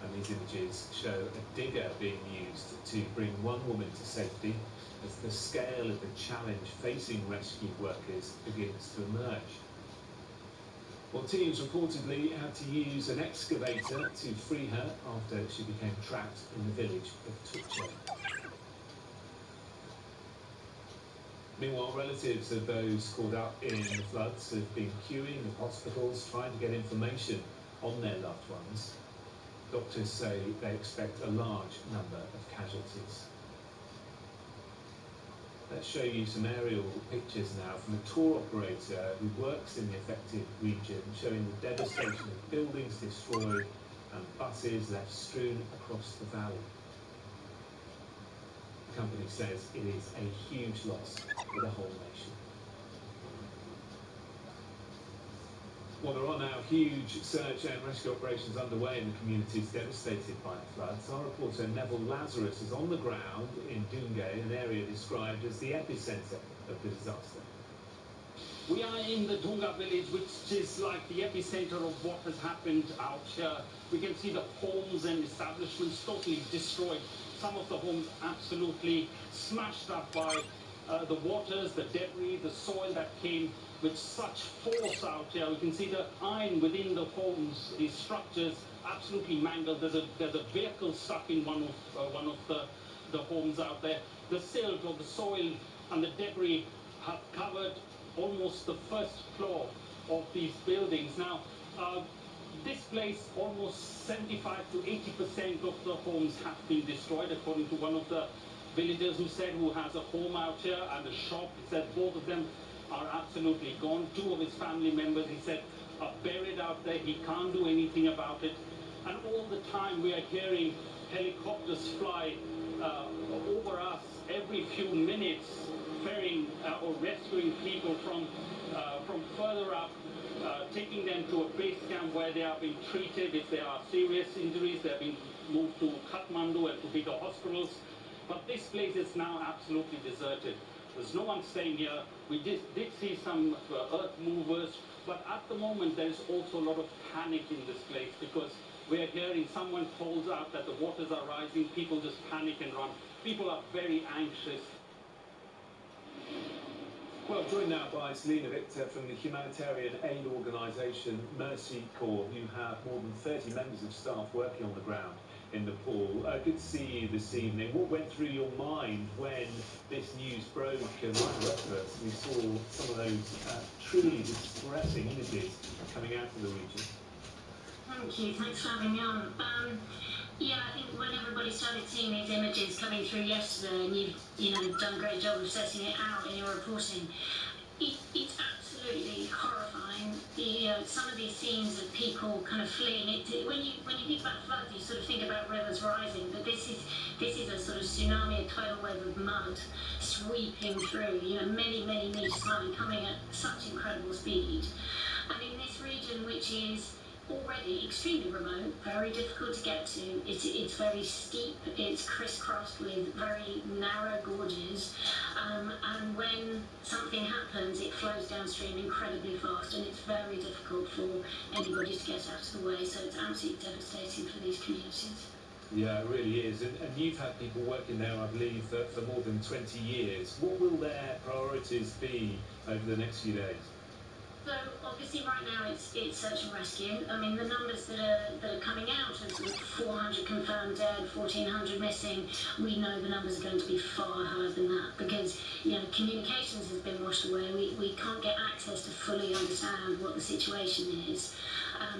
And these images show a digger being used to bring one woman to safety as the scale of the challenge facing rescue workers begins to emerge. Well, teams reportedly had to use an excavator to free her after she became trapped in the village of Tuche. Meanwhile, relatives of those caught up in the floods have been queuing at hospitals trying to get information on their loved ones. Doctors say they expect a large number of casualties. Let's show you some aerial pictures now from a tour operator who works in the affected region, showing the devastation of buildings destroyed and buses left strewn across the valley. The company says it is a huge loss for the whole nation. Well, there are now huge search and rescue operations underway in the communities devastated by the floods. Our reporter Neville Lazarus is on the ground in Dungay, an area described as the epicentre of the disaster. We are in the Dunga village, which is like the epicenter of what has happened out here. We can see the homes and establishments totally destroyed. Some of the homes absolutely smashed up by the waters, the debris, the soil that came with such force out here. We can see the iron within the homes, these structures absolutely mangled. There's a vehicle stuck in one of the homes out there. The silt or the soil and the debris have covered almost the first floor of these buildings. Now, this place, almost 75 to 80% of the homes have been destroyed, according to one of the villagers who has a home out here and a shop. He said both of them are absolutely gone. Two of his family members, he said, are buried out there. He can't do anything about it. And all the time we are hearing helicopters fly over us every few minutes, ferrying or rescuing people from further up, taking them to a base camp where they are being treated. If there are serious injuries, they are being moved to Kathmandu and to bigger hospitals. But this place is now absolutely deserted. There's no one staying here. We did see some earth movers, but at the moment there is also a lot of panic in this place because we are hearing someone calls out that the waters are rising. People just panic and run. People are very anxious. Joined now by Selina Victor from the humanitarian aid organisation Mercy Corps. You have more than 30 members of staff working on the ground in Nepal. Good to see you this evening. What went through your mind when this news broke and like the rest of us, we saw some of those truly distressing images coming out of the region? Thank you. Thanks for having me on. Yeah, I think when everybody started seeing these images coming through yesterday, and you've done a great job of setting it out in your reporting, it's absolutely horrifying. Some of these scenes of people kind of fleeing. When you think about floods, you sort of think about rivers rising, but this is a sort of tsunami, a tidal wave of mud sweeping through. Many meters high, coming at such incredible speed, and in this region, which is already extremely remote, very difficult to get to. It's very steep, it's crisscrossed with very narrow gorges, and when something happens, it flows downstream incredibly fast, and it's very difficult for anybody to get out of the way, so it's absolutely devastating for these communities. Yeah, it really is. And you've had people working there, I believe, for more than 20 years. What will their priorities be over the next few days? So obviously right now it's search and rescue. I mean, the numbers that are coming out of 400 confirmed dead, 1,400 missing. We know the numbers are going to be far higher than that because communications has been washed away. We can't get access to fully understand what the situation is.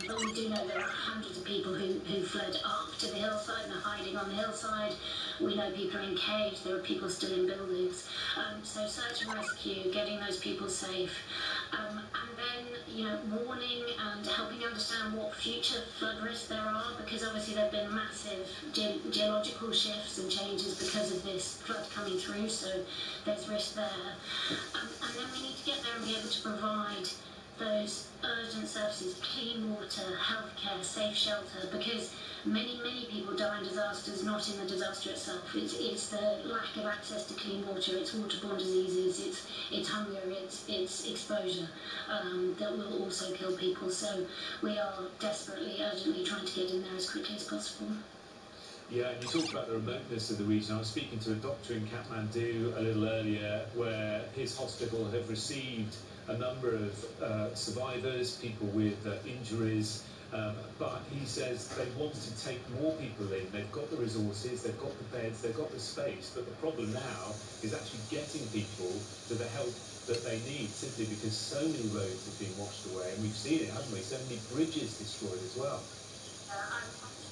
But we do know there are hundreds of people who fled up to the hillside and are hiding on the hillside. We know people are in caves. There are people still in buildings. So search and rescue, getting those people safe. And then, warning and helping understand what future flood risks there are, because obviously there have been massive geological shifts and changes because of this flood coming through, so there's risk there. And then we need to get there and be able to provide those urgent services, clean water, healthcare, safe shelter, because many people die in disasters, not in the disaster itself. It's the lack of access to clean water, it's waterborne diseases, it's hunger, it's exposure that will also kill people. So we are desperately, urgently trying to get in there as quickly as possible. Yeah, and you talked about the remoteness of the region. I was speaking to a doctor in Kathmandu a little earlier where his hospital have received a number of survivors, people with injuries, but he says they want to take more people in. They've got the resources, they've got the beds, they've got the space, but the problem now is actually getting people to the help that they need, simply because so many roads have been washed away, and we've seen it, haven't we? So many bridges destroyed as well.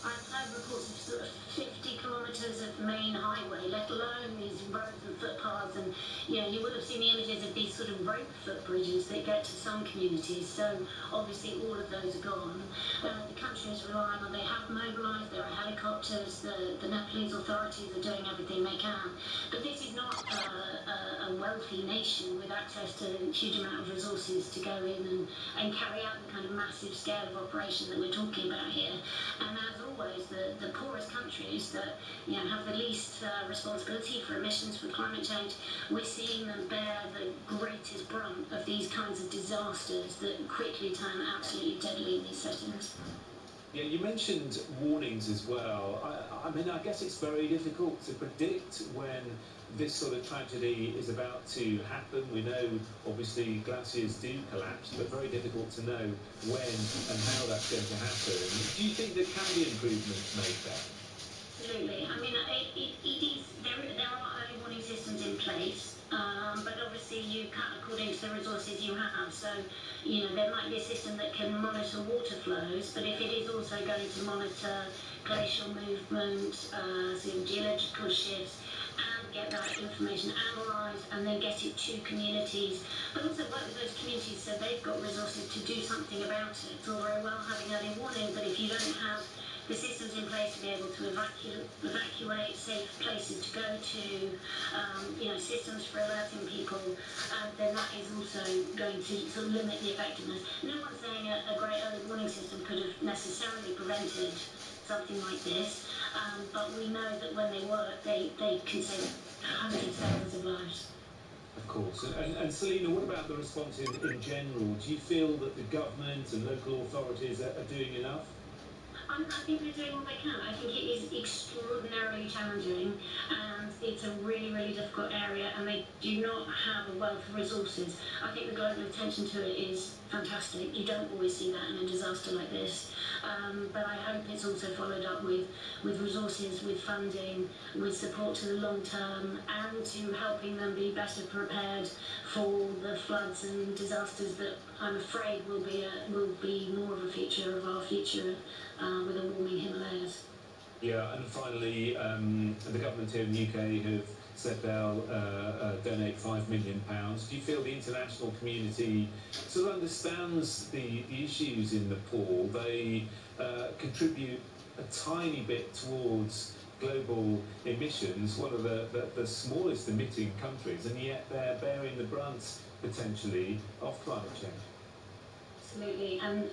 I've heard reports of sort of 50 kilometres of main highway, let alone these roads and footpaths, and you would have seen the images of these sort of rope footbridges that get to some communities, so obviously all of those are gone. The country is relying on, they have mobilised, there are helicopters, the Nepalese authorities are doing everything they can, but this is not a wealthy nation with access to a huge amount of resources to go in and carry out the kind of massive scale of operation that we're talking about here. And as always, the poorest countries that have the least responsibility for emissions, for climate change, we're seeing them bear the greatest brunt of these kinds of disasters that quickly turn absolutely deadly in these settings. Yeah, you mentioned warnings as well. I mean, I guess it's very difficult to predict when this sort of tragedy is about to happen. We know, obviously, glaciers do collapse, but very difficult to know when and how that's going to happen. Do you think there can be improvements made there? Absolutely. I mean, there are early warning systems in place, but obviously you cut according to the resources you have. So, there might be a system that can monitor water flows, but if it is also going to monitor glacial movement, sort of geological shifts, and get that information analysed and then get it to communities, but also work with those communities so they've got resources to do something about it. It's all very well having early warning, but if you don't have the systems in place to be able to evacuate, safe places to go to, systems for alerting people, then that is also going to sort of limit the effectiveness. No one's saying a great early warning system could have necessarily prevented something like this, but we know that when they work, they can save hundreds of thousands of lives. Of course. And Selina, what about the response in general? Do you feel that the government and local authorities are doing enough? I think they're doing what they can. I think it is extraordinarily challenging, and it's a really difficult area, and they do not have a wealth of resources. I think the global attention to it is fantastic. You don't always see that in a disaster like this. But I hope it's also followed up with resources, with funding, with support to the long term, and to helping them be better prepared for the floods and disasters that I'm afraid will be more of a feature of our future with a warming Himalayas. Yeah, and finally, the government here in the UK have said they'll donate £5 million. Do you feel the international community sort of understands the issues in Nepal? They contribute a tiny bit towards global emissions, one of the smallest emitting countries, and yet they're bearing the brunt, potentially, of climate change. Absolutely, and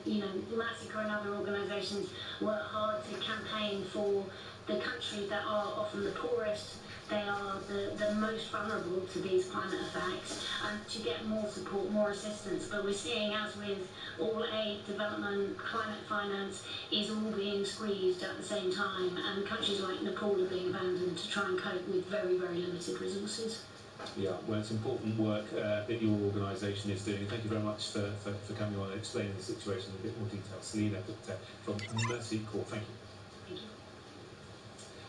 Massacre and other organisations work hard to campaign for the countries that are often the poorest. They are the most vulnerable to these climate effects, and to get more support, more assistance. But we're seeing, as with all aid, development, climate finance is all being squeezed at the same time, and countries like Nepal are being abandoned to try and cope with very, very limited resources. Yeah, well, it's important work that your organisation is doing. Thank you very much for coming on and explaining the situation in a bit more detail. Selina from Mercy Corps, thank you. Thank you.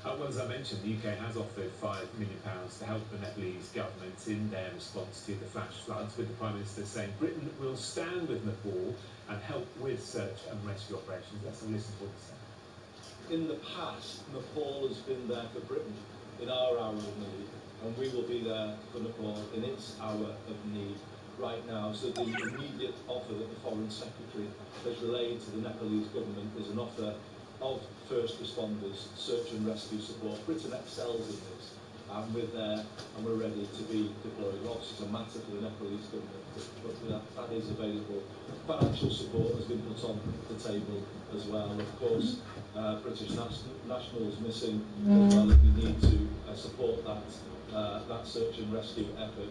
Well, as I mentioned, the UK has offered £5 million to help the Nepalese government in their response to the flash floods, with the Prime Minister saying Britain will stand with Nepal and help with search and rescue operations. Let's listen to what he said. In the past, Nepal has been there for Britain in our hour of need, and we will be there for Nepal in its hour of need right now. So the immediate offer that the Foreign Secretary has relayed to the Nepalese government is an offer of first responders, search and rescue support. Britain excels in this, and we're there and we're ready to be deployed. Obviously it's a matter for the Nepalese government, but that is available. Financial support has been put on the table as well. Of course, British nationals missing as well, if we need to support that search and rescue effort.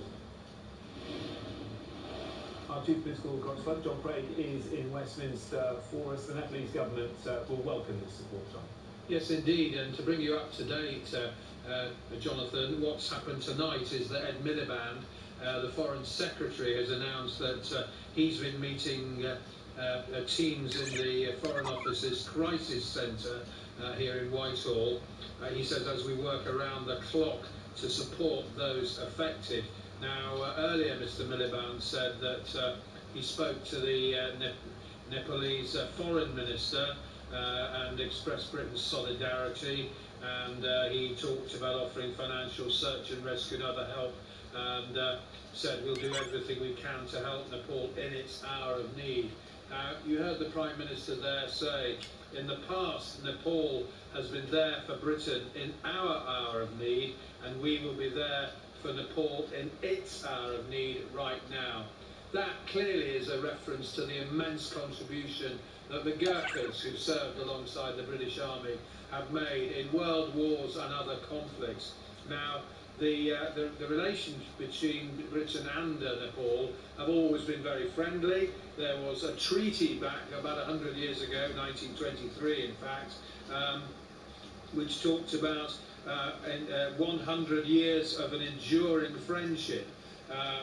Our Chief Political Correspondent, John Craig, is in Westminster for us. The Nepalese government will welcome this support, John. Yes, indeed, and to bring you up to date, Jonathan, what's happened tonight is that Ed Miliband, the Foreign Secretary, has announced that he's been meeting teams in the Foreign Office's Crisis Centre here in Whitehall. He says, as we work around the clock to support those affected. Now, earlier Mr Miliband said that he spoke to the Nepalese Foreign Minister and expressed Britain's solidarity, and he talked about offering financial search and rescue and other help, and said we'll do everything we can to help Nepal in its hour of need. Now, you heard the Prime Minister there say, in the past, Nepal has been there for Britain in our hour of need, and we will be there for Nepal in its hour of need right now. That clearly is a reference to the immense contribution that the Gurkhas, who served alongside the British Army, have made in world wars and other conflicts. Now, the relations between Britain and Nepal have always been very friendly. There was a treaty back about 100 years ago, 1923 in fact, which talked about 100 years of an enduring friendship.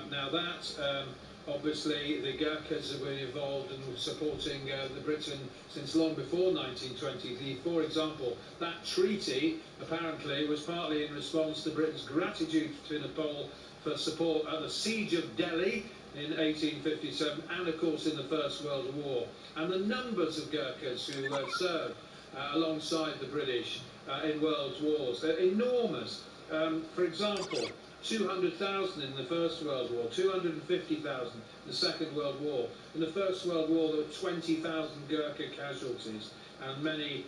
Now that, obviously, the Gurkhas have been involved in supporting the Britain since long before 1920. For example, that treaty apparently was partly in response to Britain's gratitude to Nepal for support at the Siege of Delhi in 1857 and, of course, in the First World War. And the numbers of Gurkhas who served alongside the British in world wars are enormous. For example, 200,000 in the First World War, 250,000 in the Second World War. In the First World War there were 20,000 Gurkha casualties and many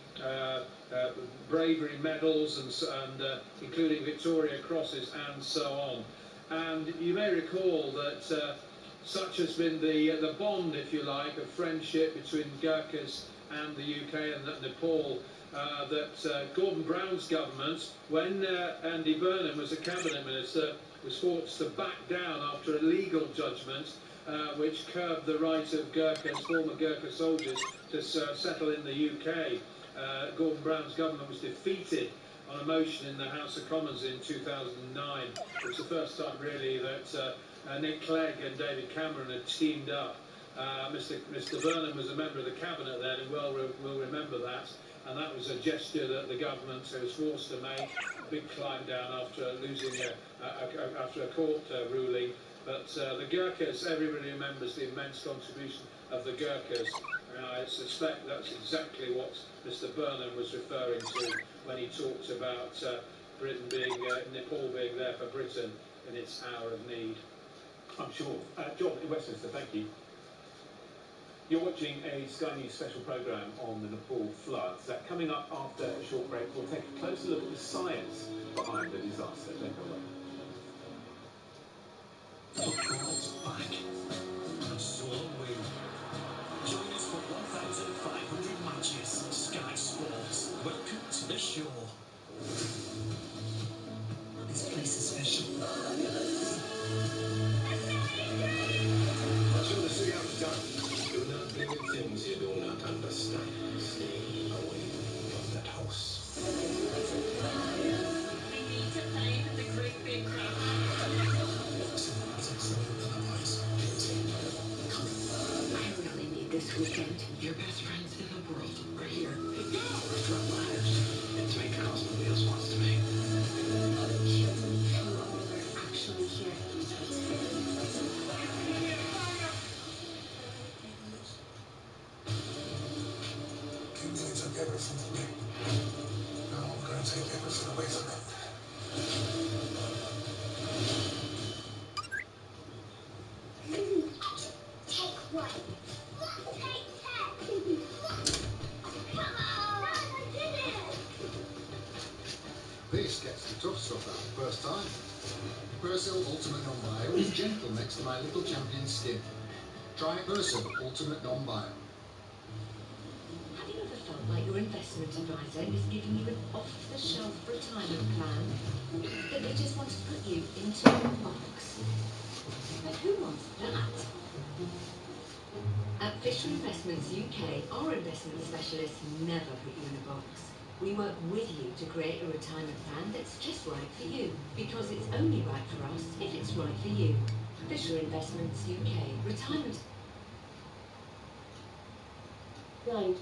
bravery medals, and including Victoria Crosses and so on. And you may recall that such has been the bond, if you like, of friendship between Gurkhas and the UK and Nepal, that Gordon Brown's government, when Andy Burnham was a cabinet minister, was forced to back down after a legal judgment which curbed the right of Gurkhas, former Gurkha soldiers, to settle in the UK. Gordon Brown's government was defeated on a motion in the House of Commons in 2009. It was the first time really that Nick Clegg and David Cameron had teamed up. Mr Burnham was a member of the cabinet then, and will remember that. And that was a gesture that the government was forced to make. A big climb down after losing after a court ruling. But the Gurkhas, everybody remembers the immense contribution of the Gurkhas. I suspect that's exactly what Mr Burnham was referring to when he talked about Britain Nepal being there for Britain in its hour of need. I'm sure. John in Westminster, thank you. You're watching a Sky News special programme on the Nepal floods. Coming up after a short break, we'll take a closer look at the science behind the disaster. Don't go away. Football's back, and so are we. Join us for 1,500 matches. Sky Sports. Welcome to the show. This place is special. Much of the city I've done. Do not bring in things you do not understand. Stay away from that house. We need to pay for the great big crowd. I really need this weekend. Your best friends in the world are here. Go! For our lives. It's make the cost nobody else wants to make. Actually here. They took everything from me. Now I'm going to take everything away from them. Take one. Take 10. Come on! I did it! This gets the tough stuff out the first time. Persil Ultimate Non-Bio is gentle next to my little champion's skin. Try Persil Ultimate Non-Bio. Have you ever felt like your investment advisor is giving you an off-the-shelf retirement plan? That they just want to put you into a box? But who wants that? At Fisher Investments UK, our investment specialists never put you in a box. We work with you to create a retirement plan that's just right for you, because it's only right for us if it's right for you. Fisher Investments UK, retirement. Guide.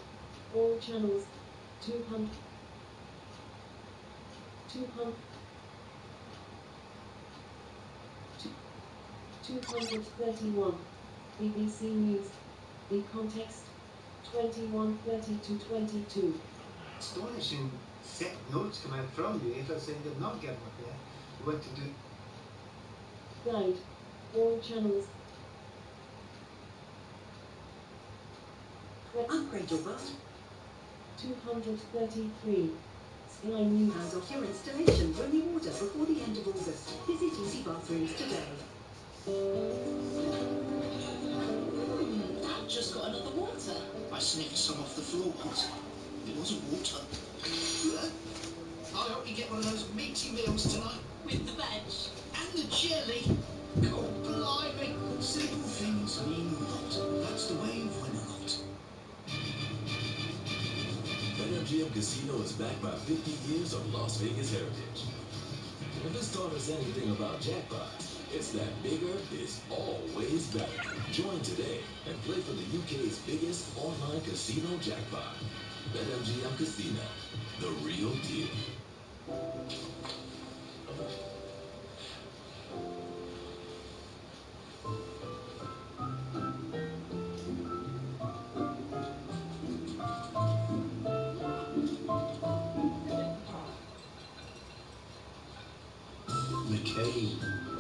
All channels. 200. 231. BBC News. The context. 21:30 to 22. Astonishing set notes come out from UEFA saying they've not given up yet. They want to do. Guide. All channels. Upgrade your bath. 233. Sky News. Hands off your installation when you order before the end of August. Visit Easy Bathrooms today. I've just got another water. I sniffed some off the floor once. It wasn't water. I hope you get one of those meaty meals tonight. With the veg. And the jelly. God blimey. Simple things mean a lot. That's the way of winning a lot. BetMGM Casino is backed by 50 years of Las Vegas heritage. If it's taught us anything about jackpots, it's that bigger is always better. Join today and play for the UK's biggest online casino jackpot. BetMGM Casino, the real deal.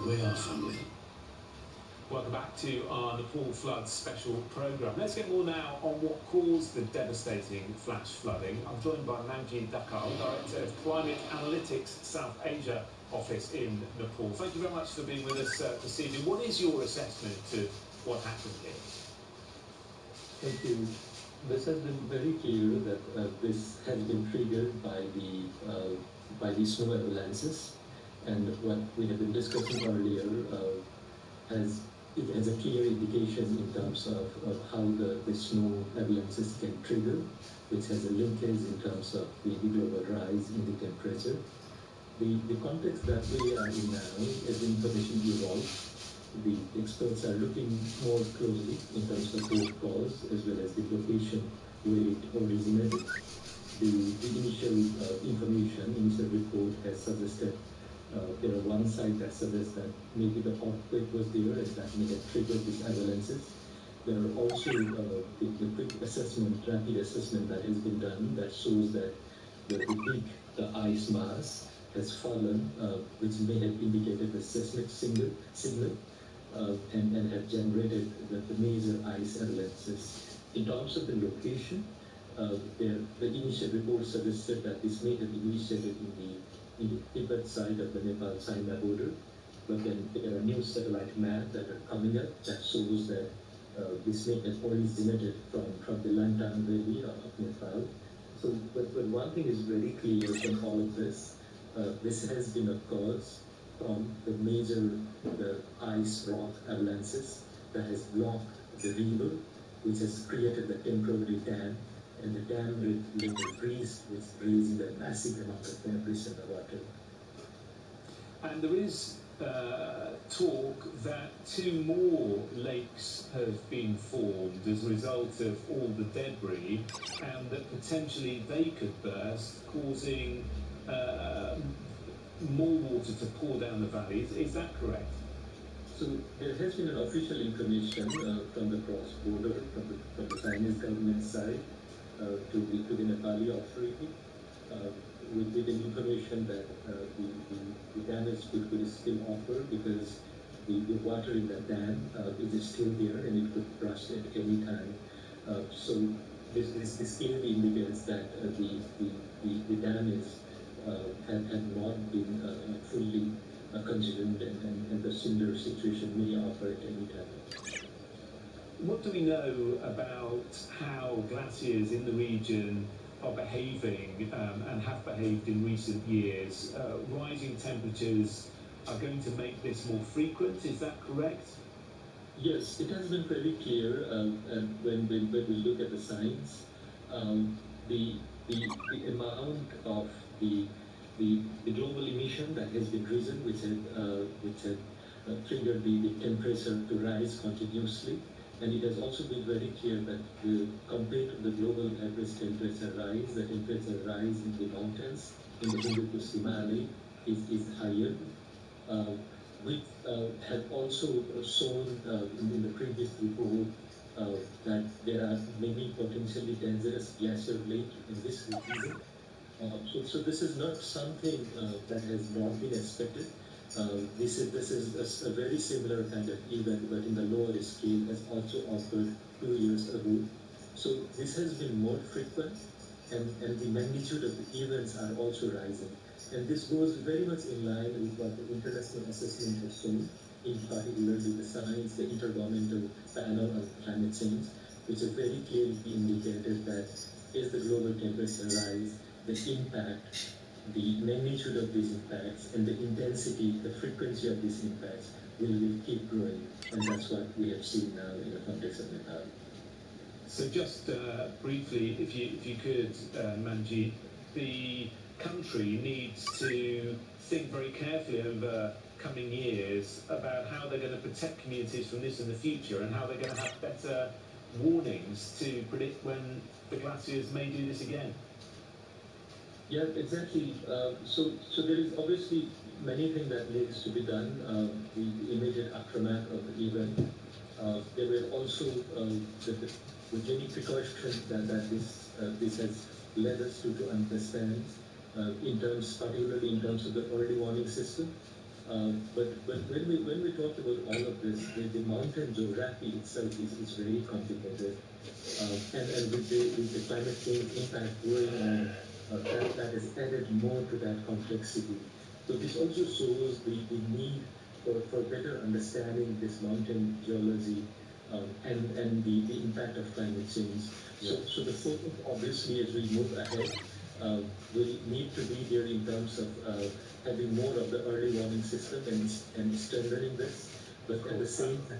We are family. Welcome back to our Nepal floods special programme. Let's get more now on what caused the devastating flash flooding. I'm joined by Manji Dakal, Director of Climate Analytics South Asia Office in Nepal. Thank you very much for being with us this evening. What is your assessment of what happened here? Thank you. This has been very clear that this has been triggered by the snow avalanches. And what we have been discussing earlier has it has a clear indication in terms of how the snow avalanches can trigger, which has a linkage in terms of the global rise in the temperature. The context that we are in now, as the information evolves, the experts are looking more closely in terms of both cause as well as the location where it originated. The initial initial report has suggested there are one side that suggests that maybe the earthquake was there and that may have triggered these avalanches. There are also the quick assessment, rapid assessment that has been done that shows that the ice mass has fallen, which may have indicated the seismic signal and have generated the major ice avalanches. In terms of the location, the initial report suggested that this may have initiated in the Tibet side of the Nepal-China border, but then there are new satellite maps that are coming up that shows that this may have originated from the Langtang Valley of Nepal. So, but one thing is very clear from all of this, this has been a cause from the major ice rock avalanches that has blocked the river, which has created the temporary dam, and the dam later freezed, which releasing a massive amount of temperature in the water. And there is talk that 2 more lakes have been formed as a result of all the debris, and that potentially they could burst, causing more water to pour down the valleys. Is that correct? So there has been an official information from the cross-border, from the Chinese government side to the Nepali authority, with an information that the damage could still occur because the water in the dam is still there and it could burst at any time. So this clearly indicates that the damage had not been fully consumed and the similar situation may occur at any time. What do we know about how glaciers in the region are behaving and have behaved in recent years? Rising temperatures are going to make this more frequent, is that correct? Yes, it has been very clear when we look at the science. The amount of the global emission that has been risen, which had triggered the temperature to rise continuously. And it has also been very clear that compared to the global average temperature rise, the temperature rise in the mountains, in the Hindu Kush Himalaya, is higher. We have also shown in the previous report that there are many potentially dangerous glacier lakes in this region. So this is not something that has not been expected. This is a very similar kind of event, but in the lower scale has also occurred 2 years ago. So this has been more frequent, and the magnitude of the events are also rising. And this goes very much in line with what the international assessment has shown, in particular the science, the Intergovernmental Panel on Climate Change, which has very clearly indicated that as the global temperature rise, the impact, the magnitude of these impacts and the intensity, the frequency of these impacts will keep growing, and that's what we have seen now in the context of Nepal. So just briefly, if you could, Manjeet, the country needs to think very carefully over coming years about how they're going to protect communities from this in the future and how they're going to have better warnings to predict when the glaciers may do this again. Yeah, exactly. So there is obviously many things that needs to be done. The immediate aftermath of the event. There were also the many precautions that this has led us to understand, particularly in terms of the early warning system. But when we talk about all of this, the mountain geography itself is very complicated, and with the climate change impact going on. That has added more to that complexity. So this also shows the need for better understanding this mountain geology and the impact of climate change. Yeah. So the focus, obviously, as we move ahead, will need to be there in terms of having more of the early warning system and strengthening this. But at the same time,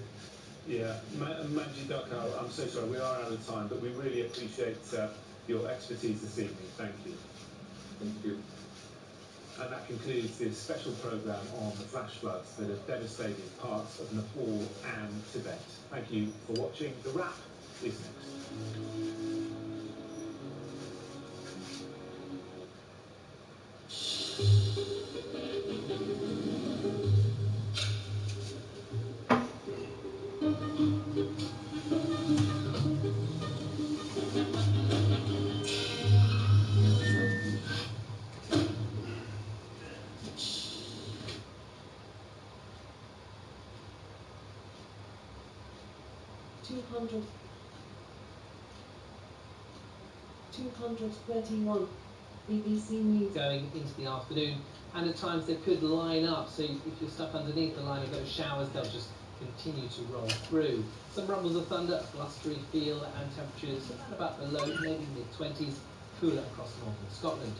yeah, Manji Dakar, I'm so sorry, we are out of time, but we really appreciate your expertise this evening. Thank you. thank you. And that concludes this special programme on the flash floods that have devastated parts of Nepal and Tibet. Thank you for watching. The wrap is next. 231 BBC News. Going into the afternoon, and at times they could line up, so if you're stuck underneath the line of those showers, they'll just continue to roll through. Some rumbles of thunder, a blustery feel, and temperatures around about the low, maybe mid-20s, cooler across northern Scotland.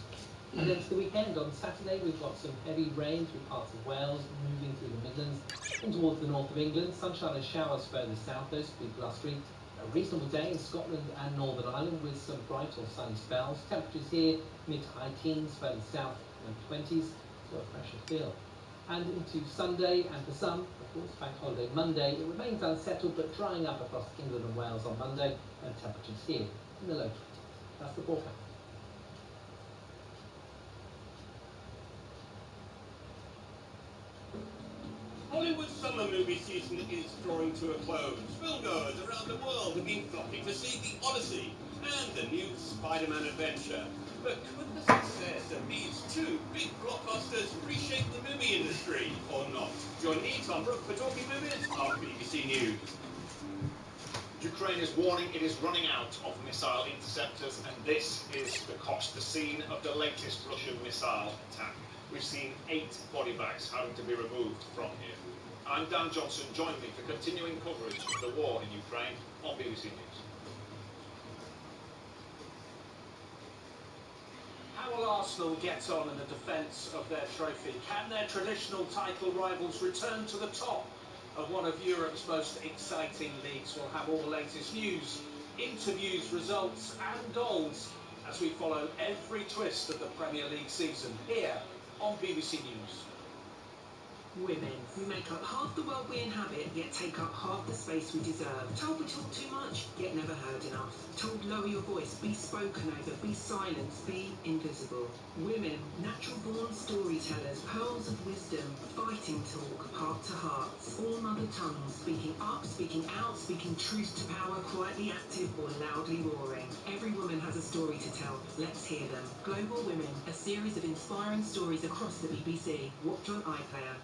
And then to the weekend, on Saturday, we've got some heavy rain through parts of Wales, moving through the Midlands and towards the north of England. Sunshine and showers further south, those could be blustery. A reasonable day in Scotland and Northern Ireland with some bright or sunny spells. Temperatures here mid to high teens, further south low 20s, so a fresher feel. And into Sunday, and for some, of course, Bank Holiday Monday, it remains unsettled but drying up across England and Wales on Monday, and temperatures here in the low 20s. That's the forecast. Hollywood's summer movie season is drawing to a close. Filmgoers around the world have been flocking to see The Odyssey and the new Spider-Man adventure. But could the success of these two big blockbusters reshape the movie industry or not? Join me, Tom Brooke, for Talking Movies on BBC News. Ukraine is warning it is running out of missile interceptors, and this is the cost, the scene of the latest Russian missile attack. We've seen 8 body bags having to be removed from here. I'm Dan Johnson. Join me for continuing coverage of the war in Ukraine on BBC News. How will Arsenal get on in the defence of their trophy? Can their traditional title rivals return to the top of one of Europe's most exciting leagues? We'll have all the latest news, interviews, results and goals as we follow every twist of the Premier League season here on BBC News. Women, we make up half the world we inhabit, yet take up half the space we deserve. Told we talk too much, yet never heard enough. Told lower your voice, be spoken over, be silenced, be invisible. Women, natural-born storytellers, pearls of wisdom, fighting talk, heart to hearts. All mother tongues, speaking up, speaking out, speaking truth to power, quietly active or loudly roaring. Every woman has a story to tell. Let's hear them. Global Women, a series of inspiring stories across the BBC. Watch on iPlayer.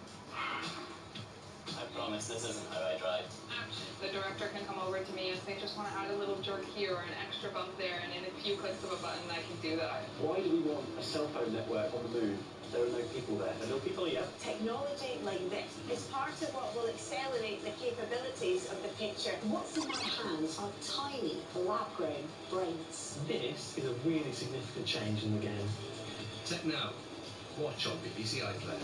I promise this isn't how I drive. The director can come over to me and say, just want to add a little jerk here or an extra bump there, and in a few clicks of a button I can do that. Why do we want a cell phone network on the moon? There are no people there. There are no people here. Technology like this is part of what will accelerate the capabilities of the future. What's in my hands are tiny, lab-grown brains. This is a really significant change in the game. Tech Now. Watch on BBC iPlayer.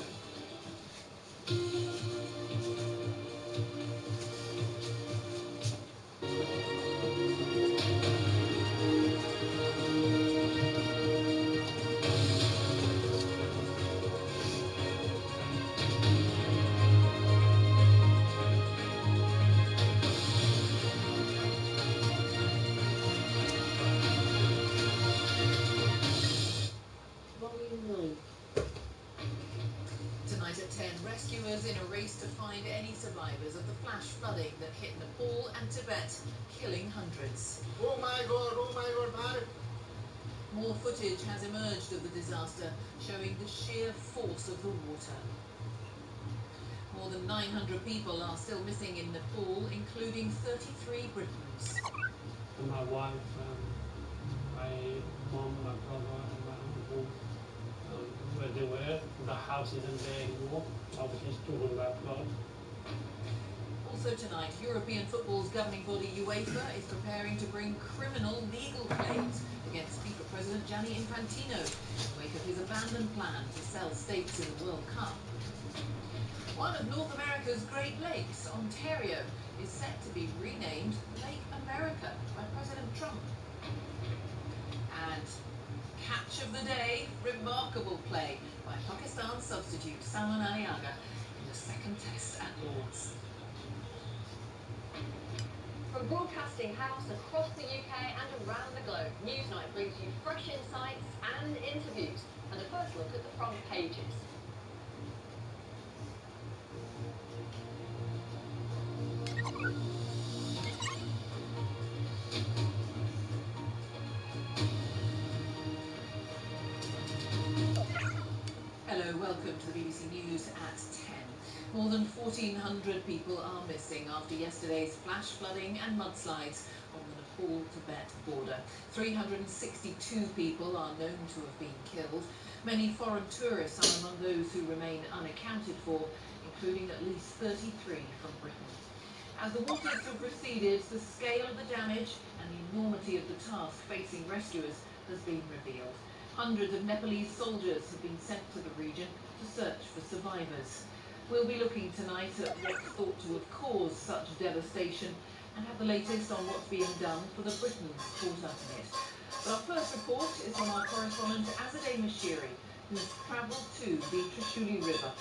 Tonight at 10, rescuers in a race to find any survivors of the flash flooding that hit Nepal and Tibet, killing hundreds. Oh my God, man. More footage has emerged of the disaster, showing the sheer force of the water. More than 900 people are still missing in Nepal, including 33 Britons. My wife, my mom, my brother, and my uncle, where they were. The house isn't there anymore. Obviously, it's too that flood. Also tonight, European football's governing body UEFA is preparing to bring criminal legal claims against FIFA President Gianni Infantino in the wake of his abandoned plan to sell stakes in the World Cup. One of North America's Great Lakes, Ontario, is set to be renamed Lake America by President Trump. And catch of the day, remarkable play by Pakistan substitute Salman Ali Agha in the second test at Lord's. From broadcasting house across the UK and around the globe, Newsnight brings you fresh insights and interviews, and a first look at the front pages. Hello, welcome to the BBC News at 10. More than 1,400 people are missing after yesterday's flash flooding and mudslides on the Nepal-Tibet border. 362 people are known to have been killed. Many foreign tourists are among those who remain unaccounted for, including at least 33 from Britain. As the waters have receded, the scale of the damage and the enormity of the task facing rescuers has been revealed. Hundreds of Nepalese soldiers have been sent to the region to search for survivors. We'll be looking tonight at what's thought to have caused such devastation and have the latest on what's being done for the Britons caught up in it. But our first report is from our correspondent Azadeh Mashiri, who's travelled to the Trishuli River.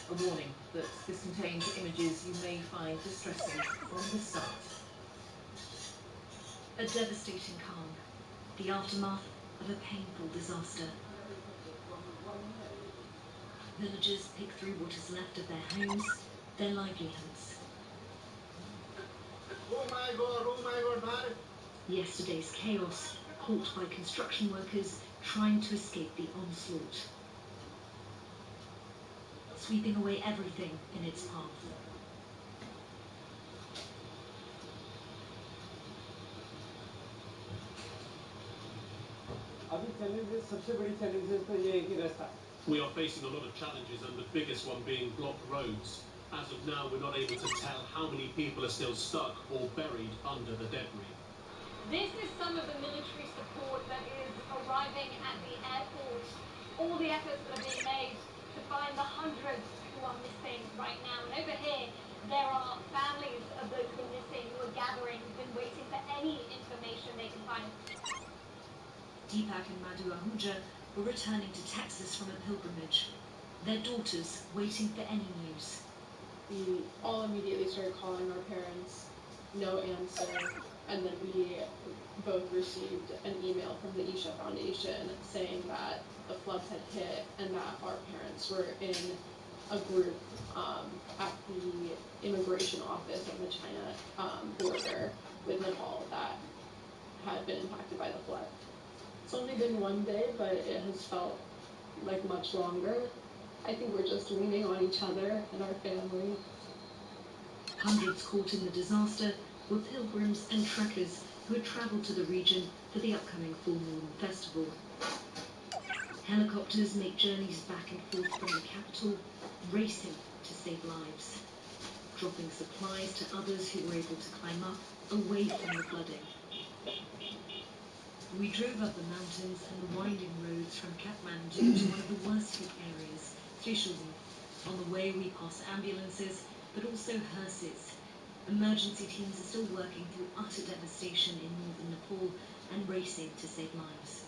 A warning that this contains images you may find distressing from the start. A devastating calm, the aftermath of a painful disaster. Villagers pick through what is left of their homes, their livelihoods. Oh my God, Yesterday's chaos, caught by construction workers trying to escape the onslaught. Sweeping away everything in its path. We are facing a lot of challenges, and the biggest one being blocked roads. As of now, we're not able to tell how many people are still stuck or buried under the debris. This is some of the military support that is arriving at the airport. All the efforts that are being made to find the hundreds who are missing right now. And over here, there are families of those who are missing who are gathering, who've been waiting for any information they can find. Deepak and Madhu Ahuja were returning to Texas from a pilgrimage. Their daughters waiting for any news. We all immediately started calling our parents, no answer, and then we both received an email from the Isha Foundation saying that the floods had hit and that our parents were in a group at the immigration office of the China border with Nepal that had been impacted by the flood. It's only been one day, but it has felt like much longer. I think we're just leaning on each other and our family. Hundreds caught in the disaster were pilgrims and trekkers who had travelled to the region for the upcoming Full Moon Festival. Helicopters make journeys back and forth from the capital, racing to save lives, dropping supplies to others who were able to climb up away from the flooding. We drove up the mountains and the winding roads from Kathmandu to one of the worst hit areas, Trishuli. On the way we pass ambulances, but also hearses. Emergency teams are still working through utter devastation in northern Nepal and racing to save lives.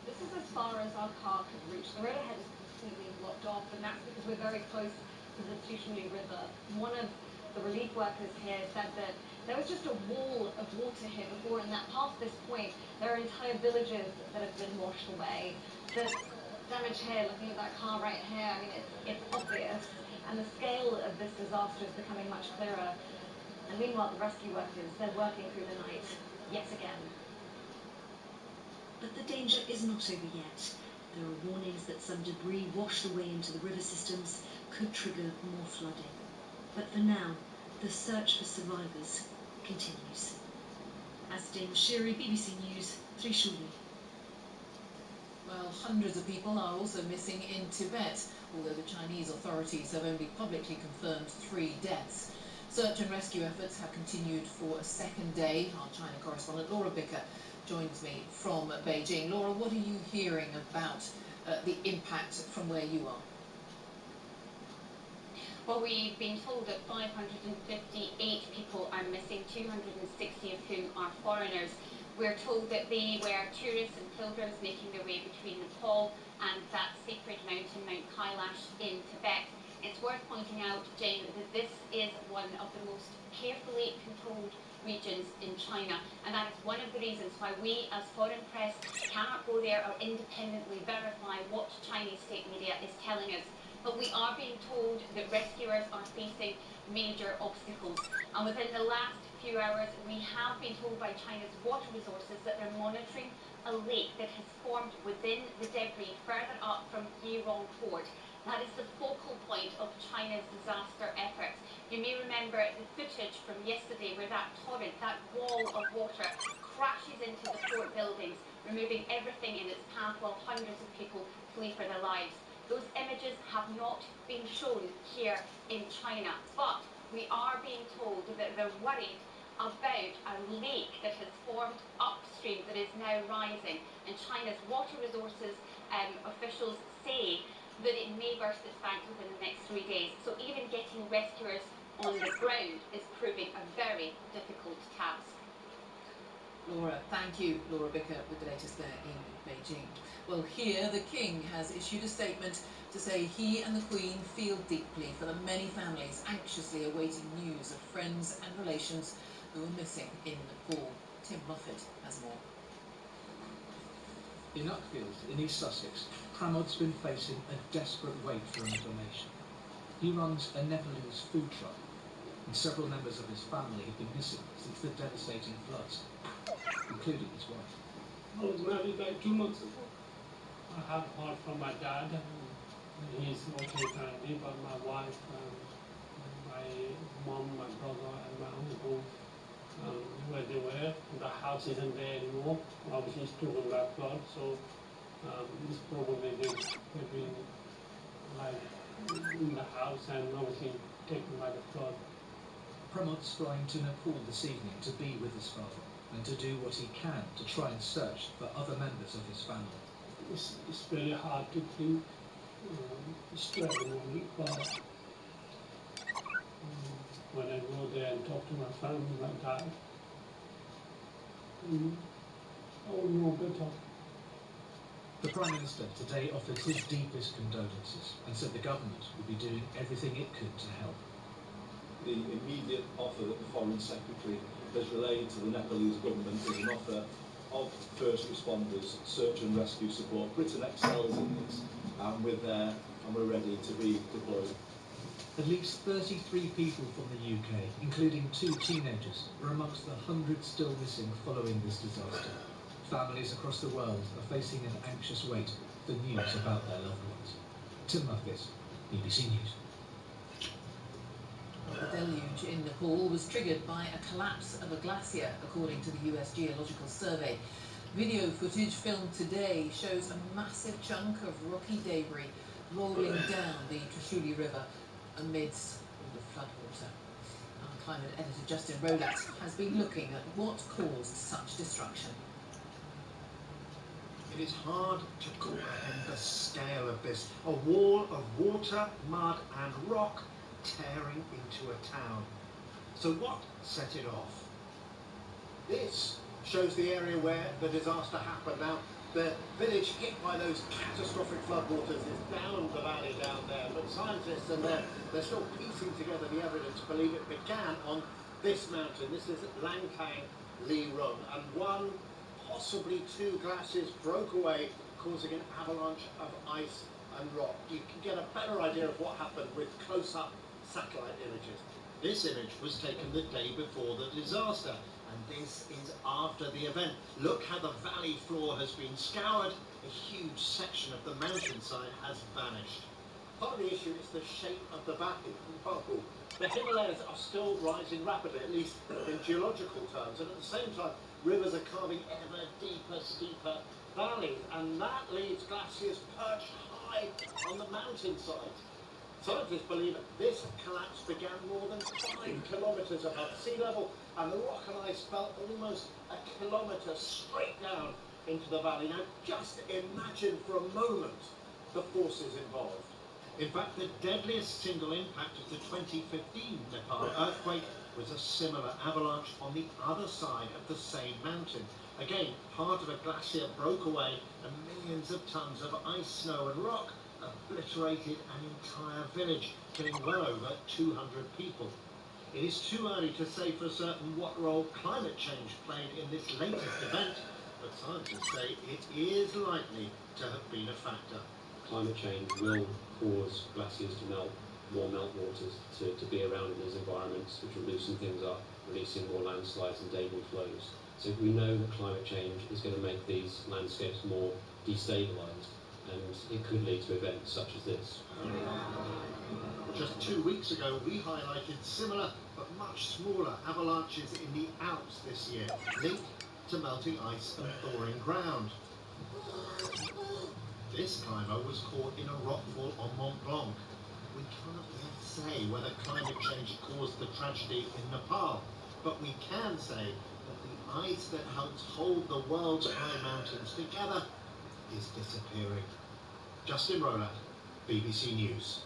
This is as far as our car could reach. The road ahead is completely blocked off, and that's because we're very close to the Trishuli River. One of the relief workers here said that there was just a wall of water here before, and that past this point, there are entire villages that have been washed away. The damage here, looking at that car right here, I mean, it's obvious, and the scale of this disaster is becoming much clearer. And meanwhile, the rescue workers, they're working through the night, yet again. But the danger is not over yet. There are warnings that some debris washed away into the river systems could trigger more flooding. But for now, the search for survivors continues. Azadeh Mashiri, BBC News, Trishuli. Well, hundreds of people are also missing in Tibet, although the Chinese authorities have only publicly confirmed 3 deaths. Search and rescue efforts have continued for a second day. Our China correspondent Laura Bicker joins me from Beijing. Laura, what are you hearing about the impact from where you are? Well, we've been told that 558 people are missing, 260 of whom are foreigners. We're told that they were tourists and pilgrims making their way between Nepal and that sacred mountain, Mount Kailash in Tibet. It's worth pointing out, Jane, that this is one of the most carefully controlled regions in China, and that is one of the reasons why we as foreign press cannot go there or independently verify what Chinese state media is telling us. But we are being told that rescuers are facing major obstacles, and within the last few hours we have been told by China's water resources that they're monitoring a lake that has formed within the debris further up from Yirong port. That is the focal point of China's disaster efforts. You may remember the footage from yesterday where that torrent, that wall of water, crashes into the port buildings, removing everything in its path while hundreds of people flee for their lives. Those images have not been shown here in China, but we are being told that they're worried about a lake that has formed upstream that is now rising, and China's water resources officials say that it may burst its banks within the next 3 days. So even getting rescuers on the ground is proving a very difficult task. Laura, thank you. Laura Bicker with the latest there in Beijing. Well, here the King has issued a statement to say he and the Queen feel deeply for the many families anxiously awaiting news of friends and relations who are missing in Nepal. Tim Moffat has more. In Uckfield, in East Sussex, Pramod's been facing a desperate wait for information. He runs a Nepalese food truck, and several members of his family have been missing since the devastating floods, including his wife. I was married like 2 months ago. I have heard from my dad. He's okay currently, but my wife, my mom, my brother, and my uncle, where they were, the house isn't there anymore. Obviously, it's taken by flood, so it's probably they've been like in the house and obviously taken by the flood. Pramod's flying to Nepal this evening to be with his father and to do what he can to try and search for other members of his family. It's very hard to think straight away, but when I go there and talk to my family, my dad, I will know better. The Prime Minister today offered his deepest condolences and said the government would be doing everything it could to help. The immediate offer that the Foreign Secretary has relayed to the Nepalese government is an offer of first responders, search and rescue support. Britain excels in this, and we're there and we're ready to be deployed. At least 33 people from the UK, including 2 teenagers, are amongst the hundreds still missing following this disaster. Families across the world are facing an anxious wait for news about their loved ones. Tim Muffet, BBC News. The deluge in Nepal was triggered by a collapse of a glacier, according to the US Geological Survey. Video footage filmed today shows a massive chunk of rocky debris rolling down the Trishuli River amidst all the floodwater. Our climate editor Justin Rolat has been looking at what caused such destruction. It is hard to comprehend the scale of this. A wall of water, mud and rock tearing into a town. So what set it off? This shows the area where the disaster happened. Now, the village hit by those catastrophic floodwaters is down the valley down there, but scientists and they're still piecing together the evidence, believe it began on this mountain. This is Langkang Li Rung, and one, possibly 2 glaciers broke away, causing an avalanche of ice and rock. You can get a better idea of what happened with close-up satellite images. This image was taken the day before the disaster, and this is after the event. Look how the valley floor has been scoured. A huge section of the mountainside has vanished. Part of the issue is the shape of the valley. The Himalayas are still rising rapidly, at least in geological terms, and at the same time, rivers are carving ever deeper, steeper valleys, and that leaves glaciers perched high on the mountainside. Scientists believe this collapse began more than 5 kilometres above sea level, and the rock and ice fell almost a kilometre straight down into the valley. Now, just imagine for a moment the forces involved. In fact, the deadliest single impact of the 2015 Nepal earthquake was a similar avalanche on the other side of the same mountain. Again, part of a glacier broke away and millions of tons of ice, snow and rock obliterated an entire village, killing well over 200 people. It is too early to say for certain what role climate change played in this latest event, but scientists say it is likely to have been a factor. Climate change will cause glaciers to melt, more meltwaters to be around in those environments, which will loosen things up, releasing more landslides and debris flows. So we know that climate change is going to make these landscapes more destabilised, and it could lead to events such as this. Just 2 weeks ago, we highlighted similar but much smaller avalanches in the Alps this year, linked to melting ice and thawing ground. This climber was caught in a rockfall on Mont Blanc. We can't yet say whether climate change caused the tragedy in Nepal, but we can say that the ice that helps hold the world's high mountains together is disappearing. Justin Rowland, BBC News.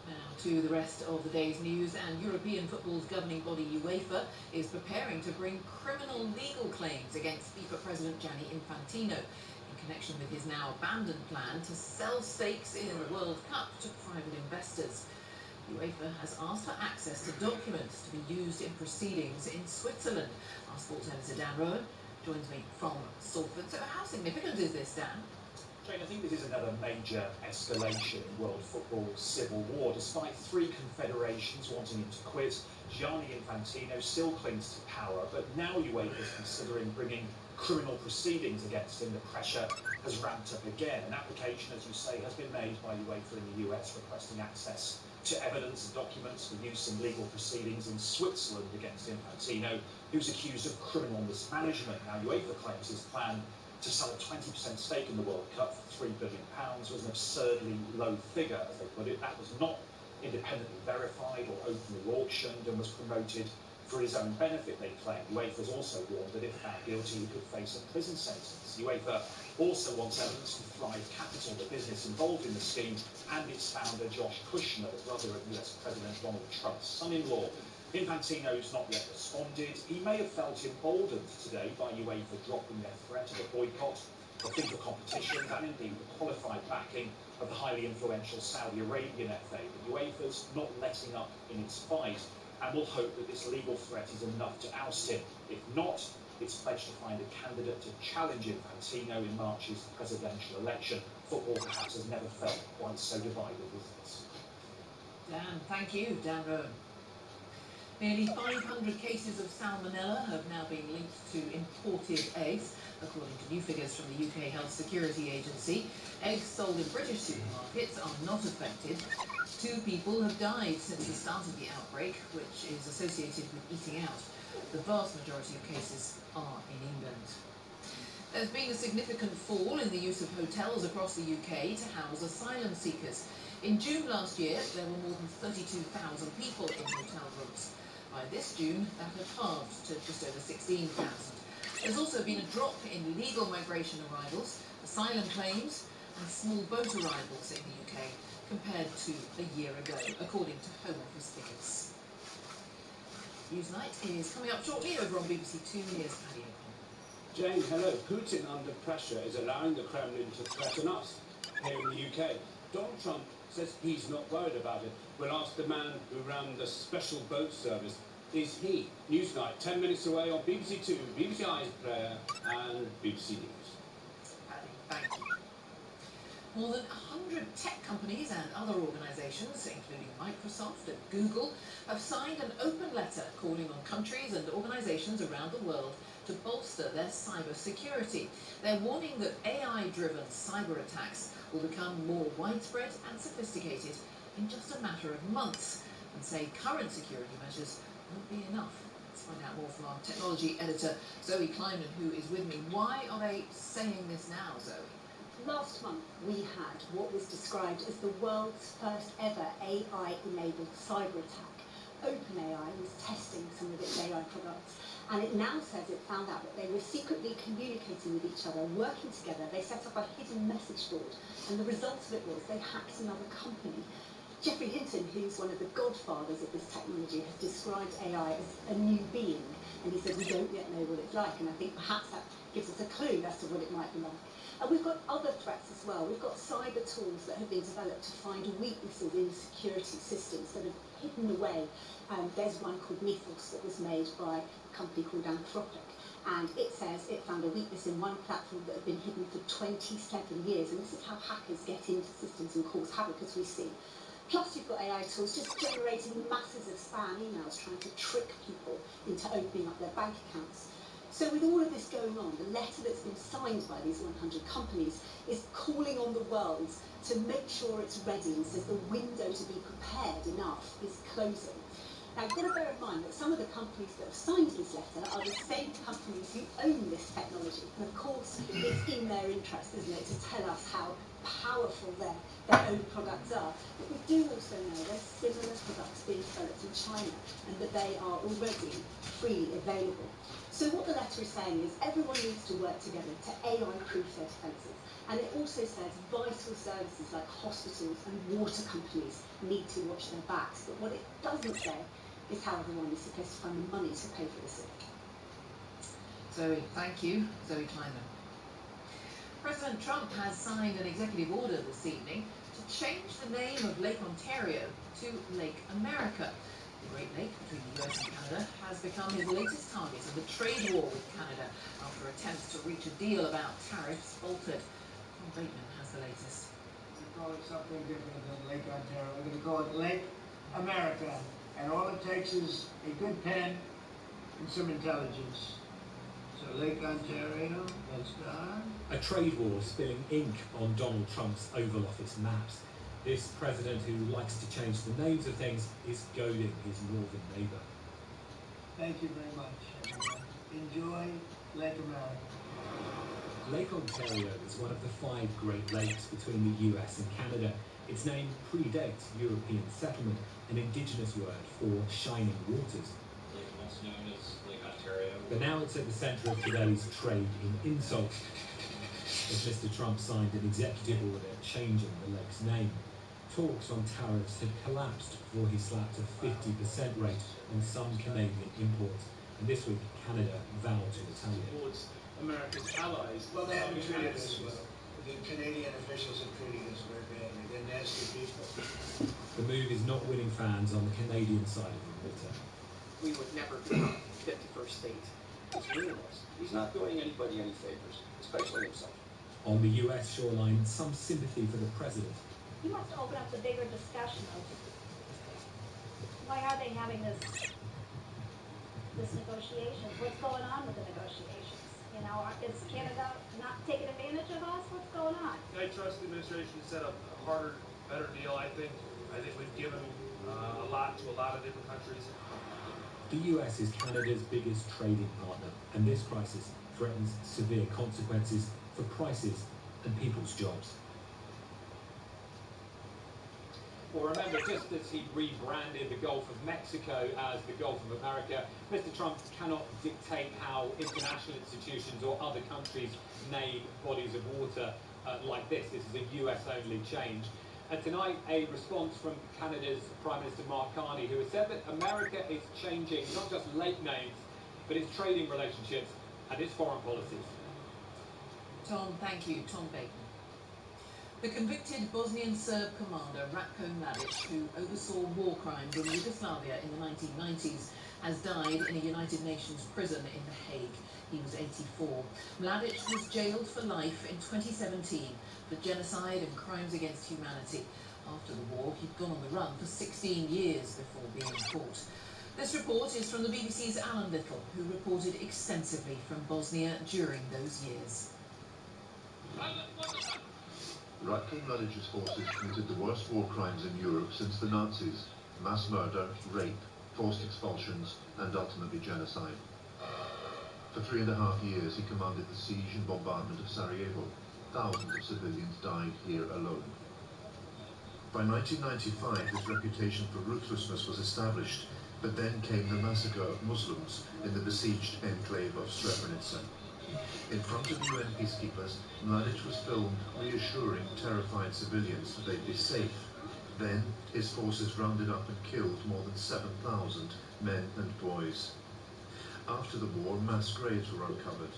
Now to the rest of the day's news, and European football's governing body UEFA is preparing to bring criminal legal claims against FIFA President Gianni Infantino in connection with his now abandoned plan to sell stakes in the World Cup to private investors. UEFA has asked for access to documents to be used in proceedings in Switzerland. Our sports editor Dan Rowan joins me from Salford. So how significant is this, Dan? Jane, I think this is another major escalation in world football's civil war. Despite 3 confederations wanting him to quit, Gianni Infantino still clings to power, but now UEFA is considering bringing criminal proceedings against him. The pressure has ramped up again. An application, as you say, has been made by UEFA in the US requesting access to evidence and documents for use in legal proceedings in Switzerland against Infantino, who's accused of criminal mismanagement. Now, UEFA claims his plan to sell a 20% stake in the World Cup for £3 billion was an absurdly low figure, as they put it. That was not independently verified or openly auctioned and was promoted for his own benefit, they claim. UEFA has also warned that if found guilty, he could face a prison sentence. UEFA also wants evidence from Thrive Capital, the business involved in the scheme, and its founder, Josh Kushner, the brother of US President Donald Trump's son-in-law. Infantino's not yet responded. He may have felt emboldened today by UEFA dropping their threat of a boycott of FIFA competitions and indeed the qualified backing of the highly influential Saudi Arabian FA. But UEFA's not letting up in its fight and will hope that this legal threat is enough to oust him. If not, it's pledged to find a candidate to challenge Infantino in March's presidential election. Football perhaps has never felt quite so divided as this. Dan, thank you, Dan Rowan. Nearly 500 cases of salmonella have now been linked to imported eggs, according to new figures from the UK Health Security Agency. Eggs sold in British supermarkets are not affected. 2 people have died since the start of the outbreak, which is associated with eating out. The vast majority of cases are in England. There's been a significant fall in the use of hotels across the UK to house asylum seekers. In June last year, there were more than 32,000 people in hotel rooms. By this June, that had halved to just over 16,000. There's also been a drop in legal migration arrivals, asylum claims and small boat arrivals in the UK compared to a year ago, according to Home Office figures. Newsnight is coming up shortly over on BBC 2. Here's Paddy O'Connor. Jane, hello. Putin, under pressure, is allowing the Kremlin to threaten us here in the UK. Donald Trump says he's not worried about it. We'll ask the man who ran the special boat service. Is he? Newsnight, 10 minutes away on BBC 2, BBC iPlayer and BBC News. Paddy, thank you. More than 100 tech companies and other organisations, including Microsoft and Google, have signed an open letter calling on countries and organisations around the world to bolster their cyber security. They're warning that AI-driven cyber attacks will become more widespread and sophisticated in just a matter of months, and say current security measures won't be enough. Let's find out more from our technology editor, Zoe Kleinman, who is with me. Why are they saying this now, Zoe? Last month, we had what was described as the world's first ever AI-enabled cyber attack. OpenAI was testing some of its AI products, And it now says it found out that they were secretly communicating with each other, working together. They set up a hidden message board, and the result of it was they hacked another company. Jeffrey Hinton, who's one of the godfathers of this technology, has described AI as a new being, and he said we don't yet know what it's like, and I think perhaps that gives us a clue as to what it might be like. And we've got other threats as well. We've got cyber tools that have been developed to find weaknesses in security systems that have hidden away. There's one called Mythos that was made by a company called Anthropic, and it says it found a weakness in one platform that had been hidden for 27 years, and this is how hackers get into systems and cause havoc, as we see. Plus, you've got AI tools just generating masses of spam emails trying to trick people into opening up their bank accounts. So with all of this going on, the letter that's been signed by these 100 companies is calling on the world to make sure it's ready, and says the window to be prepared enough is closing. Now, you've got to bear in mind that some of the companies that have signed this letter are the same companies who own this technology. And of course, it's in their interest, isn't it, to tell us how powerful their own products are. But we do also know there's similar products being developed in China, and that they are already freely available. So what the letter is saying is everyone needs to work together to AI-proof their defences. And it also says vital services like hospitals and water companies need to watch their backs. But what it doesn't say is how everyone is supposed to find the money to pay for this. Zoe, thank you. Zoe Kleiner. President Trump has signed an executive order this evening to change the name of Lake Ontario to Lake America. The Great Lake between the US and Canada has become his latest target of the trade war with Canada after attempts to reach a deal about tariffs faltered. Tom Bateman has the latest. We call it something different than Lake Ontario. We're going to call it Lake America. And all it takes is a good pen and some intelligence. So Lake Ontario, let's start. A trade war spilling ink on Donald Trump's Oval Office maps. This president, who likes to change the names of things, is goading his northern neighbour. Thank you very much, everyone. Enjoy Lake America. Lake Ontario is one of the 5 Great Lakes between the US and Canada. Its name predates European settlement, an indigenous word for shining waters. Once known as Lake Ontario. But now it's at the centre of today's trade in insults, as Mr. Trump signed an executive order changing the lake's name. Talks on tariffs had collapsed before he slapped a 50% rate on some Canadian imports. And this week, Canada vowed to retaliate. Towards America's allies. Well, they haven't treated us well. The Canadian officials have treated us very badly. They're nasty people. The move is not winning fans on the Canadian side of the water. We would never become 51st state. It's meaningless. He's not doing anybody any favors, especially himself. On the US shoreline, some sympathy for the president. You must open up the bigger discussion of why are they having this negotiations? What's going on with the negotiations? You know, is Canada not taking advantage of us? What's going on? I trust the administration to set up a harder, better deal. I think we've given a lot to a lot of different countries. The US is Canada's biggest trading partner, and this crisis threatens severe consequences for prices and people's jobs. Well, remember, just as he rebranded the Gulf of Mexico as the Gulf of America, Mr. Trump cannot dictate how international institutions or other countries name bodies of water like this. This is a US-only change. And tonight, a response from Canada's Prime Minister Mark Carney, who has said that America is changing not just lake names, but its trading relationships and its foreign policies. Tom, thank you. Tom Bateman. The convicted Bosnian Serb commander Ratko Mladic, who oversaw war crimes in Yugoslavia in the 1990s, has died in a United Nations prison in The Hague. He was 84. Mladic was jailed for life in 2017 for genocide and crimes against humanity. After the war, he'd gone on the run for 16 years before being caught. This report is from the BBC's Alan Little, who reported extensively from Bosnia during those years. Ratko Mladic's forces committed the worst war crimes in Europe since the Nazis: mass murder, rape, forced expulsions, and ultimately genocide. For 3.5 years, he commanded the siege and bombardment of Sarajevo. Thousands of civilians died here alone. By 1995, his reputation for ruthlessness was established, But then came the massacre of Muslims in the besieged enclave of Srebrenica. In front of UN peacekeepers, Mladic was filmed reassuring terrified civilians that they'd be safe. Then, his forces rounded up and killed more than 7,000 men and boys. After the war, mass graves were uncovered.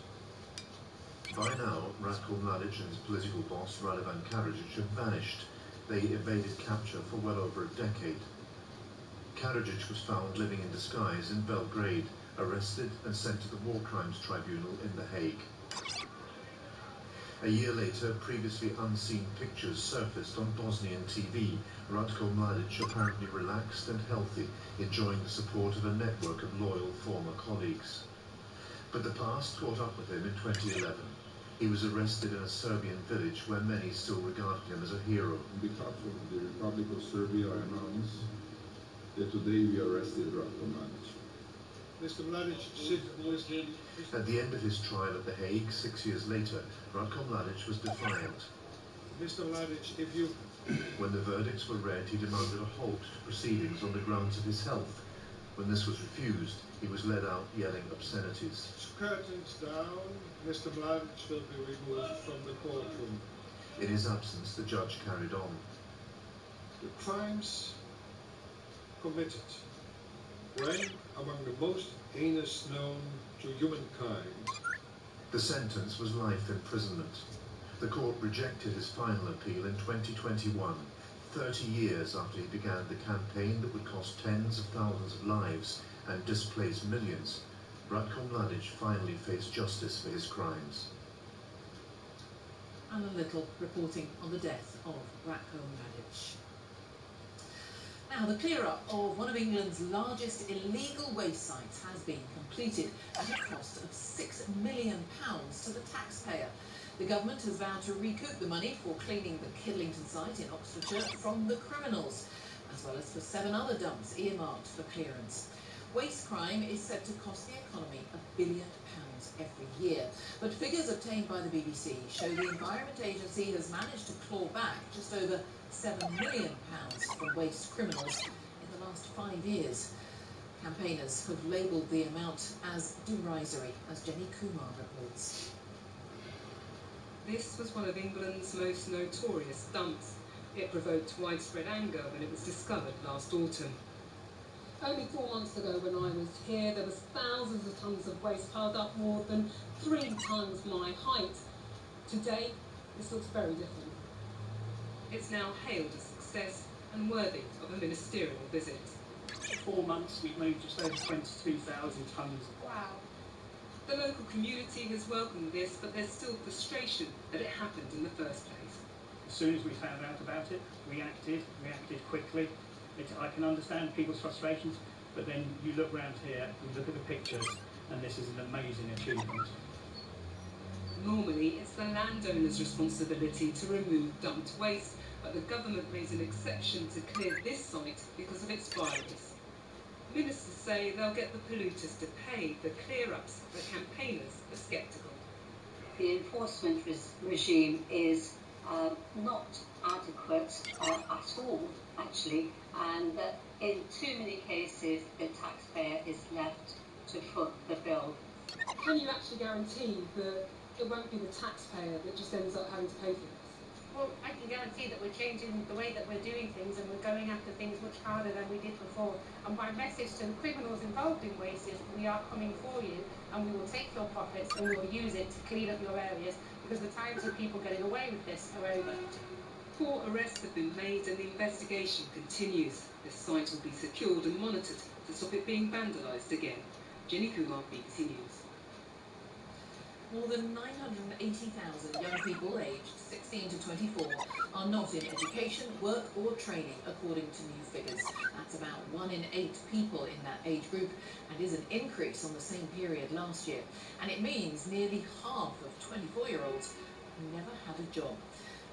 By now, Ratko Mladic and his political boss, Radovan Karadzic, had vanished. They evaded capture for well over a decade. Karadzic was found living in disguise in Belgrade, arrested and sent to the War Crimes Tribunal in The Hague. A year later, previously unseen pictures surfaced on Bosnian TV. Ratko Mladic apparently relaxed and healthy, enjoying the support of a network of loyal former colleagues. But the past caught up with him in 2011. He was arrested in a Serbian village where many still regarded him as a hero. On behalf of the Republic of Serbia, I announce that today we arrested Ratko Mladic. Mr. Mladic should always hear. At the end of his trial at The Hague 6 years later, Ratko Mladic was defiant. Mr. Mladic, if you... When the verdicts were read, he demanded a halt to proceedings on the grounds of his health. When this was refused, he was led out yelling obscenities. Curtains down, Mr. Mladic will be removed from the courtroom. In his absence, the judge carried on. The crimes committed rank among the most heinous known to humankind. The sentence was life imprisonment. The court rejected his final appeal in 2021, 30 years after he began the campaign that would cost tens of thousands of lives and displace millions. Ratko Mladic finally faced justice for his crimes. And a little reporting on the death of Ratko Mladic. Now, the clear-up of one of England's largest illegal waste sites has been completed at a cost of £6 million to the taxpayer. The government has vowed to recoup the money for cleaning the Kidlington site in Oxfordshire from the criminals, as well as for 7 other dumps earmarked for clearance. Waste crime is said to cost the economy £1 billion every year. But figures obtained by the BBC show the Environment Agency has managed to claw back just over £7 million from waste criminals in the last 5 years. Campaigners have labelled the amount as derisory, as Jenny Kumar reports. This was one of England's most notorious dumps. It provoked widespread anger when it was discovered last autumn. Only 4 months ago when I was here, there was thousands of tonnes of waste piled up more than 3 times my height. Today, this looks very different. It's now hailed a success and worthy of a ministerial visit. 4 months, we've moved just over 22,000 tonnes. Wow. The local community has welcomed this, but there's still frustration that it happened in the first place. As soon as we found out about it, we acted quickly. I can understand people's frustrations, but then you look around here, you look at the pictures, and this is an amazing achievement. Normally, it's the landowner's responsibility to remove dumped waste, but the government made an exception to clear this site because of its virus. Ministers say they'll get the polluters to pay for clear-ups, but campaigners are sceptical. The enforcement regime is not adequate at all, actually, and that in too many cases the taxpayer is left to foot the bill. Can you actually guarantee that it won't be the taxpayer that just ends up having to pay for this? Well, I can guarantee that we're changing the way that we're doing things, and we're going after things much harder than we did before. And my message to the criminals involved in waste is we are coming for you, and we will take your profits and we will use it to clean up your areas, because the times of people getting away with this are over. 4 arrests have been made and the investigation continues. This site will be secured and monitored to stop it being vandalised again. Jenny Kumar, BBC News. More than 980,000 young people aged 16 to 24 are not in education, work or training, according to new figures. That's about 1 in 8 people in that age group and is an increase on the same period last year. And it means nearly half of 24-year-olds never had a job.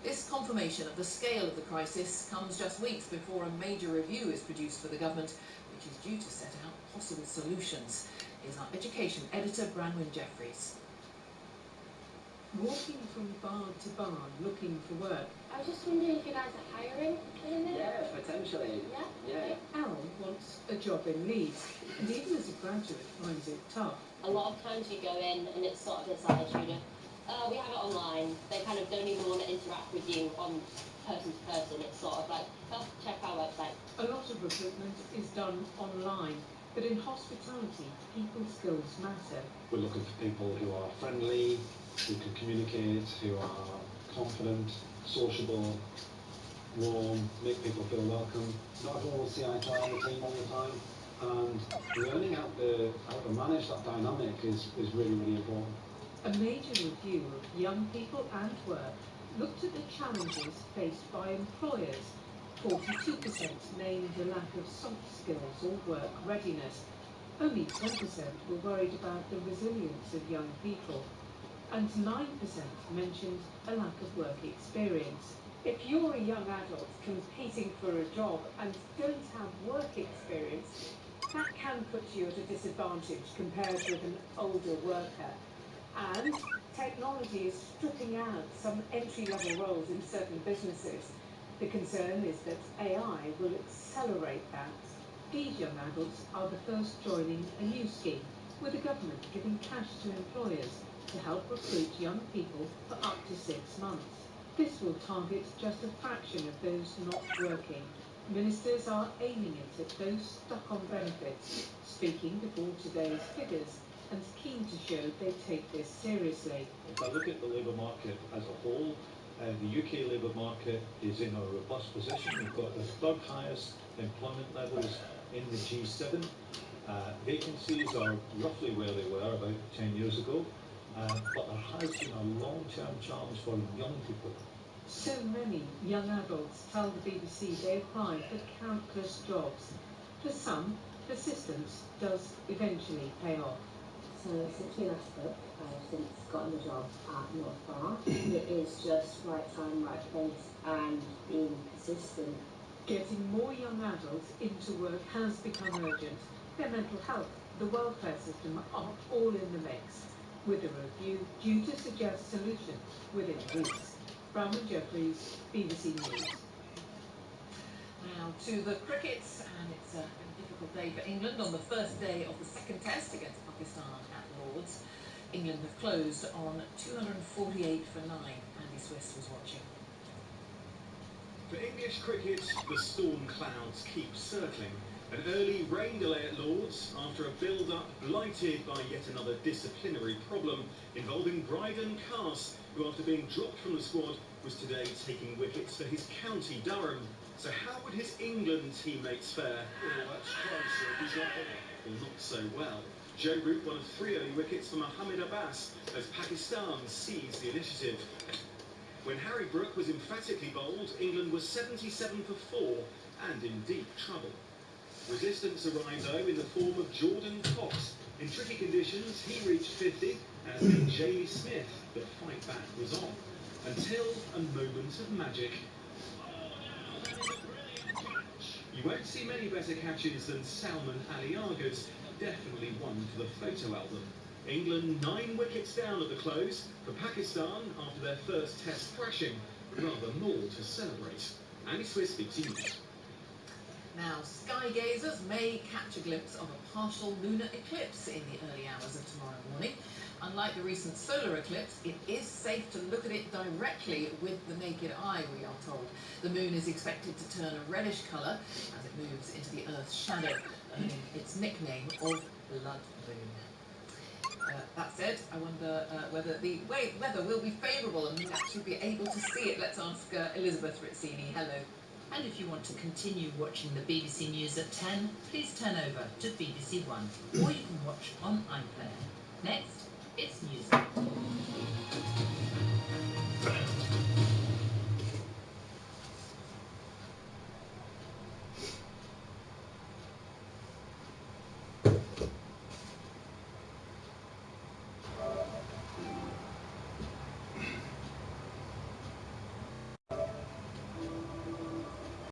This confirmation of the scale of the crisis comes just weeks before a major review is produced for the government, which is due to set out possible solutions. Here's our education editor, Branwen Jeffries. walking from barn to barn looking for work. I was just wondering if you guys are hiring in a minute? Yeah, potentially. Yeah? Al wants a job in Leeds, and even as a graduate finds it tough. A lot of times you go in and it's sort of this attitude of, oh, we have it online. They kind of don't even want to interact with you on person to person. It's sort of like, oh, check our website. A lot of recruitment is done online, but in hospitality, people's skills matter. We're looking for people who are friendly, who can communicate, who are confident, sociable, warm, make people feel welcome. Not everyone will see eye to eye with the team all the time, and learning how to manage that dynamic is really, really important. A major review of young people and work looked at the challenges faced by employers. 42% named a lack of soft skills or work readiness. Only 10% were worried about the resilience of young people. And 9% mentioned a lack of work experience. If you're a young adult competing for a job and don't have work experience, that can put you at a disadvantage compared with an older worker. And technology is stripping out some entry-level roles in certain businesses. The concern is that AI will accelerate that. These young adults are the first joining a new scheme, with the government giving cash to employers to help recruit young people for up to 6 months. This will target just a fraction of those not working. Ministers are aiming it at those stuck on benefits, speaking before today's figures, and keen to show they take this seriously. If I look at the labour market as a whole, the UK labour market is in a robust position. We've got the third highest employment levels in the G7. Vacancies are roughly where they were about 10 years ago, but there has been a long-term challenge for young people. So many young adults tell the BBC they applied for countless jobs. For some, persistence does eventually pay off. So since we last spoke, I've since gotten the job at North Bar. It is just right time, right place, and being persistent. Getting more young adults into work has become urgent. Their mental health, the welfare system are all in the mix, with a review due to suggest solutions within weeks. Bramwell Jeffries, BBC News. Now to the cricket, and it's a difficult day for England on the first day of the second test against Pakistan at Lord's. England have closed on 248 for 9. Andy Swiss was watching. For English cricket, the storm clouds keep circling. An early rain delay at Lord's after a build-up blighted by yet another disciplinary problem involving Bryden Cass, who after being dropped from the squad was today taking wickets for his county Durham. So how would his England teammates fare? Oh, that's close. Well, not so well. Joe Root won 3 early wickets for Mohammad Abbas as Pakistan seized the initiative. When Harry Brook was emphatically bowled, England was 77 for 4 and in deep trouble. Resistance arrived though in the form of Jordan Cox. In tricky conditions, he reached 50, as did Jamie Smith. The fight back was on, until a moment of magic. You won't see many better catches than Salman Aliaga's, definitely one for the photo album. England 9 wickets down at the close. For Pakistan, after their first test thrashing, rather more to celebrate. Andy Swiss, BBC News. Now, sky gazers may catch a glimpse of a partial lunar eclipse in the early hours of tomorrow morning. Unlike the recent solar eclipse, it is safe to look at it directly with the naked eye, we are told. The moon is expected to turn a reddish colour as it moves into the Earth's shadow, earning its nickname of Blood Moon. That said, I wonder whether the weather will be favourable and we'll actually be able to see it. Let's ask Elizabeth Rizzini. Hello. And if you want to continue watching the BBC News at 10, please turn over to BBC One, or you can watch on iPlayer. Next, it's news.